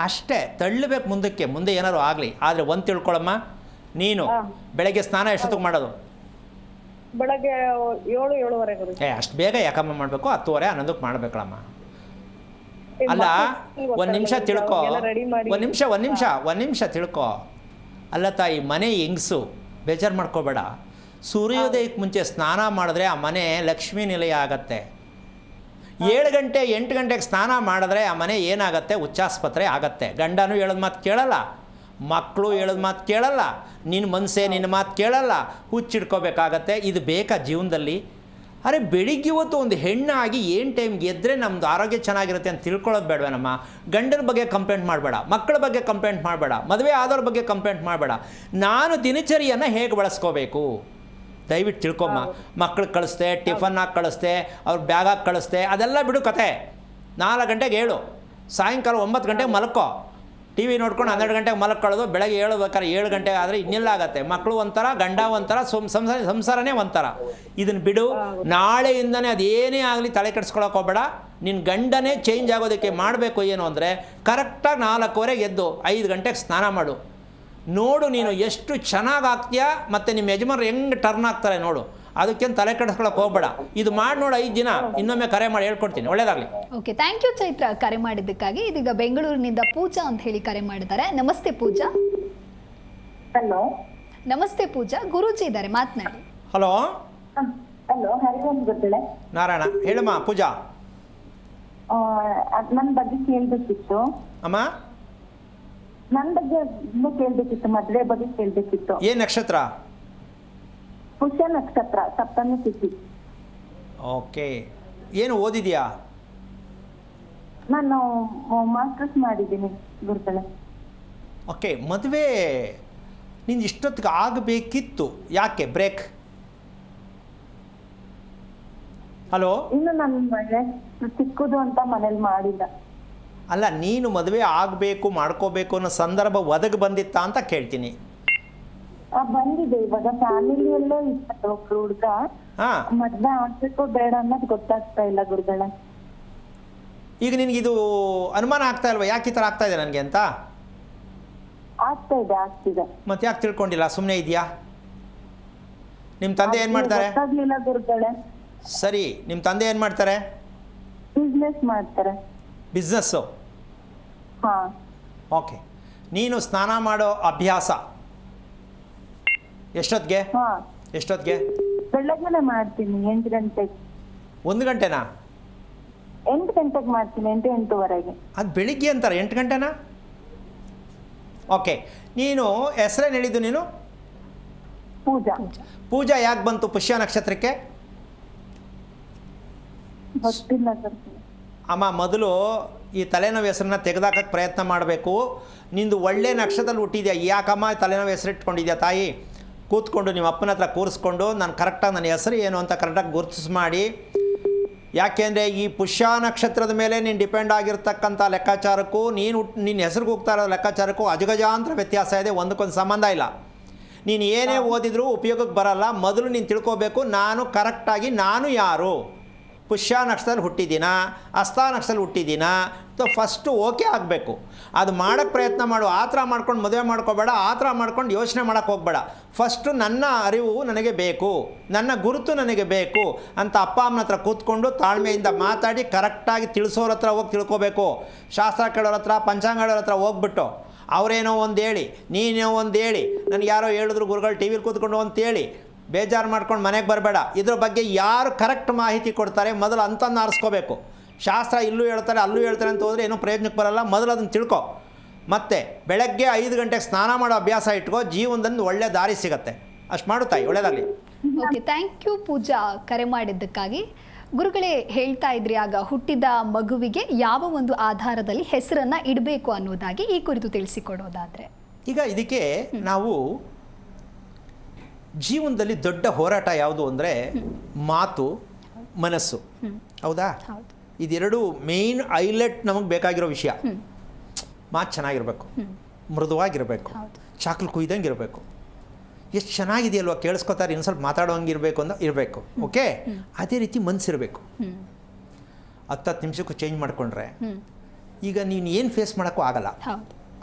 ಅಷ್ಟೇ. ತಳ್ಳಬೇಕು ಮುಂದೆ ಏನಾದ್ರು ಆಗಲಿ. ಆದರೆ ಒಂದು ತಿಳ್ಕೊಳಮ್ಮ, ನೀನು ಬೆಳಗ್ಗೆ ಸ್ನಾನ ಎಷ್ಟೊತ್ತಿಗೆ ಮಾಡೋದು? ಬೆಳಗ್ಗೆ 7-7:30 ಗುರುಜಿ. ಅಷ್ಟು ಬೇಗ ಯಾಕಮ್ಮ ಮಾಡಬೇಕು? 10:30 11ಕ್ಕೆ ಮಾಡಬೇಕಳಮ್ಮ. ಅಲ್ಲ, ಒಂದು ನಿಮಿಷ ತಿಳ್ಕೊ, ಒಂದು ನಿಮಿಷ ತಿಳ್ಕೊ. ಅಲ್ಲ ತಾಯಿ, ಮನೆ ಹೆಂಗಸು, ಬೇಜಾರು ಮಾಡ್ಕೋಬೇಡ. ಸೂರ್ಯೋದಯಕ್ಕೆ ಮುಂಚೆ ಸ್ನಾನ ಮಾಡಿದ್ರೆ ಆ ಮನೆ ಲಕ್ಷ್ಮೀ ನಿಲಯ ಆಗತ್ತೆ. 7 ಗಂಟೆ 8 ಗಂಟೆಗೆ ಸ್ನಾನ ಮಾಡಿದ್ರೆ ಆ ಮನೆ ಏನಾಗತ್ತೆ? ಉಚ್ಚಾಸ್ಪತ್ರೆ ಆಗತ್ತೆ. ಗಂಡನೂ ಹೇಳೋದು ಮಾತು ಕೇಳಲ್ಲ, ಮಕ್ಕಳು ಹೇಳೋದು ಮಾತು ಕೇಳಲ್ಲ, ನಿನ್ನ ಮನಸ್ಸೇ ನಿನ್ನ ಮಾತು ಕೇಳಲ್ಲ, ಹುಚ್ಚಿಡ್ಕೋಬೇಕಾಗತ್ತೆ. ಇದು ಬೇಕಾ ಜೀವನದಲ್ಲಿ? ಅರೆ, ಬೆಳಿಗ್ಗೆ ಹೊತ್ತು ಒಂದು ಹೆಣ್ಣಾಗಿ ಏನು ಟೈಮ್ಗೆ ಎದ್ದರೆ ನಮ್ಮದು ಆರೋಗ್ಯ ಚೆನ್ನಾಗಿರುತ್ತೆ ಅಂತ ತಿಳ್ಕೊಳ್ಳೋದು ಬೇಡವೇನಮ್ಮ? ಗಂಡನ ಬಗ್ಗೆ ಕಂಪ್ಲೇಂಟ್ ಮಾಡಬೇಡ, ಮಕ್ಕಳ ಬಗ್ಗೆ ಕಂಪ್ಲೇಂಟ್ ಮಾಡಬೇಡ, ಮದುವೆ ಆದವ್ರ ಬಗ್ಗೆ ಕಂಪ್ಲೇಂಟ್ ಮಾಡಬೇಡ. ನಾನು ದಿನಚರಿಯನ್ನು ಹೇಗೆ ಬಳಸ್ಕೋಬೇಕು ದಯವಿಟ್ಟು ತಿಳ್ಕೊಮ್ಮ. ಮಕ್ಳಿಗೆ ಕಳಿಸ್ದೆ, ಟಿಫನ್ ಹಾಕಿ ಕಳಿಸ್ದೆ, ಅವ್ರ ಬ್ಯಾಗ್ ಹಾಕಿ ಕಳಿಸ್ದೆ, ಅದೆಲ್ಲ ಬಿಡು ಕತೆ. 4 ಗಂಟೆಗೆ ಹೇಳು, ಸಾಯಂಕಾಲ 9 ಗಂಟೆಗೆ ಮಲ್ಕೋ. ಟಿ ವಿ ನೋಡ್ಕೊಂಡು 12 ಗಂಟೆಗೆ ಮಲ್ಕೊಳ್ಳೋದು, ಬೆಳಗ್ಗೆ ಹೇಳ್ಬೇಕಾದ್ರೆ 7 ಗಂಟೆಗೆ ಆದರೆ ಇನ್ನೆಲ್ಲ ಆಗುತ್ತೆ. ಮಕ್ಕಳು ಒಂಥರ, ಗಂಡ ಒಂಥರ, ಸಂಸಾರನೇ ಒಂಥರ. ಇದನ್ನು ಬಿಡು. ನಾಳೆಯಿಂದನೇ ಅದೇನೇ ಆಗಲಿ ತಲೆ ಕೆಡಿಸ್ಕೊಳಕ್ಕೆ ಹೋಗಬೇಡ. ನಿನ್ನ ಗಂಡನೇ ಚೇಂಜ್ ಆಗೋದಕ್ಕೆ ಮಾಡಬೇಕು ಏನು ಅಂದರೆ, ಕರೆಕ್ಟಾಗಿ 4:15 ಎದ್ದು 5 ಗಂಟೆಗೆ ಸ್ನಾನ ಮಾಡು. ನೋಡು ನೀನು ಎಷ್ಟು ಚೆನ್ನಾಗಿ ಆಗ್ತೀಯಾ, ಮತ್ತು ನಿಮ್ಮ ಯಜಮಾನ್ರು ಹೆಂಗೆ ಟರ್ನ್ ಆಗ್ತಾರೆ ನೋಡು. ಅದಕ್ಕೇನು ತಲೆ ಕೆಡಿಸ್ಕೊಳಕ್ಕೆ ಹೋಗಬೇಡ. ಇದು ಮಾಡಿ ನೋಡು 5 ದಿನ. ಇನ್ನೊಮ್ಮೆ ಕರೆ ಮಾಡಿ ಹೇಳ್ಕೊಡ್ತೀನಿ. ಒಳ್ಳೇದಾಗಲಿ. ಓಕೆ, ಥ್ಯಾಂಕ್ ಯು ಚೈತ್ರ ಕರೆ ಮಾಡಿದ್ದಕ್ಕಾಗಿ. ಇದೀಗ ಬೆಂಗಳೂರಿನಿಂದ ಪೂಜಾ ಅಂತ ಹೇಳಿ ಕರೆ ಮಾಡಿದ್ದಾರೆ. ನಮಸ್ತೆ ಪೂಜಾ. ಹಲೋ. ನಮಸ್ತೆ ಪೂಜಾ, ಗುರೂಜಿ ಇದ್ದಾರೆ, ಮಾತನಾಡಿ. ಹಲೋ. ಹಲೋ, ಹರಿವಂತ್ ಗೊತ್ತಿಲ್ಲ. ನಾರಾಯಣ, ಹೇಳಮ್ಮ ಪೂಜಾ. ನನ್ನ ಬಗ್ಗೆ ಕೇಳ್ಬೇಕಿತ್ತು. ಅಮ್ಮ, ನನ್ನ ಬಗ್ಗೆ ಕೇಳ್ಬೇಕಿತ್ತು, ಮದುವೆ ಬಗ್ಗೆ ಕೇಳ್ಬೇಕಿತ್ತು. ಏನು ನಕ್ಷತ್ರ? ಪುಷ್ಯ ನಕ್ಷತ್ರ, ಸಪ್ತಮಿ ತಿಥಿ. ಓಕೆ, ಏನು ಓದಿದ್ಯಾ? ನಾನು ಮಾಸ್ಟರ್ಸ್ ಮಾಡಿದ್ದೀನಿ ಗುರುಗಳೇ. ಓಕೆ, ಮದುವೆ ನಿಂದು ಇಷ್ಟೊತ್ತಿಗೆ ಆಗಬೇಕಿತ್ತು, ಯಾಕೆ ಬ್ರೇಕ್? ಹಲೋ. ಇನ್ನು ನನ್ನ ಮನೆ ಸಿಕ್ಕುದು ಅಂತ ಮನೇಲಿ ಮಾಡಿಲ್ಲ. ಅಲ್ಲ, ನೀನು ಮದುವೆ ಆಗಬೇಕು ಮಾಡ್ಕೋಬೇಕು ಅನ್ನೋ ಸಂದರ್ಭ ಒದಗಿ ಬಂದಿತ್ತಾ ಅಂತ ಕೇಳ್ತೀನಿ. ಬಂದಿದೆ. ಇವಾಗ ಫ್ಯಾಮಿಲಿಯಲ್ಲೇ ಇತ್ತು ಒಬ್ರು ಹುಡ್ಗ. ಮದ್ವೆ ಆಗ್ಬೇಕು ಬೇಡ ಅನ್ನೋದು ಗೊತ್ತಾಗ್ತಾ ಇಲ್ಲ ಗುರುಗಳೇ. ಈಗ ನಿನಗಿದು ಅನುಮಾನ ಆಗ್ತಾ ಇಲ್ವಾ, ಯಾಕೆ ಈ ಥರ ಆಗ್ತಾ ಇದೆ ನನಗೆ ಅಂತ? ಆಗ್ತಿದೆ. ಮತ್ತೆ ಯಾಕೆ ತಿಳ್ಕೊಂಡಿಲ್ಲ, ಸುಮ್ಮನೆ ಇದೆಯಾ? ನಿಮ್ಮ ತಂದೆ ಏನು ಮಾಡ್ತಾರೆ? ಗೊತ್ತಾಗ್ಲಿಲ್ಲ ಗುರುಗಳೇ. ಸರಿ, ನಿಮ್ಮ ತಂದೆ ಏನು ಮಾಡ್ತಾರೆ? ಬಿಸ್ನೆಸ್ ಮಾಡ್ತಾರೆ. ಬಿಸ್ನೆಸ್ಸು? ಹಾಂ. ಓಕೆ, ನೀನು ಸ್ನಾನ ಮಾಡೋ ಅಭ್ಯಾಸ ಎಷ್ಟೊತ್ತಿಗೆ? ಎಷ್ಟೊತ್ತಿಗೆ? ಬೆಳಗ್ಗೆನೆ ಮಾಡ್ತೀನಿ, 8 ಗಂಟೆಗೆ. 1 ಗಂಟೆನಾ? 8 ಗಂಟೆಗೆ ಮಾಡ್ತೀನಿ, 8-8:30. ಅದು ಬೆಳಿಗ್ಗೆ ಅಂತಾರೆ, 8 ಗಂಟೆನಾ? ಓಕೆ, ನೀನು ಹೆಸರೇನು ಹೇಳಿದ್ದು ನೀನು? ಪೂಜಾ. ಪೂಜಾ ಯಾಕೆ ಬಂತು ಪುಷ್ಯ ನಕ್ಷತ್ರಕ್ಕೆ? ಗೊತ್ತಿಲ್ಲ ಸರ್. ಅಮ್ಮ, ಮೊದಲು ಈ ತಲೆನೋವು ಹೆಸರನ್ನ ತೆಗೆದಾಕಕ್ಕೆ ಪ್ರಯತ್ನ ಮಾಡಬೇಕು. ನಿಂದು ಒಳ್ಳೆ ನಕ್ಷತ್ರದಲ್ಲಿ ಹುಟ್ಟಿದ್ಯಾ, ಯಾಕಮ್ಮ ತಲೆನೋವು ಹೆಸರಿಟ್ಕೊಂಡಿದ್ಯಾ ತಾಯಿ? ಕೂತ್ಕೊಂಡು ನಿಮ್ಮ ಅಪ್ಪನ ಹತ್ರ ಕೂರಿಸ್ಕೊಂಡು ನಾನು ಕರೆಕ್ಟಾಗಿ ನನ್ನ ಹೆಸರು ಏನು ಅಂತ ಕರೆಕ್ಟಾಗಿ ಗುರುತಿಸಿ ಮಾಡಿ. ಯಾಕೆಂದರೆ ಈ ಪುಷ್ಯ ನಕ್ಷತ್ರದ ಮೇಲೆ ನೀನು ಡಿಪೆಂಡ್ ಆಗಿರ್ತಕ್ಕಂಥ ಲೆಕ್ಕಾಚಾರಕ್ಕೂ ನಿನ್ನ ಹೆಸರಿಗೆ ಹೋಗ್ತಾ ಇರೋ ಲೆಕ್ಕಾಚಾರಕ್ಕೂ ಅಜಗಜಾಂತರ ವ್ಯತ್ಯಾಸ ಇದೆ, ಒಂದಕ್ಕೊಂದು ಸಂಬಂಧ ಇಲ್ಲ. ನೀನು ಏನೇ ಓದಿದ್ರೂ ಉಪಯೋಗಕ್ಕೆ ಬರಲ್ಲ. ಮೊದಲು ನೀನು ತಿಳ್ಕೊಬೇಕು, ನಾನು ಯಾರು, ಪುಷ್ಯ ನಕ್ಷತ್ರದಲ್ಲಿ ಹುಟ್ಟಿದ್ದೀನ, ಹಸ್ತ ನಕ್ಷತ್ರದಲ್ಲಿ ಹುಟ್ಟಿದ್ದೀನ, ಫಸ್ಟು ಓಕೆ ಆಗಬೇಕು. ಅದು ಮಾಡೋಕ್ಕೆ ಪ್ರಯತ್ನ ಮಾಡು. ಆ ಥರ ಮಾಡ್ಕೊಂಡು ಮದುವೆ ಮಾಡ್ಕೋಬೇಡ, ಆ ಥರ ಮಾಡ್ಕೊಂಡು ಯೋಚನೆ ಮಾಡೋಕ್ಕೆ ಹೋಗಬೇಡ. ಫಸ್ಟು ನನ್ನ ಅರಿವು ನನಗೆ ಬೇಕು, ನನ್ನ ಗುರುತು ನನಗೆ ಬೇಕು ಅಂತ ಅಪ್ಪ ಅಮ್ಮನ ಹತ್ರ ಕೂತ್ಕೊಂಡು ತಾಳ್ಮೆಯಿಂದ ಮಾತಾಡಿ ಕರೆಕ್ಟಾಗಿ ತಿಳಿಸೋರ ಹತ್ರ ಹೋಗಿ ತಿಳ್ಕೊಬೇಕು. ಶಾಸ್ತ್ರ ಕೇಳೋರ ಹತ್ರ, ಪಂಚಾಂಗ ಹೇಳೋರ ಹತ್ರ ಹೋಗ್ಬಿಟ್ಟು ಅವರೇನೋ ಒಂದು ಹೇಳಿ, ನೀನೇನೋ ಒಂದು ಹೇಳಿ, ನನಗೆ ಯಾರೋ ಹೇಳಿದ್ರು ಗುರುಗಳು ಟಿ ವಿಲಿ ಕೂತ್ಕೊಂಡು ಅಂತೇಳಿ ಬೇಜಾರು ಮಾಡ್ಕೊಂಡು ಮನೆಗೆ ಬರಬೇಡ. ಇದ್ರ ಬಗ್ಗೆ ಯಾರು ಕರೆಕ್ಟ್ ಮಾಹಿತಿ ಕೊಡ್ತಾರೆ ಮೊದಲು ಅಂತನ್ನು ಆರಿಸ್ಕೋಬೇಕು. ಶಾಸ್ತ್ರ ಇಲ್ಲೂ ಹೇಳ್ತಾರೆ ಅಲ್ಲೂ ಹೇಳ್ತಾರೆ ಅಂತ ಹೋದರೆ ಏನೂ ಪ್ರಯೋಜನಕ್ಕೆ ಬರಲ್ಲ. ಮೊದಲು ಅದನ್ನು ತಿಳ್ಕೊ. ಮತ್ತು ಬೆಳಗ್ಗೆ 5 ಗಂಟೆಗೆ ಸ್ನಾನ ಮಾಡೋ ಅಭ್ಯಾಸ ಇಟ್ಕೋ, ಜೀವನದಲ್ಲಿ ಒಳ್ಳೆ ದಾರಿ ಸಿಗುತ್ತೆ. ಅಷ್ಟು ಮಾಡು ತಾಯಿ, ಒಳ್ಳೆಯದಾಗಲಿ. ಓಕೆ, ಥ್ಯಾಂಕ್ ಯು ಪೂಜಾ, ಕರೆ ಮಾಡಿದ್ದಕ್ಕಾಗಿ. ಗುರುಗಳೇ ಹೇಳ್ತಾ ಇದ್ರಿ, ಆಗ ಹುಟ್ಟಿದ ಮಗುವಿಗೆ ಯಾವ ಒಂದು ಆಧಾರದಲ್ಲಿ ಹೆಸರನ್ನು ಇಡಬೇಕು ಅನ್ನೋದಾಗಿ ಈ ಕುರಿತು ತಿಳಿಸಿಕೊಡೋದಾದರೆ? ಈಗ ಇದಕ್ಕೆ ನಾವು ಜೀವನದಲ್ಲಿ ದೊಡ್ಡ ಹೋರಾಟ ಯಾವುದು ಅಂದರೆ ಮಾತು, ಮನಸ್ಸು. ಹೌದಾ? ಇದೆರಡು ಮೇಯ್ನ್ ಹೈಲೈಟ್ ನಮಗೆ ಬೇಕಾಗಿರೋ ವಿಷಯ. ಮಾತು ಚೆನ್ನಾಗಿರಬೇಕು, ಮೃದುವಾಗಿರಬೇಕು, ಚಾಕ್ಲು ಕುಯ್ದಂಗೆ ಇರಬೇಕು. ಎಷ್ಟು ಚೆನ್ನಾಗಿದೆಯಲ್ವ, ಕೇಳಿಸ್ಕೊತಾರೆ, ಇನ್ನು ಸ್ವಲ್ಪ ಮಾತಾಡೋಂಗಿರಬೇಕು ಅಂತ ಇರಬೇಕು. ಓಕೆ, ಅದೇ ರೀತಿ ಮನಸ್ಸಿರಬೇಕು. 10 ನಿಮಿಷಕ್ಕೂ ಚೇಂಜ್ ಮಾಡಿಕೊಂಡ್ರೆ ಈಗ ನೀನು ಏನು ಫೇಸ್ ಮಾಡೋಕ್ಕೂ ಆಗಲ್ಲ.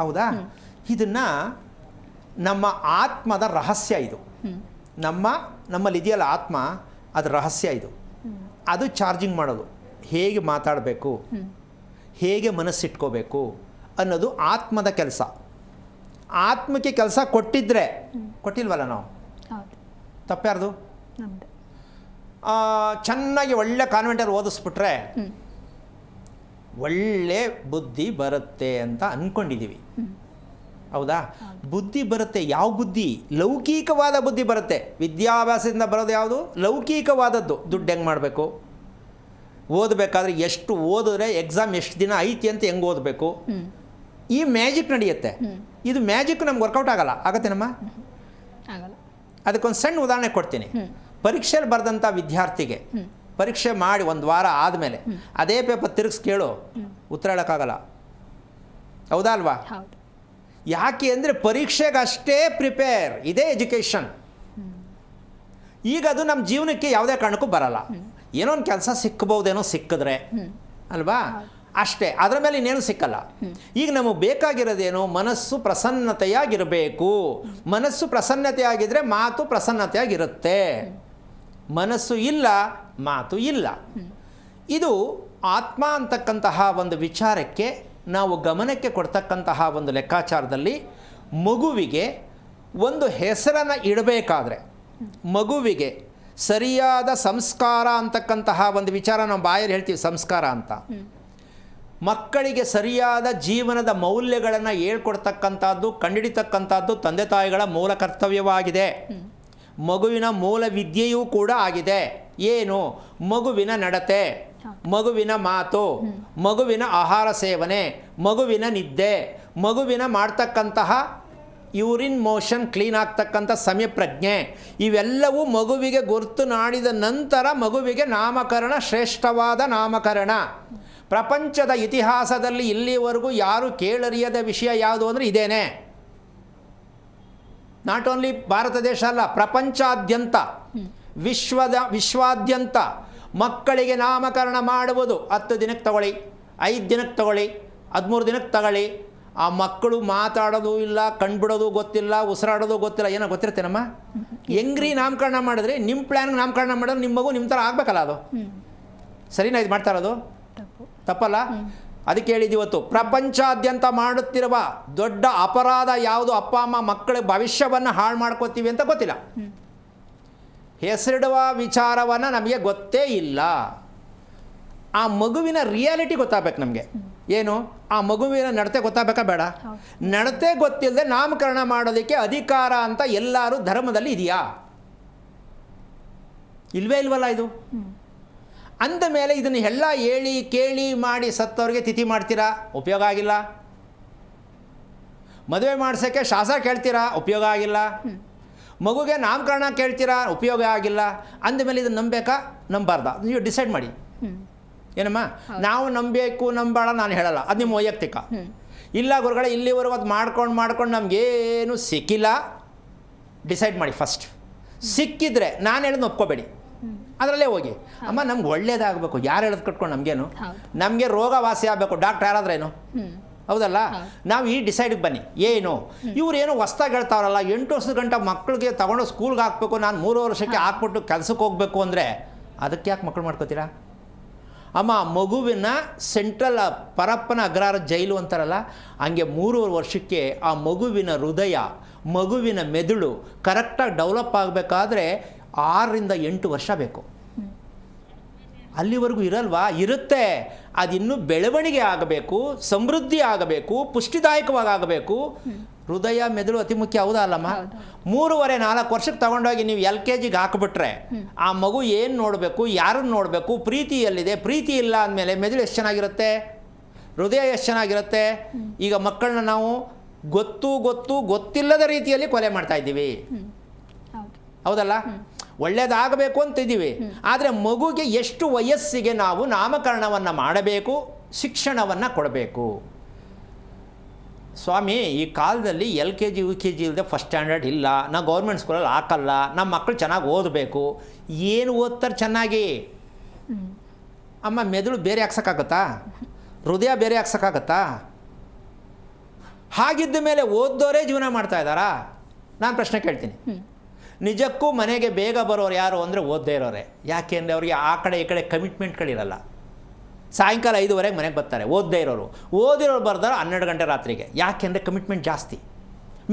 ಹೌದಾ? ಇದನ್ನು ನಮ್ಮ ಆತ್ಮದ ರಹಸ್ಯ ಇದು. ನಮ್ಮಲ್ಲಿ ಇದೆಯಲ್ಲ ಆತ್ಮ, ಅದು ರಹಸ್ಯ ಇದು. ಅದು ಚಾರ್ಜಿಂಗ್ ಮಾಡೋದು, ಹೇಗೆ ಮಾತಾಡಬೇಕು, ಹೇಗೆ ಮನಸ್ಸಿಟ್ಕೋಬೇಕು ಅನ್ನೋದು ಆತ್ಮದ ಕೆಲಸ. ಆತ್ಮಕ್ಕೆ ಕೆಲಸ ಕೊಟ್ಟಿಲ್ವಲ್ಲ ನಾವು, ತಪ್ಪ್ಯಾರ್ದು? ಚೆನ್ನಾಗಿ ಒಳ್ಳೆ ಕಾನ್ವೆಂಟಲ್ಲಿ ಓದಿಸ್ಬಿಟ್ರೆ ಒಳ್ಳೆ ಬುದ್ಧಿ ಬರುತ್ತೆ ಅಂತ ಅಂದ್ಕೊಂಡಿದ್ದೀವಿ. ಹೌದಾ? ಬುದ್ಧಿ ಬರುತ್ತೆ. ಯಾವ ಬುದ್ಧಿ? ಲೌಕಿಕವಾದ ಬುದ್ಧಿ ಬರುತ್ತೆ. ವಿದ್ಯಾಭ್ಯಾಸದಿಂದ ಬರೋದು ಯಾವುದು? ಲೌಕಿಕವಾದದ್ದು. ದುಡ್ಡು ಹೆಂಗೆ ಮಾಡಬೇಕು, ಓದಬೇಕಾದ್ರೆ ಎಷ್ಟು ಓದಿದ್ರೆ ಎಕ್ಸಾಮ್ ಎಷ್ಟು ದಿನ ಐತಿ ಅಂತ ಹೆಂಗೆ ಓದಬೇಕು, ಈ ಮ್ಯಾಜಿಕ್ ನಡೆಯುತ್ತೆ. ಇದು ಮ್ಯಾಜಿಕ್ ನಮ್ಗೆ ವರ್ಕೌಟ್ ಆಗಲ್ಲ. ಆಗತ್ತೇನಮ್ಮ? ಅದಕ್ಕೊಂದು ಸಣ್ಣ ಉದಾಹರಣೆ ಕೊಡ್ತೀನಿ. ಪರೀಕ್ಷೆಯಲ್ಲಿ ಬರೆದಂಥ ವಿದ್ಯಾರ್ಥಿಗೆ ಪರೀಕ್ಷೆ ಮಾಡಿ 1 ವಾರ ಆದಮೇಲೆ ಅದೇ ಪೇಪರ್ ತಿರುಗಿಸಿ ಕೇಳು, ಉತ್ತರ ಹೇಳೋಕ್ಕಾಗಲ್ಲ. ಹೌದಾ ಅಲ್ವಾ? ಯಾಕೆ ಅಂದರೆ ಪರೀಕ್ಷೆಗಷ್ಟೇ ಪ್ರಿಪೇರ್. ಇದೇ ಎಜುಕೇಷನ್. ಈಗ ಅದು ನಮ್ಮ ಜೀವನಕ್ಕೆ ಯಾವುದೇ ಕಾರಣಕ್ಕೂ ಬರಲ್ಲ. ಏನೋ ಒಂದು ಕೆಲಸ ಸಿಕ್ಕಬಹುದೇನೋ, ಸಿಕ್ಕಿದ್ರೆ ಅಲ್ವಾ, ಅಷ್ಟೇ. ಅದರ ಮೇಲೆ ಇನ್ನೇನು ಸಿಕ್ಕಲ್ಲ. ಈಗ ನಮಗೆ ಬೇಕಾಗಿರೋದೇನು? ಮನಸ್ಸು ಪ್ರಸನ್ನತೆಯಾಗಿರಬೇಕು. ಮನಸ್ಸು ಪ್ರಸನ್ನತೆಯಾಗಿದ್ದರೆ ಮಾತು ಪ್ರಸನ್ನತೆಯಾಗಿರುತ್ತೆ. ಮನಸ್ಸು ಇಲ್ಲ, ಮಾತು ಇಲ್ಲ. ಇದು ಆತ್ಮ ಅಂತಕ್ಕಂತಹ ಒಂದು ವಿಚಾರಕ್ಕೆ ನಾವು ಗಮನಕ್ಕೆ ಕೊಡ್ತಕ್ಕಂತಹ ಒಂದು ಲೆಕ್ಕಾಚಾರದಲ್ಲಿ ಮಗುವಿಗೆ ಒಂದು ಹೆಸರನ್ನು ಇಡಬೇಕಾದ್ರೆ, ಮಗುವಿಗೆ ಸರಿಯಾದ ಸಂಸ್ಕಾರ ಅಂತಕ್ಕಂತಹ ಒಂದು ವಿಚಾರ ನಾವು ಬಾಯಲ್ಲಿ ಹೇಳ್ತೀವಿ, ಸಂಸ್ಕಾರ ಅಂತ. ಮಕ್ಕಳಿಗೆ ಸರಿಯಾದ ಜೀವನದ ಮೌಲ್ಯಗಳನ್ನು ಹೇಳ್ಕೊಡ್ತಕ್ಕಂಥದ್ದು, ಕಂಡುಹಿಡಿತಕ್ಕಂಥದ್ದು ತಂದೆ ತಾಯಿಗಳ ಮೂಲ ಕರ್ತವ್ಯವಾಗಿದೆ. ಮಗುವಿನ ಮೂಲ ವಿದ್ಯೆಯೂ ಕೂಡ ಆಗಿದೆ. ಏನು? ಮಗುವಿನ ನಡತೆ, ಮಗುವಿನ ಮಾತು, ಮಗುವಿನ ಆಹಾರ ಸೇವನೆ, ಮಗುವಿನ ನಿದ್ದೆ, ಮಗುವಿನ ಮಾಡ್ತಕ್ಕಂತಹ ಯೂರಿನ್ ಮೋಷನ್ ಕ್ಲೀನ್ ಆಗ್ತಕ್ಕಂಥ ಸಮಯ ಪ್ರಜ್ಞೆ, ಇವೆಲ್ಲವೂ ಮಗುವಿಗೆ ಗುರುತು ನಾಡಿದ ನಂತರ ಮಗುವಿಗೆ ನಾಮಕರಣ, ಶ್ರೇಷ್ಠವಾದ ನಾಮಕರಣ. ಪ್ರಪಂಚದ ಇತಿಹಾಸದಲ್ಲಿ ಇಲ್ಲಿವರೆಗೂ ಯಾರು ಕೇಳರಿಯದ ವಿಷಯ ಯಾವುದು ಅಂದರೆ ಇದೇನೆ. ನಾಟ್ ಓನ್ಲಿ ಭಾರತ ದೇಶ ಅಲ್ಲ, ಪ್ರಪಂಚಾದ್ಯಂತ, ವಿಶ್ವಾದ್ಯಂತ ಮಕ್ಕಳಿಗೆ ನಾಮಕರಣ ಮಾಡುವುದು 10 ದಿನಕ್ಕೆ ತಗೊಳ್ಳಿ, 5 ದಿನಕ್ಕೆ ತಗೊಳ್ಳಿ, 13 ದಿನಕ್ಕೆ ತಗೊಳ್ಳಿ. ಆ ಮಕ್ಕಳು ಮಾತಾಡೋದು ಇಲ್ಲ, ಕಣ್ಬಿಡೋದು ಗೊತ್ತಿಲ್ಲ, ಉಸಿರಾಡೋದು ಗೊತ್ತಿಲ್ಲ. ಏನೋ ಗೊತ್ತಿರ್ತೇನಮ್ಮ? ಹೆಂಗ್ರಿ ನಾಮಕರಣ ಮಾಡಿದ್ರಿ? ನಿಮ್ಮ ಪ್ಲ್ಯಾನ್ಗೆ ನಾಮಕರಣ ಮಾಡಿದ್ರೆ ನಿಮ್ಮ ಮಗು ನಿಮ್ಮ ಥರ ಆಗಬೇಕಲ್ಲ. ಅದು ಸರಿನಾ? ಇದು ಮಾಡ್ತಾ ಇರೋದು ತಪ್ಪಲ್ಲ? ಅದಕ್ಕೆ ಹೇಳಿದ್ದು ಇವತ್ತು ಪ್ರಪಂಚಾದ್ಯಂತ ಮಾಡುತ್ತಿರುವ ದೊಡ್ಡ ಅಪರಾಧ ಯಾವುದು? ಅಪ್ಪ ಅಮ್ಮ ಮಕ್ಕಳ ಭವಿಷ್ಯವನ್ನು ಹಾಳು ಮಾಡ್ಕೋತೀವಿ ಅಂತ ಗೊತ್ತಿಲ್ಲ. ಹೆಸರಿಡುವ ವಿಚಾರವನ್ನು ನಮಗೆ ಗೊತ್ತೇ ಇಲ್ಲ. ಆ ಮಗುವಿನ ರಿಯಾಲಿಟಿ ಗೊತ್ತಾಗಬೇಕು ನಮಗೆ. ಏನು ಆ ಮಗುವಿನ ನಡತೆ ಗೊತ್ತಾಗಬೇಕಾ ಬೇಡ? ನಡತೆ ಗೊತ್ತಿಲ್ಲದೆ ನಾಮಕರಣ ಮಾಡೋದಕ್ಕೆ ಅಧಿಕಾರ ಅಂತ ಎಲ್ಲರೂ ಧರ್ಮದಲ್ಲಿ ಇದೆಯಾ? ಇಲ್ವೇ ಇಲ್ವಲ್ಲ ಇದು. ಅಂದ ಮೇಲೆ ಇದನ್ನು ಎಲ್ಲ ಹೇಳಿ ಕೇಳಿ ಮಾಡಿ ಸತ್ತವ್ರಿಗೆ ತಿಥಿ ಮಾಡ್ತೀರಾ, ಉಪಯೋಗ ಆಗಿಲ್ಲ. ಮದುವೆ ಮಾಡ್ಸೋಕ್ಕೆ ಶಾಸ್ತ್ರ ಕೇಳ್ತೀರಾ, ಉಪಯೋಗ ಆಗಿಲ್ಲ. ಮಗುಗೆ ನಾಮಕರಣ ಕೇಳ್ತೀರಾ, ಉಪಯೋಗ ಆಗಿಲ್ಲ. ಅಂದಮೇಲೆ ಇದನ್ನು ನಂಬೇಕಾ ನಂಬಾರ್ದಾ ನೀವು ಡಿಸೈಡ್ ಮಾಡಿ. ಏನಮ್ಮ, ನಾವು ನಂಬಬೇಕು ನಂಬೇಡ ನಾನು ಹೇಳಲ್ಲ, ಅದು ನಿಮ್ಮ ವೈಯಕ್ತಿಕ. ಇಲ್ಲ ಗುರುಗಳೇ, ಇಲ್ಲಿವರೆಗೂ ಅದು ಮಾಡ್ಕೊಂಡು ನಮಗೇನು ಸಿಕ್ಕಿಲ್ಲ, ಡಿಸೈಡ್ ಮಾಡಿ ಫಸ್ಟ್. ಸಿಕ್ಕಿದ್ರೆ ನಾನು ಹೇಳೋದು ಒಪ್ಕೋಬೇಡಿ, ಅದರಲ್ಲೇ ಹೋಗಿ. ಅಮ್ಮ ನಮ್ಗೆ ಒಳ್ಳೇದಾಗಬೇಕು, ಯಾರು ಹೇಳೋದು ಕಟ್ಕೊಂಡು ನಮಗೇನು, ನಮಗೆ ರೋಗ ವಾಸಿ ಆಗಬೇಕು, ಡಾಕ್ಟ್ರ್ ಯಾರಾದ್ರೇನು, ಹೌದಲ್ಲ? ನಾವು ಈ ಡಿಸೈಡಿಗೆ ಬನ್ನಿ. ಏನು ಇವ್ರೇನೋ ಹೊಸ್ದಾಗಿ ಹೇಳ್ತಾವ್ರಲ್ಲ, 8 ವರ್ಷದ ಗಂಟ ಮಕ್ಕಳಿಗೆ ತಗೊಂಡು ಸ್ಕೂಲ್ಗೆ ಹಾಕಬೇಕು, ನಾನು 3 ವರ್ಷಕ್ಕೆ ಹಾಕ್ಬಿಟ್ಟು ಕೆಲಸಕ್ಕೆ ಹೋಗಬೇಕು ಅಂದರೆ ಅದಕ್ಕೆ ಯಾಕೆ ಮಕ್ಕಳು ಮಾಡ್ಕೋತೀರಾ? ಅಮ್ಮ, ಮಗುವಿನ ಸೆಂಟ್ರಲ್ ಪರಪ್ಪನ ಅಗ್ರಹಾರ ಜೈಲು ಅಂತಾರಲ್ಲ, ಹಂಗೆ 3 ವರ್ಷಕ್ಕೆ ಆ ಮಗುವಿನ ಹೃದಯ, ಮಗುವಿನ ಮೆದುಳು ಕರೆಕ್ಟಾಗಿ ಡೆವಲಪ್ ಆಗಬೇಕಾದ್ರೆ 6 ರಿಂದ 8 ವರ್ಷ ಬೇಕು. ಅಲ್ಲಿವರೆಗೂ ಇರಲ್ವಾ? ಇರುತ್ತೆ. ಅದಿನ್ನೂ ಬೆಳವಣಿಗೆ ಆಗಬೇಕು, ಸಮೃದ್ಧಿ ಆಗಬೇಕು, ಪುಷ್ಟಿದಾಯಕವಾಗಿ ಆಗಬೇಕು. ಹೃದಯ ಮೆದುಳು ಅತಿ ಮುಖ್ಯ, ಹೌದಾ ಅಲ್ಲಮ್ಮ? 3-4 ವರ್ಷಕ್ಕೆ ತಗೊಂಡೋಗಿ ನೀವು LKGಗೆ ಹಾಕಿಬಿಟ್ರೆ ಆ ಮಗು ಏನು ನೋಡಬೇಕು, ಯಾರನ್ನು ನೋಡಬೇಕು, ಪ್ರೀತಿ ಎಲ್ಲಿದೆ, ಪ್ರೀತಿ ಇಲ್ಲ ಅಂದಮೇಲೆ ಮೆದುಳು ಎಷ್ಟು ಚೆನ್ನಾಗಿರುತ್ತೆ, ಹೃದಯ ಎಷ್ಟು ಚೆನ್ನಾಗಿರುತ್ತೆ. ಈಗ ಮಕ್ಕಳನ್ನ ನಾವು ಗೊತ್ತಿಲ್ಲದ ರೀತಿಯಲ್ಲಿ ಕೊಲೆ ಮಾಡ್ತಾ ಇದ್ದೀವಿ, ಹೌದಲ್ಲ? ಒಳ್ಳೆಯದಾಗಬೇಕು ಅಂತಿದ್ದೀವಿ. ಆದರೆ ಮಗುಗೆ ಎಷ್ಟು ವಯಸ್ಸಿಗೆ ನಾವು ನಾಮಕರಣವನ್ನು ಮಾಡಬೇಕು, ಶಿಕ್ಷಣವನ್ನು ಕೊಡಬೇಕು. ಸ್ವಾಮಿ, ಈ ಕಾಲದಲ್ಲಿ LKG UKG ಇಲ್ಲದೆ ಫಸ್ಟ್ ಸ್ಟ್ಯಾಂಡರ್ಡ್ ಇಲ್ಲ, ನಾವು ಗೌರ್ಮೆಂಟ್ ಸ್ಕೂಲಲ್ಲಿ ಹಾಕಲ್ಲ, ನಮ್ಮ ಮಕ್ಕಳು ಚೆನ್ನಾಗಿ ಓದಬೇಕು. ಏನು ಓದ್ತಾರೆ ಚೆನ್ನಾಗಿ? ಅಮ್ಮ, ಮೆದುಳು ಬೇರೆ ಹಾಕ್ಸೋಕ್ಕಾಗತ್ತಾ? ಹೃದಯ ಬೇರೆ ಹಾಕ್ಸೋಕ್ಕಾಗತ್ತಾ? ಹಾಗಿದ್ದ ಮೇಲೆ ಓದ್ದೋರೇ ಜೀವನ ಮಾಡ್ತಾ ಇದ್ದಾರಾ? ನಾನು ಪ್ರಶ್ನೆ ಕೇಳ್ತೀನಿ. ನಿಜಕ್ಕೂ ಮನೆಗೆ ಬೇಗ ಬರೋರು ಯಾರು ಅಂದರೆ ಓದದೇ ಇರೋರೆ. ಯಾಕೆ ಅಂದರೆ ಅವ್ರಿಗೆ ಆ ಕಡೆ ಈ ಕಡೆ ಕಮಿಟ್ಮೆಂಟ್ಗಳಿರಲ್ಲ. ಸಾಯಂಕಾಲ 5:15 ಮನೆಗೆ ಬರ್ತಾರೆ. ಓದದೇ ಇರೋರು, ಓದಿರೋರು ಬರ್ದಾರ 12 ಗಂಟೆ ರಾತ್ರಿಗೆ. ಯಾಕೆ ಅಂದರೆ ಕಮಿಟ್ಮೆಂಟ್ ಜಾಸ್ತಿ.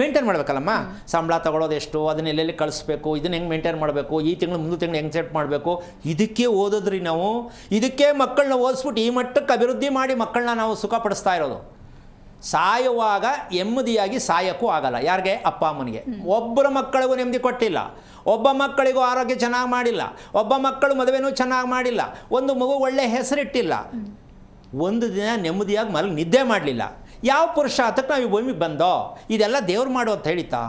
ಮೇಂಟೈನ್ ಮಾಡಬೇಕಲ್ಲಮ್ಮ. ಸಂಬಳ ತಗೊಳ್ಳೋದು ಎಷ್ಟು, ಅದನ್ನ ಎಲ್ಲೆಲ್ಲಿ ಕಳಿಸ್ಬೇಕು, ಇದನ್ನು ಹೆಂಗೆ ಮೇಂಟೈನ್ ಮಾಡಬೇಕು, ಈ ತಿಂಗಳು ಮುಂದೆ ತಿಂಗಳು ಹೆಂಗೆ ಸೆಟ್ ಮಾಡಬೇಕು, ಇದಕ್ಕೆ ಓದೋದ್ರಿ ನಾವು. ಇದಕ್ಕೆ ಮಕ್ಕಳನ್ನ ಓದಿಸ್ಬಿಟ್ಟು ಈ ಮಟ್ಟಕ್ಕೆ ಅಭಿವೃದ್ಧಿ ಮಾಡಿ ಮಕ್ಕಳನ್ನ ನಾವು ಸುಖಪಡಿಸ್ತಾ ಇರೋದು. ಸಾಯುವಾಗ ನೆಮ್ಮದಿಯಾಗಿ ಸಾಯೋಕ್ಕೂ ಆಗಲ್ಲ. ಯಾರಿಗೆ? ಅಪ್ಪ ಅಮ್ಮನಿಗೆ. ಒಬ್ಬರ ಮಕ್ಕಳಿಗೂ ನೆಮ್ಮದಿ ಕೊಟ್ಟಿಲ್ಲ, ಒಬ್ಬ ಮಕ್ಕಳಿಗೂ ಆರೋಗ್ಯ ಚೆನ್ನಾಗಿ ಮಾಡಿಲ್ಲ, ಒಬ್ಬ ಮಕ್ಕಳು ಮದುವೆನೂ ಚೆನ್ನಾಗಿ ಮಾಡಿಲ್ಲ, ಒಂದು ಮಗು ಒಳ್ಳೆ ಹೆಸರಿಟ್ಟಿಲ್ಲ, ಒಂದು ದಿನ ನೆಮ್ಮದಿಯಾಗಿ ಮಲಗಿ ನಿದ್ದೆ ಮಾಡಲಿಲ್ಲ. ಯಾವ ಪುರುಷಾರ್ಥಕ್ಕೆ ನಾವು ಈ ಭೂಮಿಗೆ ಬಂದೋ? ಇದೆಲ್ಲ ದೇವ್ರು ಮಾಡೋ ಅಂತ ಹೇಳಿತಾ?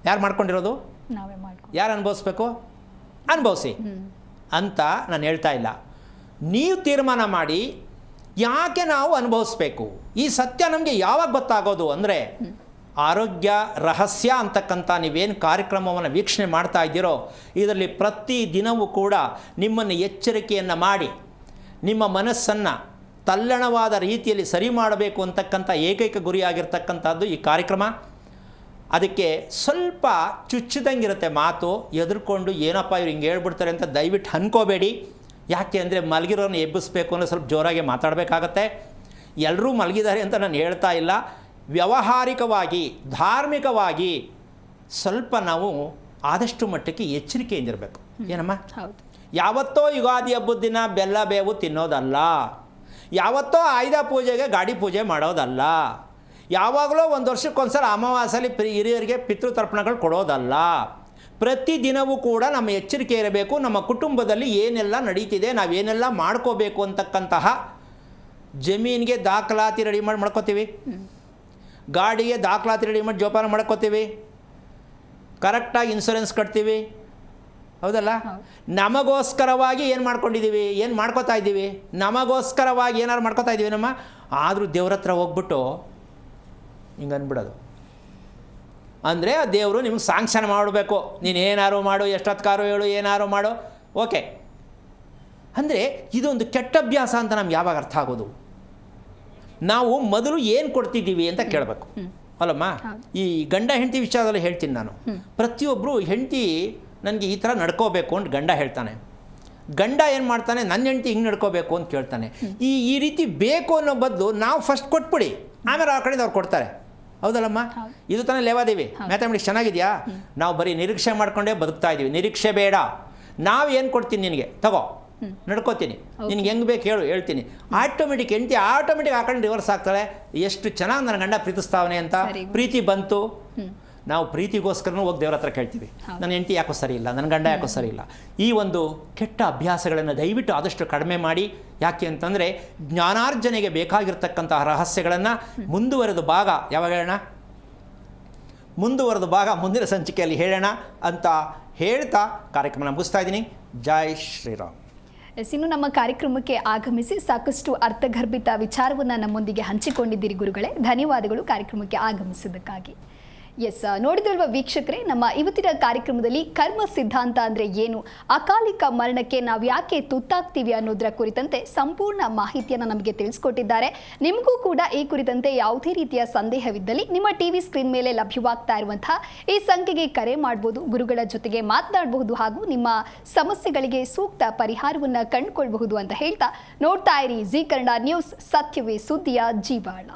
ಯಾರು ಮಾಡ್ಕೊಂಡಿರೋದು? ಯಾರು ಅನುಭವಿಸ್ಬೇಕು? ಅನುಭವಿಸಿ ಅಂತ ನಾನು ಹೇಳ್ತಾ ಇಲ್ಲ. ನೀವು ತೀರ್ಮಾನ ಮಾಡಿ ಯಾಕೆ ನಾವು ಅನುಭವಿಸ್ಬೇಕು. ಈ ಸತ್ಯ ನಮಗೆ ಯಾವಾಗ ಗೊತ್ತಾಗೋದು ಅಂದರೆ, ಆರೋಗ್ಯ ರಹಸ್ಯ ಅಂತಕ್ಕಂಥ ನೀವೇನು ಕಾರ್ಯಕ್ರಮವನ್ನು ವೀಕ್ಷಣೆ ಮಾಡ್ತಾ ಇದ್ದೀರೋ, ಇದರಲ್ಲಿ ಪ್ರತಿ ದಿನವೂ ಕೂಡ ನಿಮ್ಮನ್ನು ಎಚ್ಚರಿಕೆಯನ್ನು ಮಾಡಿ ನಿಮ್ಮ ಮನಸ್ಸನ್ನು ತಲ್ಲಣವಾದ ರೀತಿಯಲ್ಲಿ ಸರಿ ಮಾಡಬೇಕು ಅಂತಕ್ಕಂಥ ಏಕೈಕ ಗುರಿಯಾಗಿರ್ತಕ್ಕಂಥದ್ದು ಈ ಕಾರ್ಯಕ್ರಮ. ಅದಕ್ಕೆ ಸ್ವಲ್ಪ ಚುಚ್ಚಿದಂಗಿರುತ್ತೆ ಮಾತು. ಎದುರ್ಕೊಂಡು ಏನಪ್ಪ ಇವ್ರು ಹಿಂಗೆ ಹೇಳ್ಬಿಡ್ತಾರೆ ಅಂತ ದಯವಿಟ್ಟು ಅನ್ಕೋಬೇಡಿ. ಯಾಕೆ ಅಂದರೆ ಮಲಗಿರೋರನ್ನ ಎಬ್ಬಿಸ್ಬೇಕು ಅಂದರೆ ಸ್ವಲ್ಪ ಜೋರಾಗಿ ಮಾತಾಡಬೇಕಾಗತ್ತೆ. ಎಲ್ಲರೂ ಮಲಗಿದ್ದಾರೆ ಅಂತ ನಾನು ಹೇಳ್ತಾ ಇಲ್ಲ. ವ್ಯಾವಹಾರಿಕವಾಗಿ, ಧಾರ್ಮಿಕವಾಗಿ ಸ್ವಲ್ಪ ನಾವು ಆದಷ್ಟು ಮಟ್ಟಕ್ಕೆ ಎಚ್ಚರಿಕೆಯಿಂದಿರಬೇಕು. ಏನಮ್ಮ? ಯಾವತ್ತೋ ಯುಗಾದಿ ಹಬ್ಬದ ದಿನ ಬೆಲ್ಲ ಬೇವು ತಿನ್ನೋದಲ್ಲ, ಯಾವತ್ತೋ ಆಯುಧ ಪೂಜೆಗೆ ಗಾಡಿ ಪೂಜೆ ಮಾಡೋದಲ್ಲ, ಯಾವಾಗಲೂ ಒಂದು ವರ್ಷಕ್ಕೊಂದ್ಸಲ ಅಮಾವಾಸ್ಯೆಯಲ್ಲಿ ಹಿರಿಯರಿಗೆ ಪಿತೃತರ್ಪಣಗಳು ಕೊಡೋದಲ್ಲ. ಪ್ರತಿದಿನವೂ ಕೂಡ ನಮ್ಮ ಎಚ್ಚರಿಕೆ ಇರಬೇಕು. ನಮ್ಮ ಕುಟುಂಬದಲ್ಲಿ ಏನೆಲ್ಲ ನಡೀತಿದೆ, ನಾವೇನೆಲ್ಲ ಮಾಡ್ಕೋಬೇಕು ಅಂತಕ್ಕಂತಹ ಜಮೀನಿಗೆ ದಾಖಲಾತಿ ರೆಡಿ ಮಾಡಿ ಮಾಡ್ಕೋತೀವಿ, ಗಾಡಿಗೆ ದಾಖಲಾತಿ ರೆಡಿ ಮಾಡಿ ಜೋಪಾನ ಮಾಡ್ಕೋತೀವಿ, ಕರೆಕ್ಟಾಗಿ ಇನ್ಶೂರೆನ್ಸ್ ಕಟ್ತೀವಿ, ಹೌದಲ್ಲ? ನಮಗೋಸ್ಕರವಾಗಿ ಏನು ಮಾಡ್ಕೊಂಡಿದ್ದೀವಿ, ಏನು ಮಾಡ್ಕೋತಾ ಇದ್ದೀವಿ, ನಮಗೋಸ್ಕರವಾಗಿ ಏನಾರು ಮಾಡ್ಕೋತಾ ಇದ್ದೀವಿ ನಮ್ಮ. ಆದರೂ ದೇವ್ರ ಹತ್ರ ಹೋಗ್ಬಿಟ್ಟು ಹಿಂಗೆ ಅಂದ್ಬಿಡೋದು ಅಂದರೆ ಆ ದೇವರು ನಿಮ್ಗೆ ಸಾಂಕ್ಷನ್ ಮಾಡಬೇಕು. ನೀನು ಏನಾರು ಮಾಡು, ಎಷ್ಟೊತ್ಕಾರು ಹೇಳು, ಏನಾರು ಮಾಡು, ಓಕೆ. ಅಂದರೆ ಇದೊಂದು ಕೆಟ್ಟ ಅಭ್ಯಾಸ ಅಂತ ನಮ್ಗೆ ಯಾವಾಗ ಅರ್ಥ ಆಗೋದು? ನಾವು ಮೊದಲು ಏನು ಕೊಡ್ತಿದ್ದೀವಿ ಅಂತ ಕೇಳಬೇಕು ಅಲ್ಲಮ್ಮ. ಈ ಗಂಡ ಹೆಂಡತಿ ವಿಚಾರದಲ್ಲಿ ಹೇಳ್ತೀನಿ ನಾನು. ಪ್ರತಿಯೊಬ್ಬರು ಹೆಂಡತಿ ನನಗೆ ಈ ಥರ ನಡ್ಕೋಬೇಕು ಅಂತ ಗಂಡ ಹೇಳ್ತಾನೆ. ಗಂಡ ಏನು ಮಾಡ್ತಾನೆ, ನನ್ನ ಹೆಂಡತಿ ಹಿಂಗೆ ನಡ್ಕೋಬೇಕು ಅಂತ ಕೇಳ್ತಾನೆ. ಈ ರೀತಿ ಬೇಕು ಅನ್ನೋ ಬದಲು ನಾವು ಫಸ್ಟ್ ಕೊಟ್ಬಿಡಿ, ಆಮೇಲೆ ಆ ಕಡೆಯಿಂದ ಅವ್ರು ಕೊಡ್ತಾರೆ. ಹೌದಲ್ಲಮ್ಮ? ಇದು ತಾನೇ ಲೇವಾದೇವಿ. ಮ್ಯಾಥಮೆಟಿಕ್ಸ್ ಚೆನ್ನಾಗಿದೆಯಾ? ನಾವು ಬರೀ ನಿರೀಕ್ಷೆ ಮಾಡ್ಕೊಂಡೇ ಬದುಕ್ತಾ ಇದ್ದೀವಿ. ನಿರೀಕ್ಷೆ ಬೇಡ. ನಾವು ಏನು ಕೊಡ್ತೀನಿ ನಿನಗೆ, ತಗೋ, ನಡ್ಕೋತೀನಿ, ನಿನಗೆ ಹೆಂಗೆ ಬೇಕು ಹೇಳ್ತೀನಿ. ಆಟೋಮೆಟಿಕ್ ಹೆಂಡತಿ ಆಟೋಮೆಟಿಕ್ ಹಾಕೊಂಡು ರಿವರ್ಸ್ ಆಗ್ತಾಳೆ. ಎಷ್ಟು ಚೆನ್ನಾಗಿ ನನ್ನ ಗಂಡ ಪ್ರೀತಿಸ್ತಾವನೆ ಅಂತ. ಪ್ರೀತಿ ಬಂತು, ನಾವು ಪ್ರೀತಿಗೋಸ್ಕರನೂ ಹೋಗಿ ದೇವ್ರ ಹತ್ರ ಕೇಳ್ತೀವಿ, ನನ್ನ ಹೆಂಡತಿ ಯಾಕೋ ಸರಿ ಇಲ್ಲ, ನನ್ನ ಗಂಡ ಯಾಕೋ ಸರಿ ಇಲ್ಲ. ಈ ಒಂದು ಕೆಟ್ಟ ಅಭ್ಯಾಸಗಳನ್ನು ದಯವಿಟ್ಟು ಆದಷ್ಟು ಕಡಿಮೆ ಮಾಡಿ. ಯಾಕೆ ಅಂತಂದರೆ ಜ್ಞಾನಾರ್ಜನೆಗೆ ಬೇಕಾಗಿರ್ತಕ್ಕಂತಹ ರಹಸ್ಯಗಳನ್ನು ಮುಂದುವರೆದ ಭಾಗ ಯಾವಾಗ ಹೇಳೋಣ, ಮುಂದುವರೆದ ಭಾಗ ಮುಂದಿನ ಸಂಚಿಕೆಯಲ್ಲಿ ಹೇಳೋಣ ಅಂತ ಹೇಳ್ತಾ ಕಾರ್ಯಕ್ರಮನ ಮುಗಿಸ್ತಾ ಇದ್ದೀನಿ. ಜೈ ಶ್ರೀರಾಮ್. ಇನ್ನು ನಮ್ಮ ಕಾರ್ಯಕ್ರಮಕ್ಕೆ ಆಗಮಿಸಿ ಸಾಕಷ್ಟು ಅರ್ಥಗರ್ಭಿತ ವಿಚಾರವನ್ನು ನಮ್ಮೊಂದಿಗೆ ಹಂಚಿಕೊಂಡಿದ್ದೀರಿ ಗುರುಗಳೇ. ಧನ್ಯವಾದಗಳು ಕಾರ್ಯಕ್ರಮಕ್ಕೆ ಆಗಮಿಸಿದ್ದಕ್ಕಾಗಿ. ನೋಡಿದ್ರಲ್ವ ವೀಕ್ಷಕರೇ, ನಮ್ಮ ಇವತ್ತಿನ ಕಾರ್ಯಕ್ರಮದಲ್ಲಿ ಕರ್ಮ ಸಿದ್ಧಾಂತ ಅಂದರೆ ಏನು, ಅಕಾಲಿಕ ಮರಣಕ್ಕೆ ನಾವು ಯಾಕೆ ತುತ್ತಾಗ್ತೀವಿ ಅನ್ನೋದರ ಕುರಿತಂತೆ ಸಂಪೂರ್ಣ ಮಾಹಿತಿಯನ್ನು ನಮಗೆ ತಿಳಿಸ್ಕೊಟ್ಟಿದ್ದಾರೆ. ನಿಮಗೂ ಕೂಡ ಈ ಕುರಿತಂತೆ ಯಾವುದೇ ರೀತಿಯ ಸಂದೇಹವಿದ್ದಲ್ಲಿ ನಿಮ್ಮ ಟಿವಿ ಸ್ಕ್ರೀನ್ ಮೇಲೆ ಲಭ್ಯವಾಗ್ತಾ ಇರುವಂತಹ ಈ ಸಂಖ್ಯೆಗೆ ಕರೆ ಮಾಡಬಹುದು, ಗುರುಗಳ ಜೊತೆಗೆ ಮಾತನಾಡಬಹುದು ಹಾಗೂ ನಿಮ್ಮ ಸಮಸ್ಯೆಗಳಿಗೆ ಸೂಕ್ತ ಪರಿಹಾರವನ್ನು ಕಂಡುಕೊಳ್ಳಬಹುದು ಅಂತ ಹೇಳ್ತಾ ನೋಡ್ತಾ ಇರಿ ಜಿ ಕನ್ನಡ ನ್ಯೂಸ್, ಸತ್ಯವೇ ಸುದ್ದಿಯ ಜೀವಾಳ.